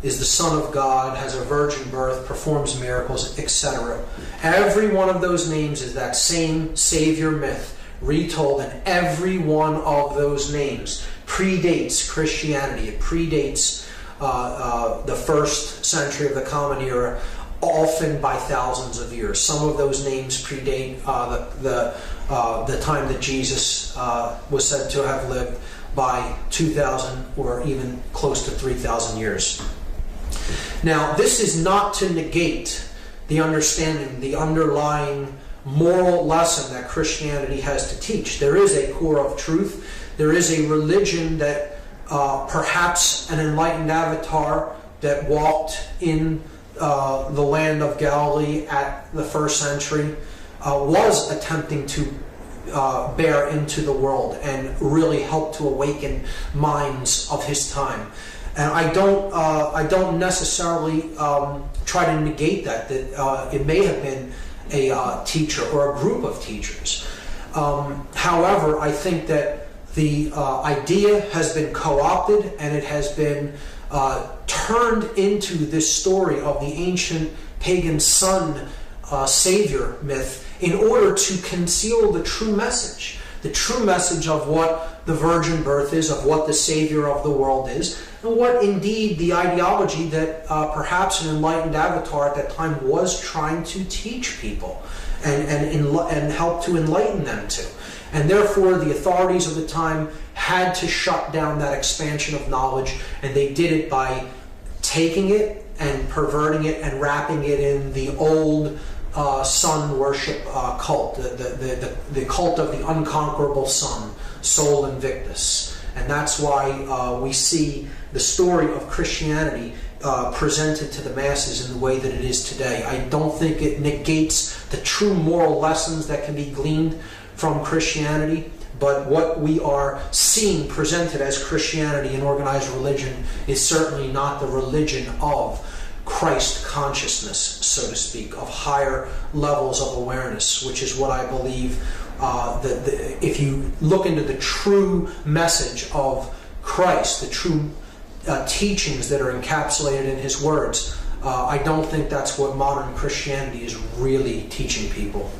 is the Son of God, has a virgin birth, performs miracles, etc. Every one of those names is that same Savior myth retold, and every one of those names predates Christianity. It predates the first century of the Common Era, often by thousands of years. Some of those names predate the time that Jesus was said to have lived by 2,000 or even close to 3,000 years. Now, this is not to negate the understanding, the underlying moral lesson that Christianity has to teach. There is a core of truth. There is a religion that perhaps an enlightened avatar that walked in the land of Galilee at the first century was attempting to bear into the world and really help to awaken minds of his time. And I don't necessarily try to negate that it may have been a teacher or a group of teachers. However, I think that the idea has been co-opted, and it has been turned into this story of the ancient pagan Son Savior myth in order to conceal the true message of what the virgin birth is, of what the Savior of the world is, and what indeed the ideology that perhaps an enlightened avatar at that time was trying to teach people and help to enlighten them to. And therefore the authorities of the time had to shut down that expansion of knowledge, and they did it by taking it and perverting it and wrapping it in the old sun worship cult, the cult of the unconquerable sun, Sol Invictus. And that's why we see the story of Christianity presented to the masses in the way that it is today. I don't think it negates the true moral lessons that can be gleaned from Christianity, but what we are seeing presented as Christianity and organized religion is certainly not the religion of Christ consciousness, so to speak, of higher levels of awareness, which is what I believe if you look into the true message of Christ, the true teachings that are encapsulated in his words, I don't think that's what modern Christianity is really teaching people.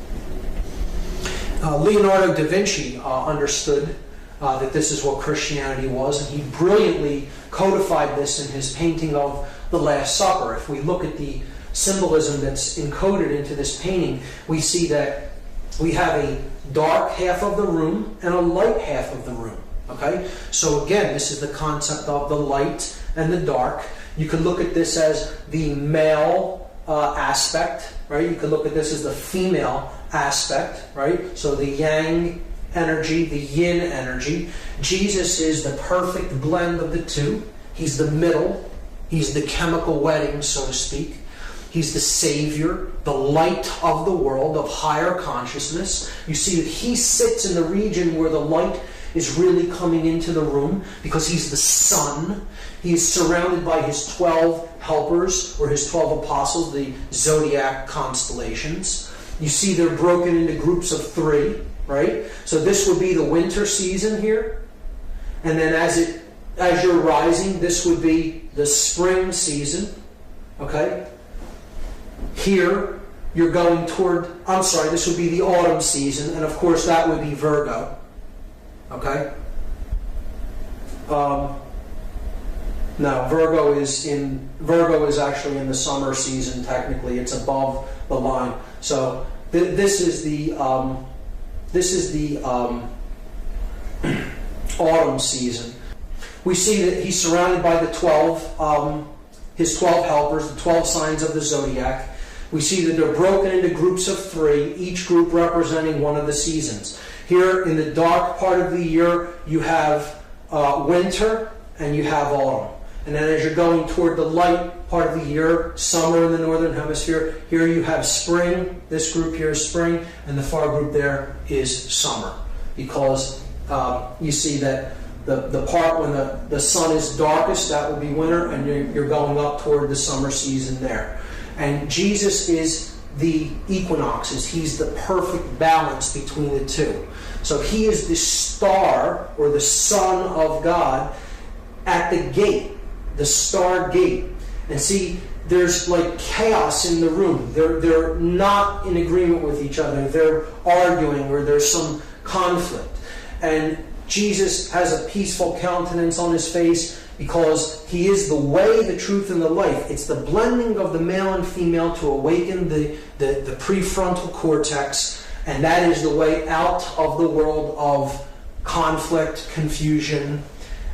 Leonardo da Vinci understood that this is what Christianity was, and he brilliantly codified this in his painting of the Last Supper. If we look at the symbolism that's encoded into this painting, we see that we have a dark half of the room and a light half of the room. Okay? So again, this is the concept of the light and the dark. You could look at this as the male aspect, right? You could look at this as the female aspect, right? So the yang energy, the yin energy. Jesus is the perfect blend of the two. He's the middle. He's the chemical wedding, so to speak. He's the Savior, the light of the world, of higher consciousness. You see that he sits in the region where the light is really coming into the room because he's the sun. He is surrounded by his 12 helpers, or his 12 apostles, the zodiac constellations. You see they're broken into groups of 3, right? So this would be the winter season here. And then as you're rising, this would be the spring season. Okay? Here, you're going toward, this would be the autumn season, and of course that would be Virgo. Okay? No, Virgo is actually in the summer season, technically. It's above the line. So this is the autumn season. We see that he's surrounded by the 12, his 12 helpers, the 12 signs of the zodiac. We see that they're broken into groups of 3, each group representing one of the seasons. Here in the dark part of the year, you have winter and you have autumn. And then as you're going toward the light part of the year, summer in the northern hemisphere, here you have spring. This group here is spring, and the far group there is summer. Because you see that the part when the sun is darkest, that will be winter, and you're going up toward the summer season there. And Jesus is the equinoxes. He's the perfect balance between the two. So he is the star, or the Son of God, at the gate, the star gate. And see, there's like chaos in the room. They're not in agreement with each other. They're arguing, or there's some conflict. And Jesus has a peaceful countenance on his face because he is the way, the truth, and the life. It's the blending of the male and female to awaken the prefrontal cortex, and that is the way out of the world of conflict, confusion,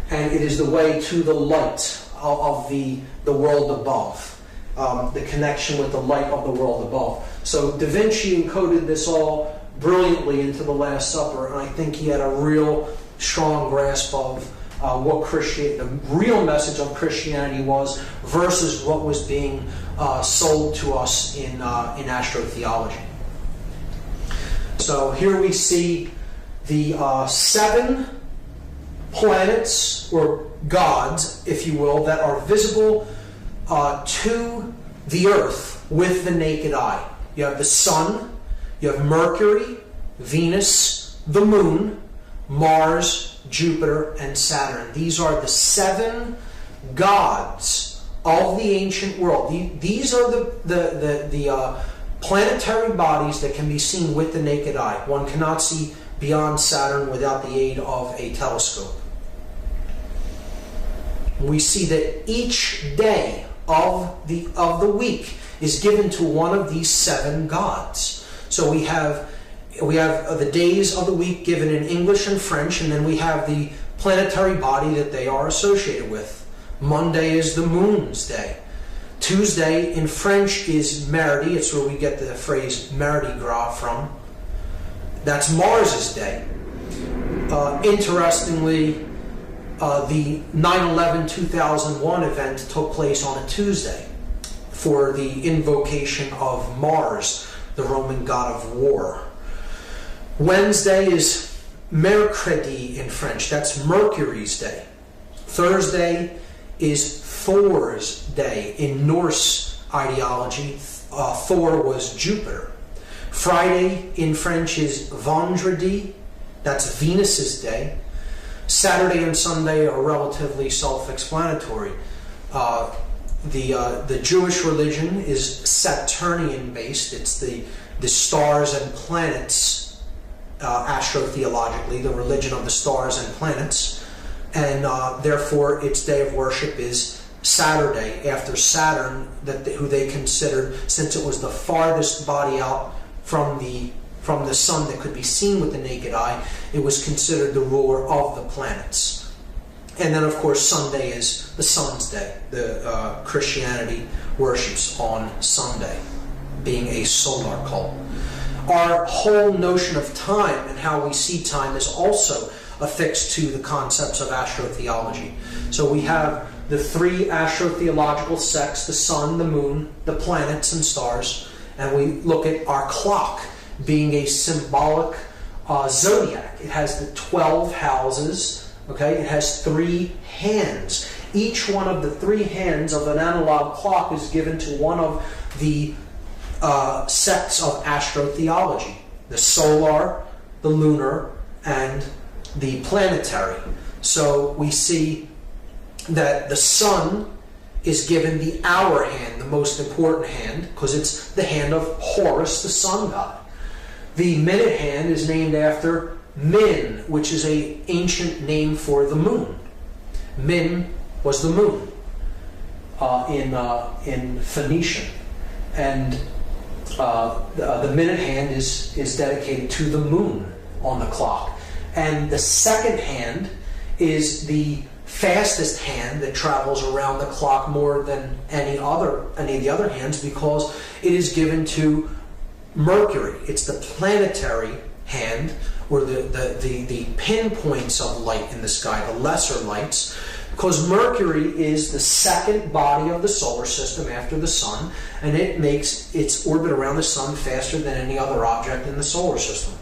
and it is the way to the light of the world above, the connection with the light of the world above. So Da Vinci encoded this all brilliantly into the Last Supper, and I think he had a real strong grasp of what the real message of Christianity was versus what was being sold to us in astrotheology. So here we see the 7 planets, or gods, if you will, that are visible to the earth with the naked eye. You have the sun, you have Mercury, Venus, the moon, Mars, Jupiter, and Saturn. These are the 7 gods of the ancient world. These are the planetary bodies that can be seen with the naked eye. One cannot see beyond Saturn without the aid of a telescope. We see that each day of the week is given to one of these 7 gods. So we have the days of the week given in English and French, and then we have the planetary body that they are associated with. Monday is the moon's day. Tuesday in French is Mardi. It's where we get the phrase Mardi Gras from. That's Mars's day. Interestingly, the 9/11/2001 event took place on a Tuesday for the invocation of Mars, the Roman god of war. Wednesday is Mercredi in French. That's Mercury's day. Thursday is Thor's day. In Norse ideology, Thor was Jupiter. Friday in French is Vendredi. That's Venus's day. Saturday and Sunday are relatively self-explanatory. The Jewish religion is Saturnian based. It's the stars and planets, astrotheologically, the religion of the stars and planets, and therefore its day of worship is Saturday, after Saturn, who they considered, since it was the farthest body out from the sun that could be seen with the naked eye, it was considered the ruler of the planets. And then, of course, Sunday is the sun's day. Christianity worships on Sunday, being a solar cult. Our whole notion of time and how we see time is also affixed to the concepts of astrotheology. So we have the 3 astrotheological sects: the sun, the moon, the planets and stars, and we look at our clock being a symbolic zodiac. It has the 12 houses. Okay, it has 3 hands. Each one of the 3 hands of an analog clock is given to one of the sects of astrotheology: the solar, the lunar, and the planetary. So we see that the sun is given the hour hand, the most important hand, because it's the hand of Horus, the sun god. The minute hand is named after Min, which is an ancient name for the moon. Min was the moon in Phoenician, and the minute hand is dedicated to the moon on the clock. And the second hand is the fastest hand that travels around the clock more than any of the other hands, because it is given to Mercury. It's the planetary hand, or the pinpoints of light in the sky, the lesser lights, because Mercury is the second body of the solar system after the sun, and it makes its orbit around the sun faster than any other object in the solar system.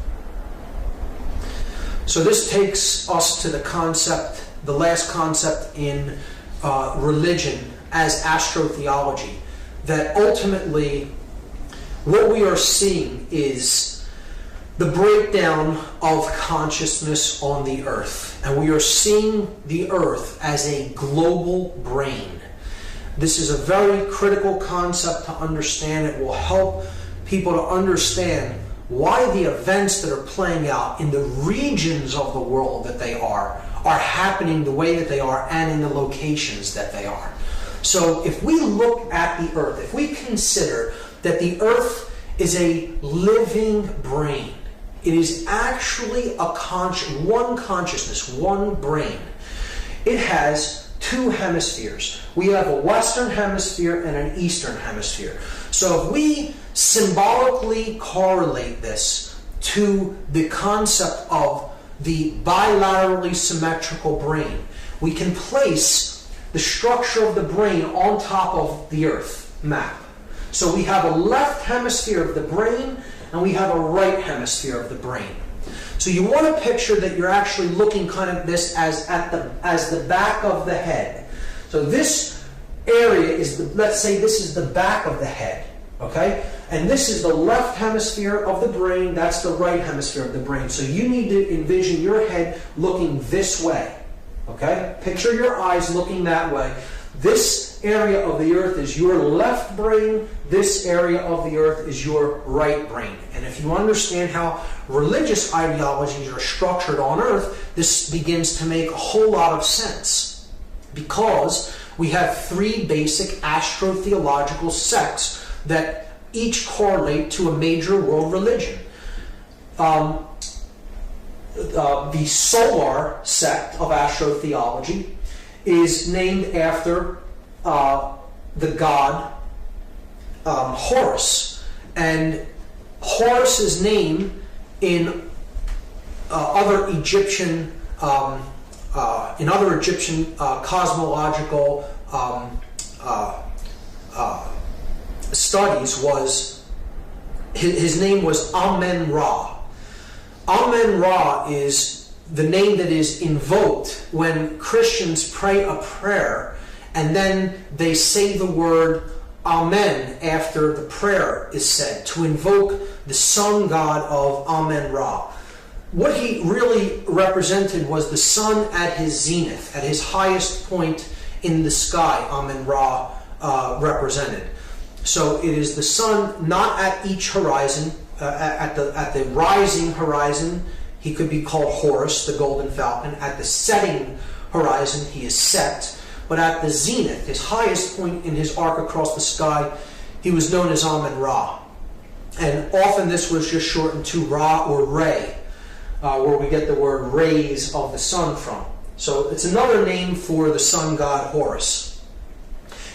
So this takes us to the concept, the last concept in religion as astrotheology, that ultimately what we are seeing is the breakdown of consciousness on the earth. And we are seeing the earth as a global brain. This is a very critical concept to understand. It will help people to understand why the events that are playing out in the regions of the world that they are happening the way that they are, and in the locations that they are. So if we look at the earth, if we consider that the earth is a living brain, it is actually one consciousness, one brain. It has two hemispheres. We have a Western hemisphere and an Eastern hemisphere. So if we symbolically correlate this to the concept of the bilaterally symmetrical brain, we can place the structure of the brain on top of the Earth map. So we have a left hemisphere of the brain, and we have a right hemisphere of the brain. So you want to picture that you're actually looking kind of this as the back of the head. So this area is let's say this is the back of the head, okay? And this is the left hemisphere of the brain, that's the right hemisphere of the brain. So you need to envision your head looking this way, okay? Picture your eyes looking that way. This area of the earth is your left brain. This area of the earth is your right brain. And if you understand how religious ideologies are structured on earth, this begins to make a whole lot of sense. Because we have three basic astrotheological sects that each correlate to a major world religion. The solar sect of astrotheology is named after the god Horus, and Horus's name in other Egyptian cosmological studies was his name was Amen-Ra. Amen-Ra is the name that is invoked when Christians pray a prayer and then they say the word Amen after the prayer is said, to invoke the sun god of Amen-Ra. What he really represented was the sun at his zenith, at his highest point in the sky. Amen-Ra represented. So it is the sun not at each horizon, at the rising horizon, he could be called Horus, the golden falcon. At the setting horizon, he is Set. But at the zenith, his highest point in his arc across the sky, he was known as Amen-Ra. And often this was just shortened to Ra or Ray, where we get the word rays of the sun from. So it's another name for the sun god Horus.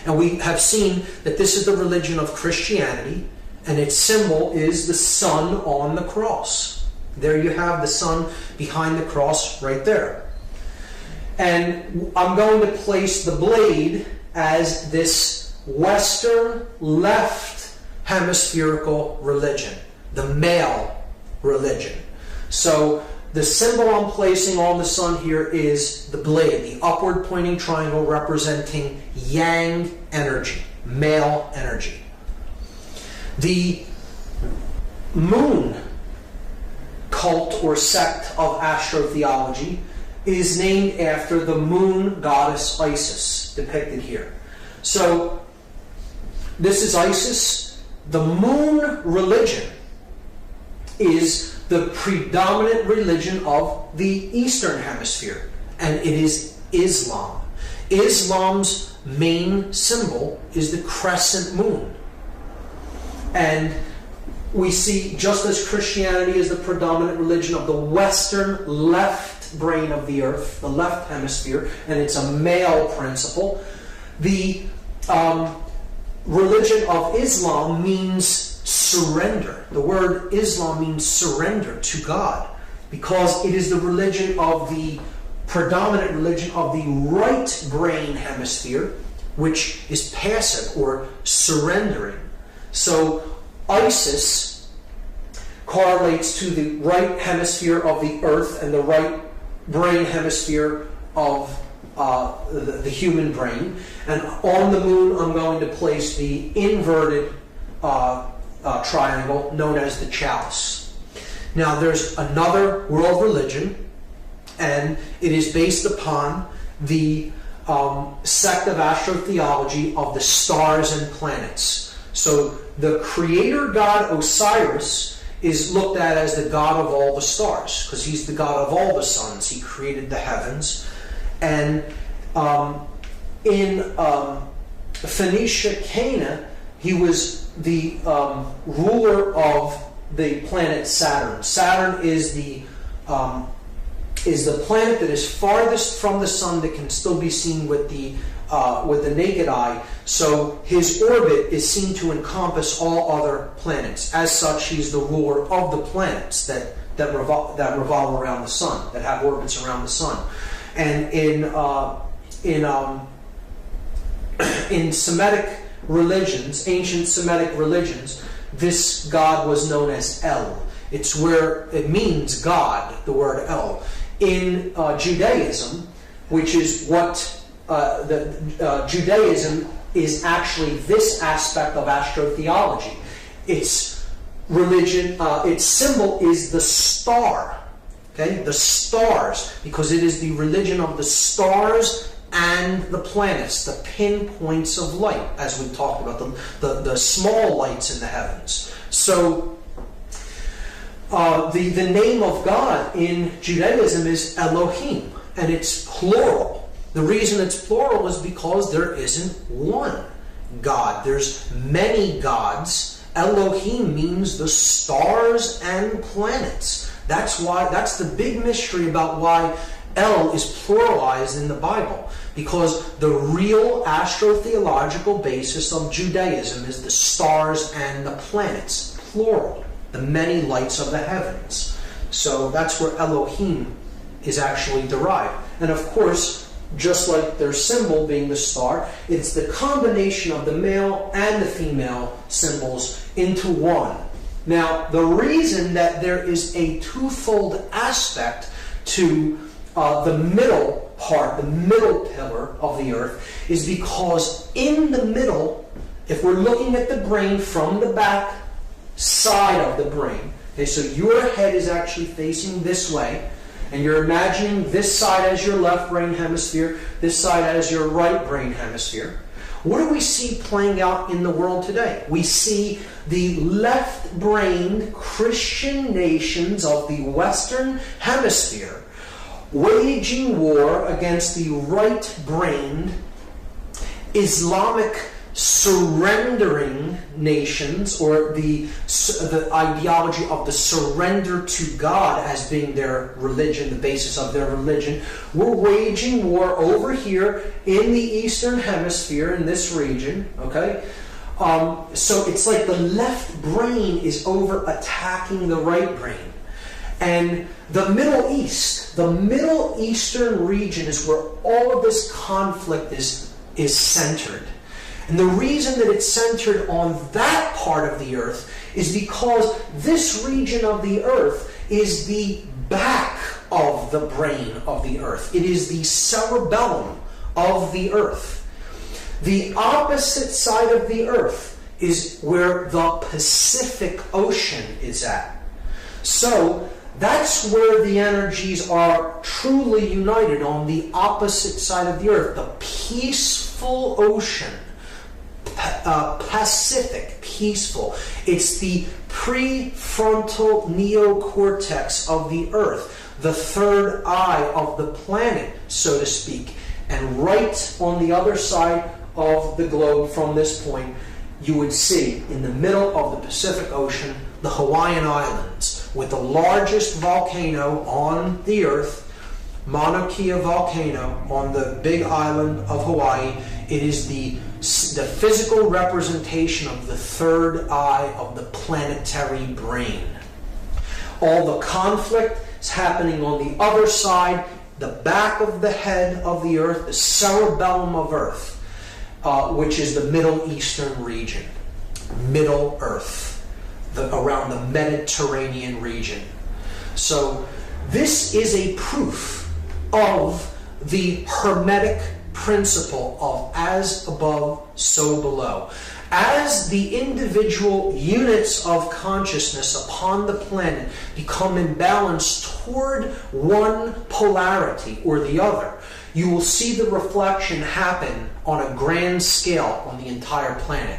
And we have seen that this is the religion of Christianity, and its symbol is the sun on the cross. There you have the sun behind the cross right there. And I'm going to place the blade as this Western left hemispherical religion, the male religion. So the symbol I'm placing on the sun here is the blade, the upward pointing triangle representing yang energy, male energy. The moon cult or sect of astrotheology is named after the moon goddess Isis, depicted here. So this is Isis. The moon religion is the predominant religion of the Eastern Hemisphere, and it is Islam. Islam's main symbol is the crescent moon. And we see, just as Christianity is the predominant religion of the Western left left brain of the earth, the left hemisphere, and it's a male principle. The religion of Islam means surrender. The word Islam means surrender to God, because it is the religion of the predominant religion of the right brain hemisphere, which is passive or surrendering. So Isis correlates to the right hemisphere of the earth and the right brain hemisphere of the human brain. And on the moon, I'm going to place the inverted triangle known as the chalice. Now, there's another world religion, and it is based upon the sect of astrotheology of the stars and planets. So the creator god Osiris is looked at as the god of all the stars, because he's the god of all the suns. He created the heavens. And in Phoenicia, Cana, he was the ruler of the planet Saturn. Saturn is the planet that is farthest from the sun that can still be seen with the naked eye. So his orbit is seen to encompass all other planets. As such, he's the ruler of the planets that revolve around the sun, that have orbits around the sun. And in Semitic religions, ancient Semitic religions, this god was known as El. It's where it means God, the word El. In Judaism, which is what Judaism is actually this aspect of astrotheology. Its religion, its symbol is the star. Okay, the stars, because it is the religion of the stars and the planets, the pinpoints of light, as we talked about, the small lights in the heavens. So the name of God in Judaism is Elohim, and it's plural. The reason it's plural is because there isn't one God. There's many gods. Elohim means the stars and planets. That's the big mystery about why El is pluralized in the Bible. Because the real astrotheological basis of Judaism is the stars and the planets, plural, the many lights of the heavens. So that's where Elohim is actually derived. And of course, just like their symbol being the star, it's the combination of the male and the female symbols into one. Now, the reason that there is a twofold aspect to the middle part, the middle pillar of the earth, is because in the middle, if we're looking at the brain from the back side of the brain, okay, so your head is actually facing this way, and you're imagining this side as your left brain hemisphere, this side as your right brain hemisphere. What do we see playing out in the world today? We see the left-brained Christian nations of the Western Hemisphere waging war against the right-brained Islamic surrendering nations, or the ideology of the surrender to God as being their religion, the basis of their religion. We're waging war over here in the Eastern Hemisphere, in this region, okay? So it's like the left brain is over attacking the right brain. And the Middle East, the Middle Eastern region is where all of this conflict is centered. And the reason that it's centered on that part of the earth is because this region of the earth is the back of the brain of the earth. It is the cerebellum of the earth. The opposite side of the earth is where the Pacific Ocean is at. So that's where the energies are truly united, on the opposite side of the earth, the peaceful ocean. Pacific, peaceful. It's the prefrontal neocortex of the earth, the third eye of the planet, so to speak. And right on the other side of the globe from this point, you would see in the middle of the Pacific Ocean the Hawaiian Islands, with the largest volcano on the earth, Mauna Kea volcano on the big island of Hawaii. It is the physical representation of the third eye of the planetary brain. All the conflict is happening on the other side, the back of the head of the earth, the cerebellum of earth, which is the Middle Eastern region. Middle Earth, around the Mediterranean region. So this is a proof of the Hermetic principle of as above, so below. As the individual units of consciousness upon the planet become imbalanced toward one polarity or the other, you will see the reflection happen on a grand scale on the entire planet.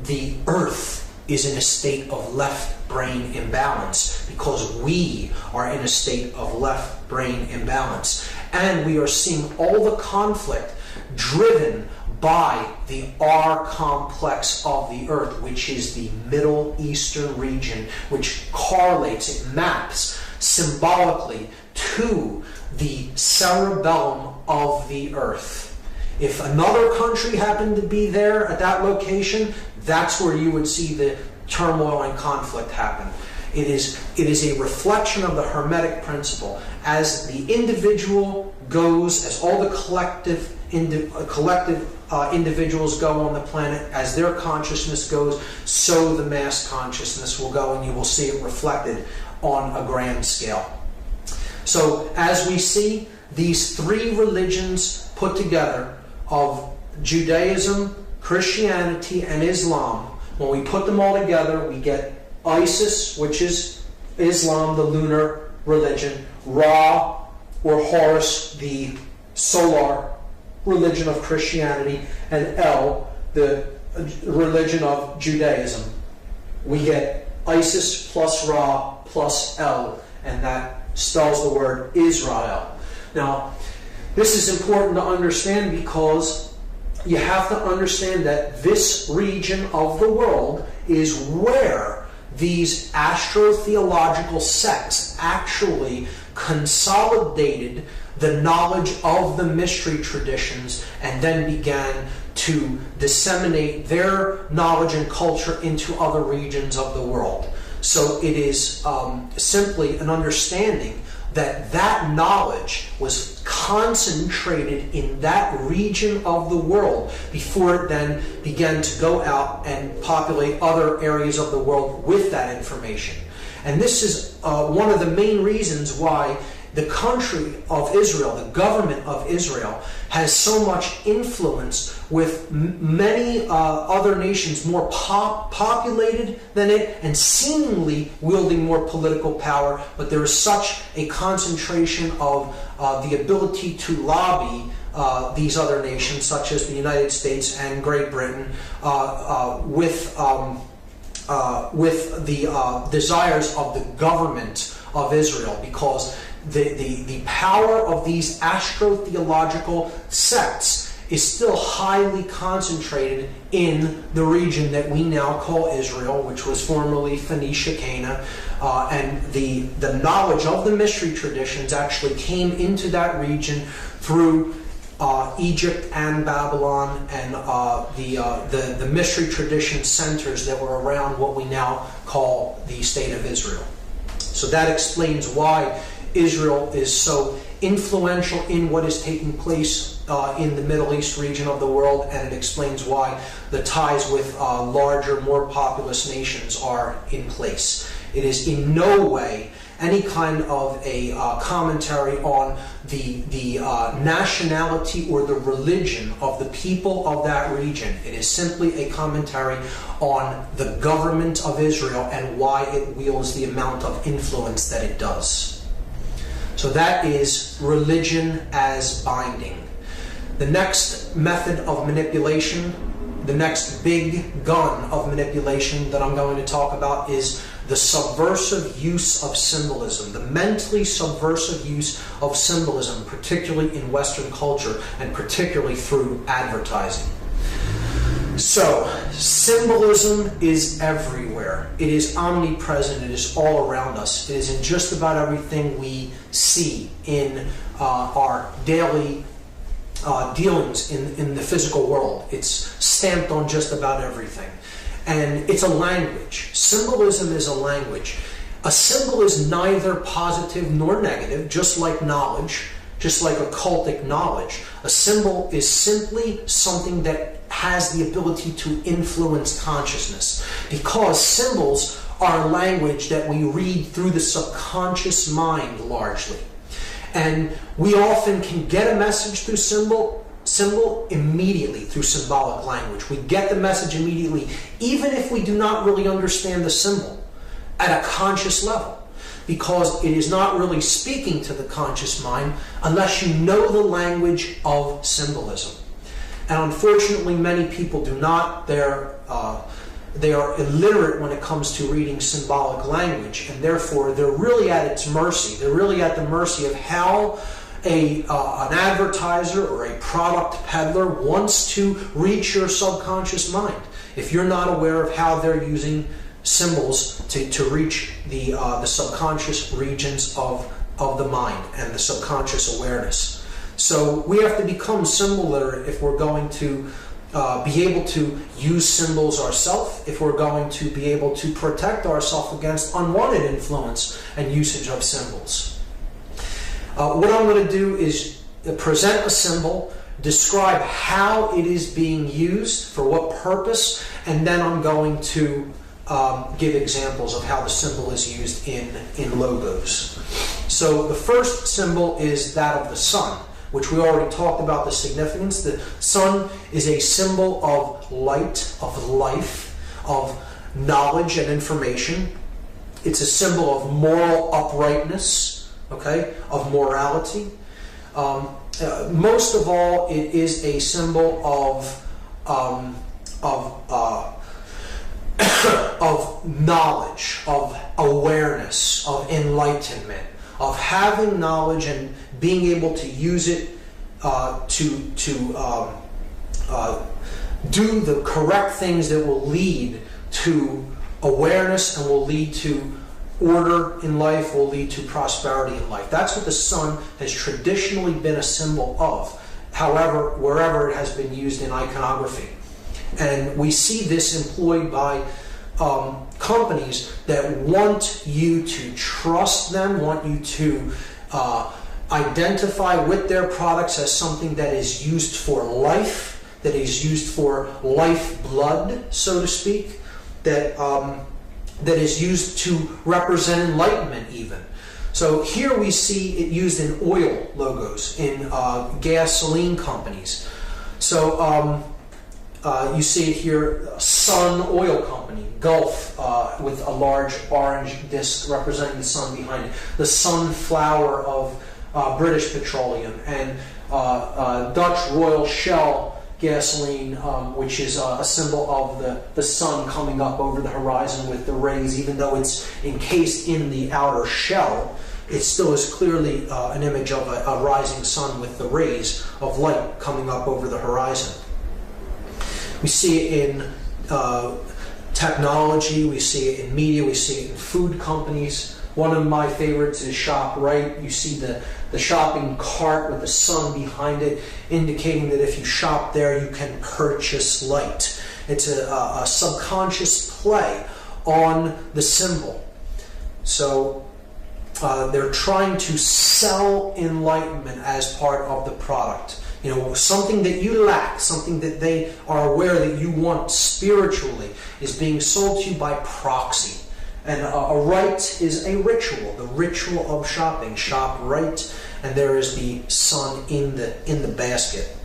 The Earth is in a state of left brain imbalance because we are in a state of left brain imbalance. And we are seeing all the conflict driven by the R complex of the Earth, which is the Middle Eastern region, which correlates, it maps symbolically to the cerebellum of the Earth. If another country happened to be there at that location, that's where you would see the turmoil and conflict happen. It is a reflection of the Hermetic principle. As the individual goes, as all the collective individuals go on the planet, as their consciousness goes, so the mass consciousness will go, and you will see it reflected on a grand scale. So as we see these three religions put together of Judaism, Christianity, and Islam, when we put them all together, we get Isis, which is Islam, the lunar religion, Ra or Horus, the solar religion of Christianity, and El, the religion of Judaism. We get Isis plus Ra plus El, and that spells the word Israel. Now, this is important to understand because you have to understand that this region of the world is where these astrotheological sects actually consolidated the knowledge of the mystery traditions and then began to disseminate their knowledge and culture into other regions of the world. So it is simply an understanding that that knowledge was concentrated in that region of the world before it then began to go out and populate other areas of the world with that information. And this is one of the main reasons why the country of Israel, the government of Israel, has so much influence with many other nations more populated than it and seemingly wielding more political power, but there is such a concentration of the ability to lobby these other nations, such as the United States and Great Britain, with the desires of the government of Israel, because the power of these astrotheological sects is still highly concentrated in the region that we now call Israel, which was formerly Phoenicia, Cana, and the knowledge of the mystery traditions actually came into that region through Egypt and Babylon and the mystery tradition centers that were around what we now call the State of Israel. So that explains why Israel is so influential in what is taking place in the Middle East region of the world, and it explains why the ties with larger, more populous nations are in place. It is in no way any kind of a commentary on the nationality or the religion of the people of that region. It is simply a commentary on the government of Israel and why it wields the amount of influence that it does. So that is religion as binding. The next method of manipulation, the next big gun of manipulation that I'm going to talk about is the subversive use of symbolism, the mentally subversive use of symbolism, particularly in Western culture and particularly through advertising. So, symbolism is everywhere. It is omnipresent. It is all around us. It is in just about everything we see in our daily dealings in the physical world. It's stamped on just about everything. And it's a language. Symbolism is a language. A symbol is neither positive nor negative, just like knowledge, just like occultic knowledge. A symbol is simply something that has the ability to influence consciousness, because symbols are language that we read through the subconscious mind largely. And we often can get a message through symbol immediately through symbolic language. We get the message immediately, even if we do not really understand the symbol at a conscious level, because it is not really speaking to the conscious mind unless you know the language of symbolism. And unfortunately, many people do not. They are illiterate when it comes to reading symbolic language, and therefore they're really at its mercy. They're really at the mercy of how an advertiser or a product peddler wants to reach your subconscious mind. If you're not aware of how they're using symbols to reach the subconscious regions of the mind and the subconscious awareness. So we have to become symbol literate if we're going to be able to use symbols ourselves, if we're going to be able to protect ourselves against unwanted influence and usage of symbols. What I'm going to do is present a symbol, describe how it is being used, for what purpose, and then I'm going to give examples of how the symbol is used in logos. So the first symbol is that of the sun, which we already talked about the significance. The sun is a symbol of light, of life, of knowledge and information. It's a symbol of moral uprightness, okay, of morality. Most of all, it is a symbol of knowledge, of awareness, of enlightenment, of having knowledge and being able to use it to do the correct things that will lead to awareness and will lead to order in life, will lead to prosperity in life. That's what the sun has traditionally been a symbol of, however, wherever it has been used in iconography. And we see this employed by companies that want you to trust them, want you to identify with their products as something that is used for life, that is used for lifeblood, so to speak, that is used to represent enlightenment even. So here we see it used in oil logos, in gasoline companies. So you see it here, Sun Oil Company, Gulf, with a large orange disc representing the sun behind it. The sunflower of British Petroleum, and Dutch Royal Shell gasoline, which is a symbol of the sun coming up over the horizon with the rays. Even though it's encased in the outer shell, it still is clearly an image of a rising sun with the rays of light coming up over the horizon. We see it in technology, we see it in media, we see it in food companies. One of my favorites is ShopRite. You see the shopping cart with the sun behind it, indicating that if you shop there, you can purchase light. It's a subconscious play on the symbol. So they're trying to sell enlightenment as part of the product. You know, something that you lack, something that they are aware that you want spiritually, is being sold to you by proxy. And a rite is a ritual, the ritual of shopping. Shop right, and there is the sun in the basket.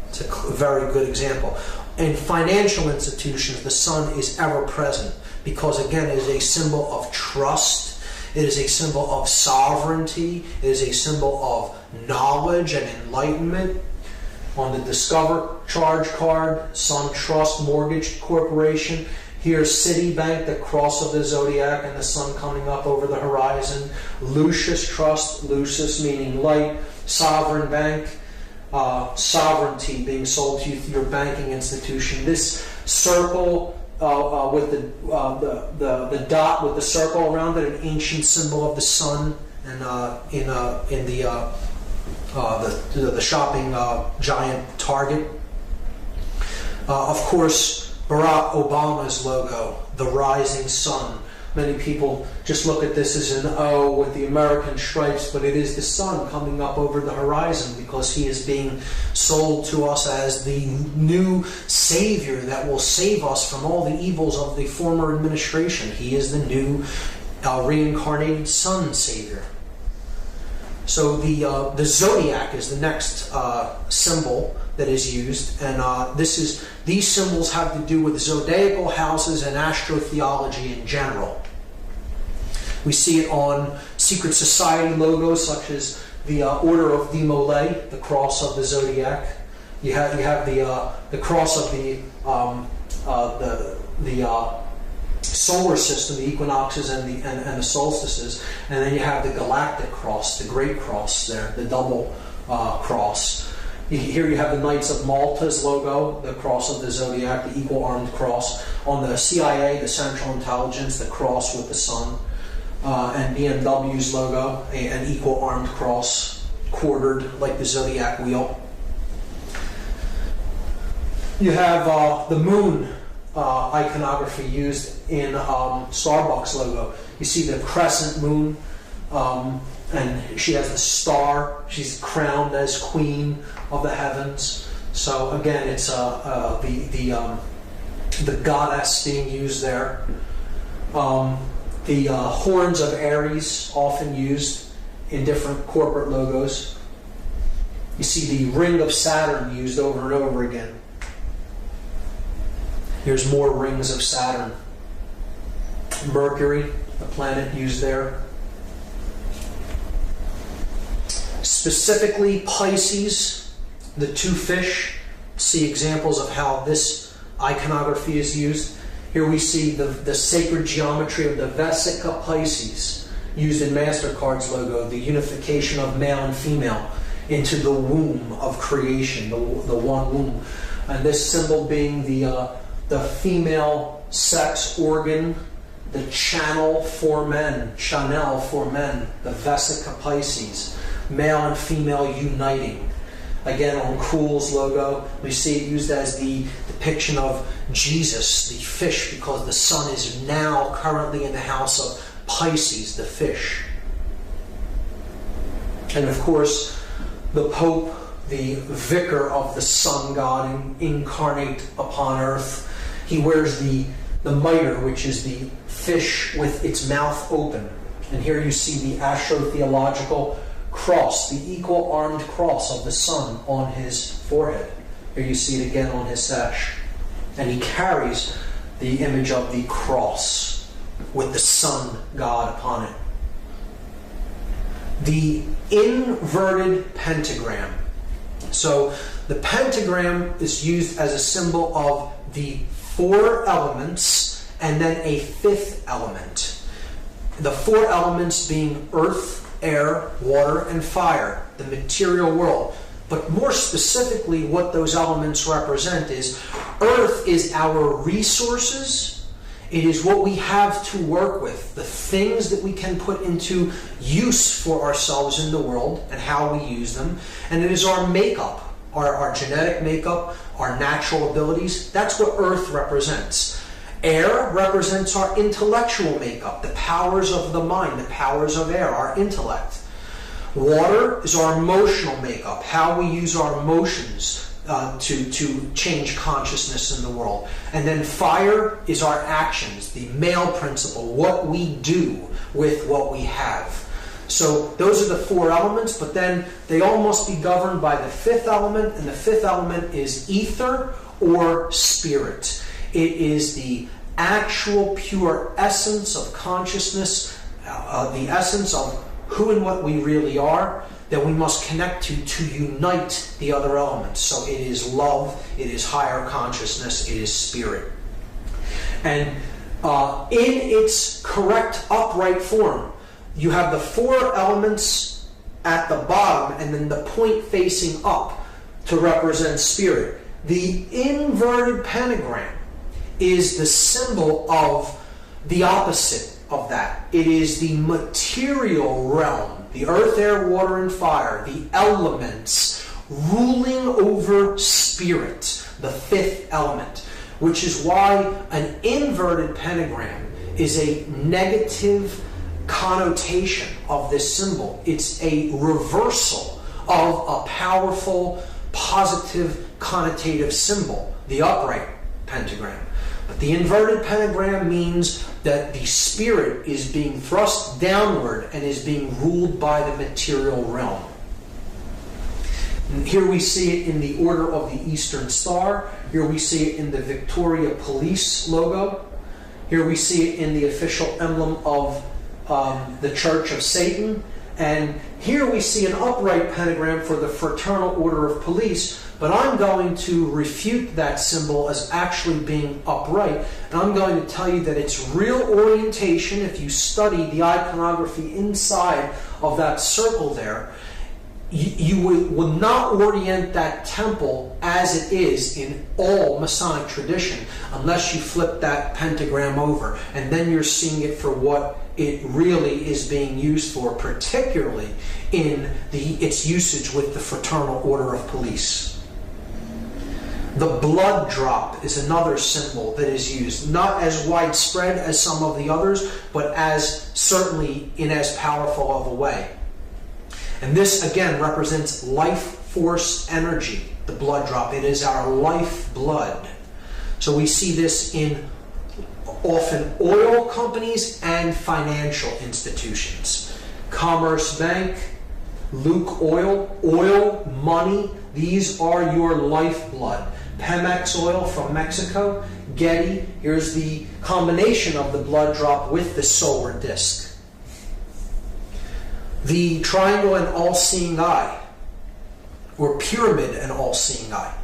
It's a very good example. In financial institutions, the sun is ever present because, again, it is a symbol of trust. It is a symbol of sovereignty. It is a symbol of knowledge and enlightenment. On the Discover charge card, Sun Trust Mortgage Corporation. Here's Citibank, the cross of the zodiac and the sun coming up over the horizon. Lucius Trust, Lucius meaning light. Sovereign Bank, sovereignty being sold to you through your banking institution. This circle with the dot with the circle around it, an ancient symbol of the sun, and in the the shopping giant Target. Of course, Barack Obama's logo, the rising sun. Many people just look at this as an O with the American stripes, but it is the sun coming up over the horizon because he is being sold to us as the new savior that will save us from all the evils of the former administration. He is the new reincarnated sun savior. So the zodiac is the next symbol that is used, and these symbols have to do with zodiacal houses and astrotheology in general. We see it on secret society logos such as the Order of Demolay, the cross of the zodiac. You have the cross of the solar system, the equinoxes and the solstices, and then you have the galactic cross, the great cross there, the double cross. Here you have the Knights of Malta's logo, the cross of the zodiac, the equal armed cross. On the CIA, the Central Intelligence, the cross with the sun. And BMW's logo, an equal armed cross, quartered like the zodiac wheel. You have the moon iconography used in Starbucks logo. You see the crescent moon, and she has the star. She's crowned as queen of the heavens. So again, it's the goddess being used there. The horns of Aries, often used in different corporate logos. You see the ring of Saturn used over and over again. Here's more rings of Saturn. Mercury, the planet used there. Specifically Pisces, the two fish. See examples of how this iconography is used. Here we see the sacred geometry of the Vesica Pisces used in MasterCard's logo, the unification of male and female into the womb of creation, the one womb. And this symbol being the female sex organ, the channel for men, the Vesica Pisces, male and female uniting. Again, on Krull's logo, we see it used as the depiction of Jesus, the fish, because the sun is now currently in the house of Pisces, the fish. And of course, the Pope, the vicar of the sun god incarnate upon earth, he wears the mitre, which is the fish with its mouth open. And here you see the astrotheological cross, the equal armed cross of the sun on his forehead. Here you see it again on his sash. And he carries the image of the cross with the sun god upon it. The inverted pentagram. So the pentagram is used as a symbol of the four elements and then a fifth element. The four elements being earth, air, water, and fire, the material world. But more specifically, what those elements represent is earth is our resources. It is what we have to work with, the things that we can put into use for ourselves in the world and how we use them. And it is our makeup, our genetic makeup, our natural abilities. That's what earth represents. Air represents our intellectual makeup, the powers of the mind, the powers of air, our intellect. Water is our emotional makeup, how we use our emotions to change consciousness in the world. And then fire is our actions, the male principle, what we do with what we have. So those are the four elements, but then they all must be governed by the fifth element, and the fifth element is ether or spirit. It is the actual pure essence of consciousness, the essence of who and what we really are, that we must connect to unite the other elements. So it is love, it is higher consciousness, it is spirit. And in its correct upright form, you have the four elements at the bottom and then the point facing up to represent spirit. The inverted pentagram is the symbol of the opposite of that. It is the material realm. the earth, air, water, and fire, the elements ruling over spirit, the fifth element, which is why an inverted pentagram is a negative connotation of this symbol. It's a reversal of a powerful, positive, connotative symbol, the upright pentagram. But the inverted pentagram means that the spirit is being thrust downward and is being ruled by the material realm. And here we see it in the Order of the Eastern Star. Here we see it in the Victoria Police logo. Here we see it in the official emblem of the Church of Satan. And here we see an upright pentagram for the Fraternal Order of Police. But I'm going to refute that symbol as actually being upright. And I'm going to tell you that its real orientation, if you study the iconography inside of that circle there, you will not orient that temple as it is in all Masonic tradition unless you flip that pentagram over. And then you're seeing it for what it really is being used for, particularly in its usage with the Fraternal Order of Police. The blood drop is another symbol that is used, not as widespread as some of the others, but as certainly in as powerful of a way. And this again represents life force energy, the blood drop. It is our life blood. So we see this in often oil companies and financial institutions. Commerce Bank, Luke Oil, oil, money, these are your lifeblood. Pemex oil from Mexico, Getty, here's the combination of the blood drop with the solar disk. The triangle and all-seeing eye, or pyramid and all-seeing eye.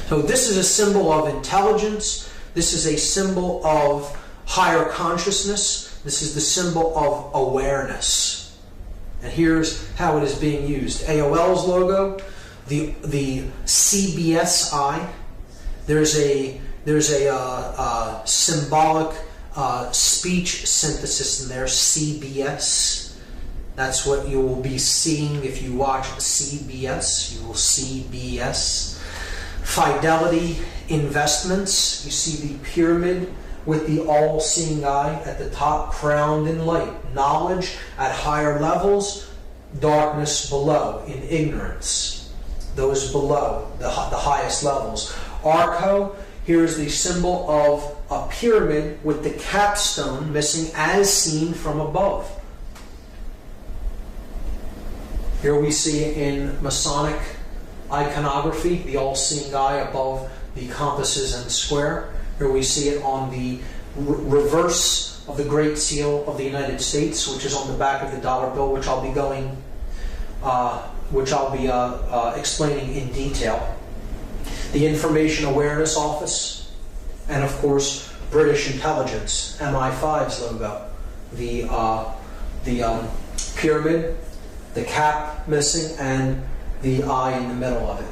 So this is a symbol of intelligence. This is a symbol of higher consciousness. This is the symbol of awareness. And here's how it is being used. AOL's logo, the CBS eye. There's a symbolic speech synthesis in there, CBS. That's what you will be seeing if you watch CBS. You will see BS. Fidelity Investments. You see the pyramid with the all-seeing eye at the top, crowned in light. Knowledge at higher levels, darkness below, in ignorance. Those below, the highest levels. Arco, here's the symbol of a pyramid with the capstone missing as seen from above. Here we see in Masonic iconography, the all-seeing eye above the compasses and square. Here we see it on the reverse of the Great Seal of the United States, which is on the back of the dollar bill, which I'll be explaining in detail. The Information Awareness Office, and of course British Intelligence, MI5's logo. The pyramid, the cap missing, and the eye in the middle of it.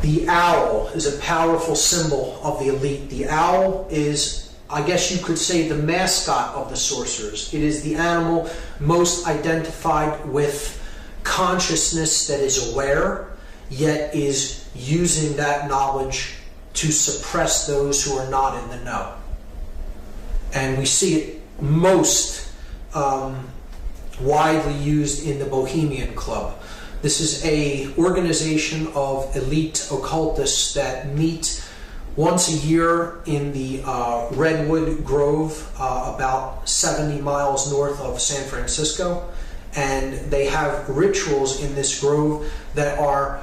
The owl is a powerful symbol of the elite. The owl is, I guess you could say, the mascot of the sorcerers. It is the animal most identified with consciousness that is aware, yet is using that knowledge to suppress those who are not in the know. And we see it most widely used in the Bohemian Club. This is an organization of elite occultists that meet once a year in the Redwood Grove, about 70 miles north of San Francisco. And they have rituals in this grove that are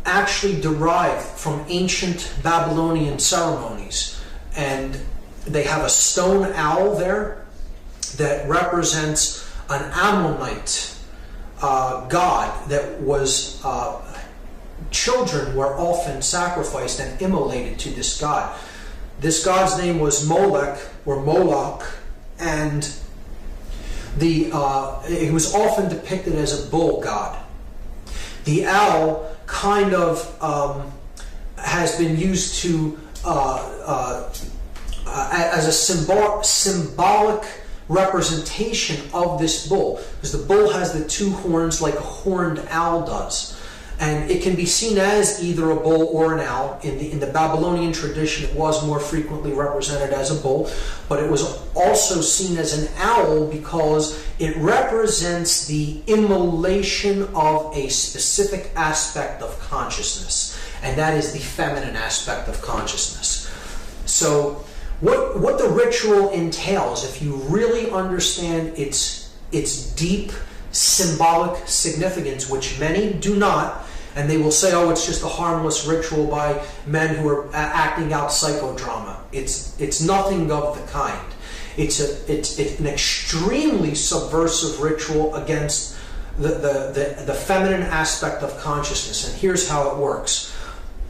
actually derived from ancient Babylonian ceremonies. And they have a stone owl there that represents an Ammonite god that was children were often sacrificed and immolated to this god. This god's name was Molech or Moloch, and it was often depicted as a bull god. The owl kind of has been used to as a symbolic representation of this bull, because the bull has the two horns like a horned owl does. And it can be seen as either a bull or an owl. In the Babylonian tradition, it was more frequently represented as a bull, but it was also seen as an owl because it represents the immolation of a specific aspect of consciousness, and that is the feminine aspect of consciousness. So what the ritual entails, if you really understand its deep symbolic significance, which many do not, and they will say, oh, it's just a harmless ritual by men who are acting out psychodrama. It's nothing of the kind. It's an extremely subversive ritual against the feminine aspect of consciousness. And here's how it works.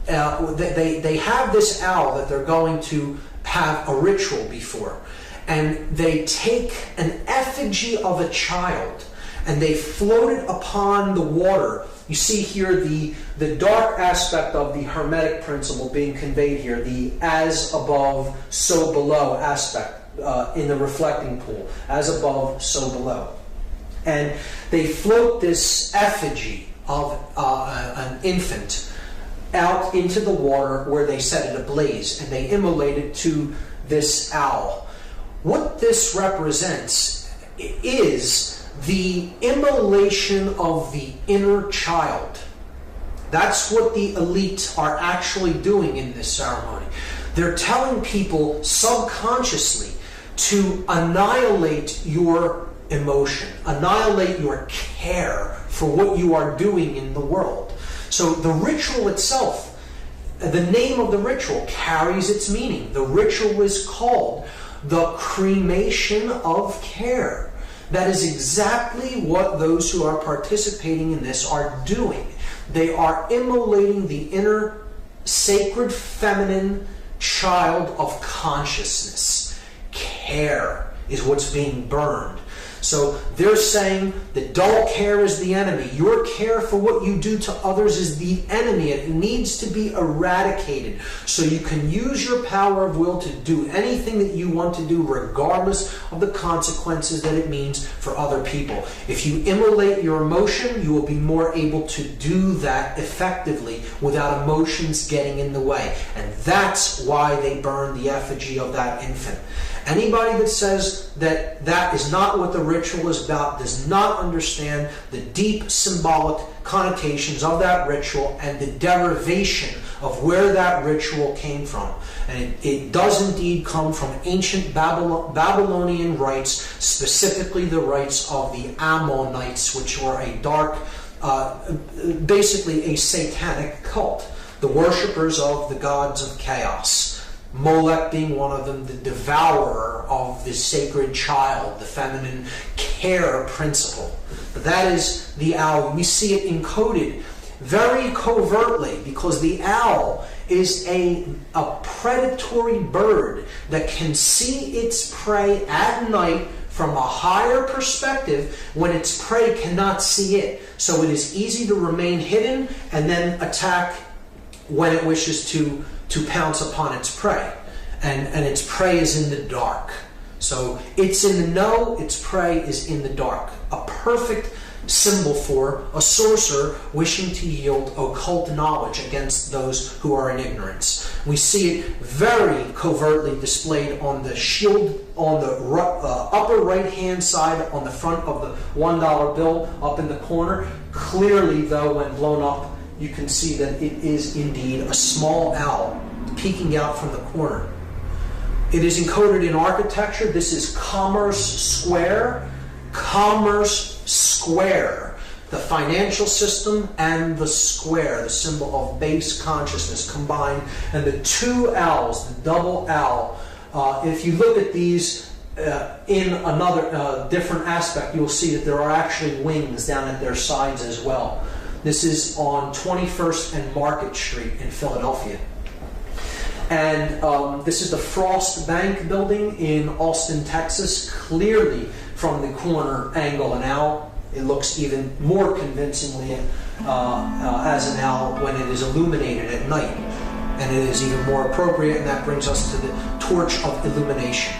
They have this owl that they're going to have a ritual before. And they take an effigy of a child and they float it upon the water. You see here the dark aspect of the Hermetic principle being conveyed here, the as above, so below aspect in the reflecting pool. As above, so below. And they float this effigy of an infant out into the water where they set it ablaze, and they immolate it to this owl. What this represents is the immolation of the inner child. That's what the elite are actually doing in this ceremony. They're telling people subconsciously to annihilate your emotion, annihilate your care for what you are doing in the world. So the ritual itself, the name of the ritual carries its meaning. The ritual is called the cremation of care. That is exactly what those who are participating in this are doing. They are immolating the inner sacred feminine child of consciousness. Care is what's being burned. So they're saying that dull care is the enemy. Your care for what you do to others is the enemy. It needs to be eradicated so you can use your power of will to do anything that you want to do regardless of the consequences that it means for other people. If you immolate your emotion, you will be more able to do that effectively without emotions getting in the way. And that's why they burn the effigy of that infant. Anybody that says that that is not what the ritual is about does not understand the deep symbolic connotations of that ritual and the derivation of where that ritual came from. And it does indeed come from ancient Babylonian rites, specifically the rites of the Ammonites, which were a dark, basically a satanic cult, the worshippers of the gods of chaos. Molech being one of them, the devourer of the sacred child, the feminine care principle. But that is the owl. We see it encoded very covertly because the owl is a predatory bird that can see its prey at night from a higher perspective when its prey cannot see it. So it is easy to remain hidden and then attack when it wishes to pounce upon its prey. And its prey is in the dark. So it's in the know, its prey is in the dark. A perfect symbol for a sorcerer wishing to yield occult knowledge against those who are in ignorance. We see it very covertly displayed on the shield on the upper right-hand side on the front of the $1 bill up in the corner. Clearly, though, when blown up, you can see that it is indeed a small owl peeking out from the corner. It is encoded in architecture. This is Commerce Square. Commerce Square. The financial system and the square, the symbol of base consciousness combined. And the two owls, the double owl, if you look at these in another different aspect, you'll see that there are actually wings down at their sides as well. This is on 21st and Market Street in Philadelphia. And this is the Frost Bank building in Austin, Texas. Clearly from the corner angle an owl. It looks even more convincingly as an owl when it is illuminated at night. And it is even more appropriate, and that brings us to the torch of illumination.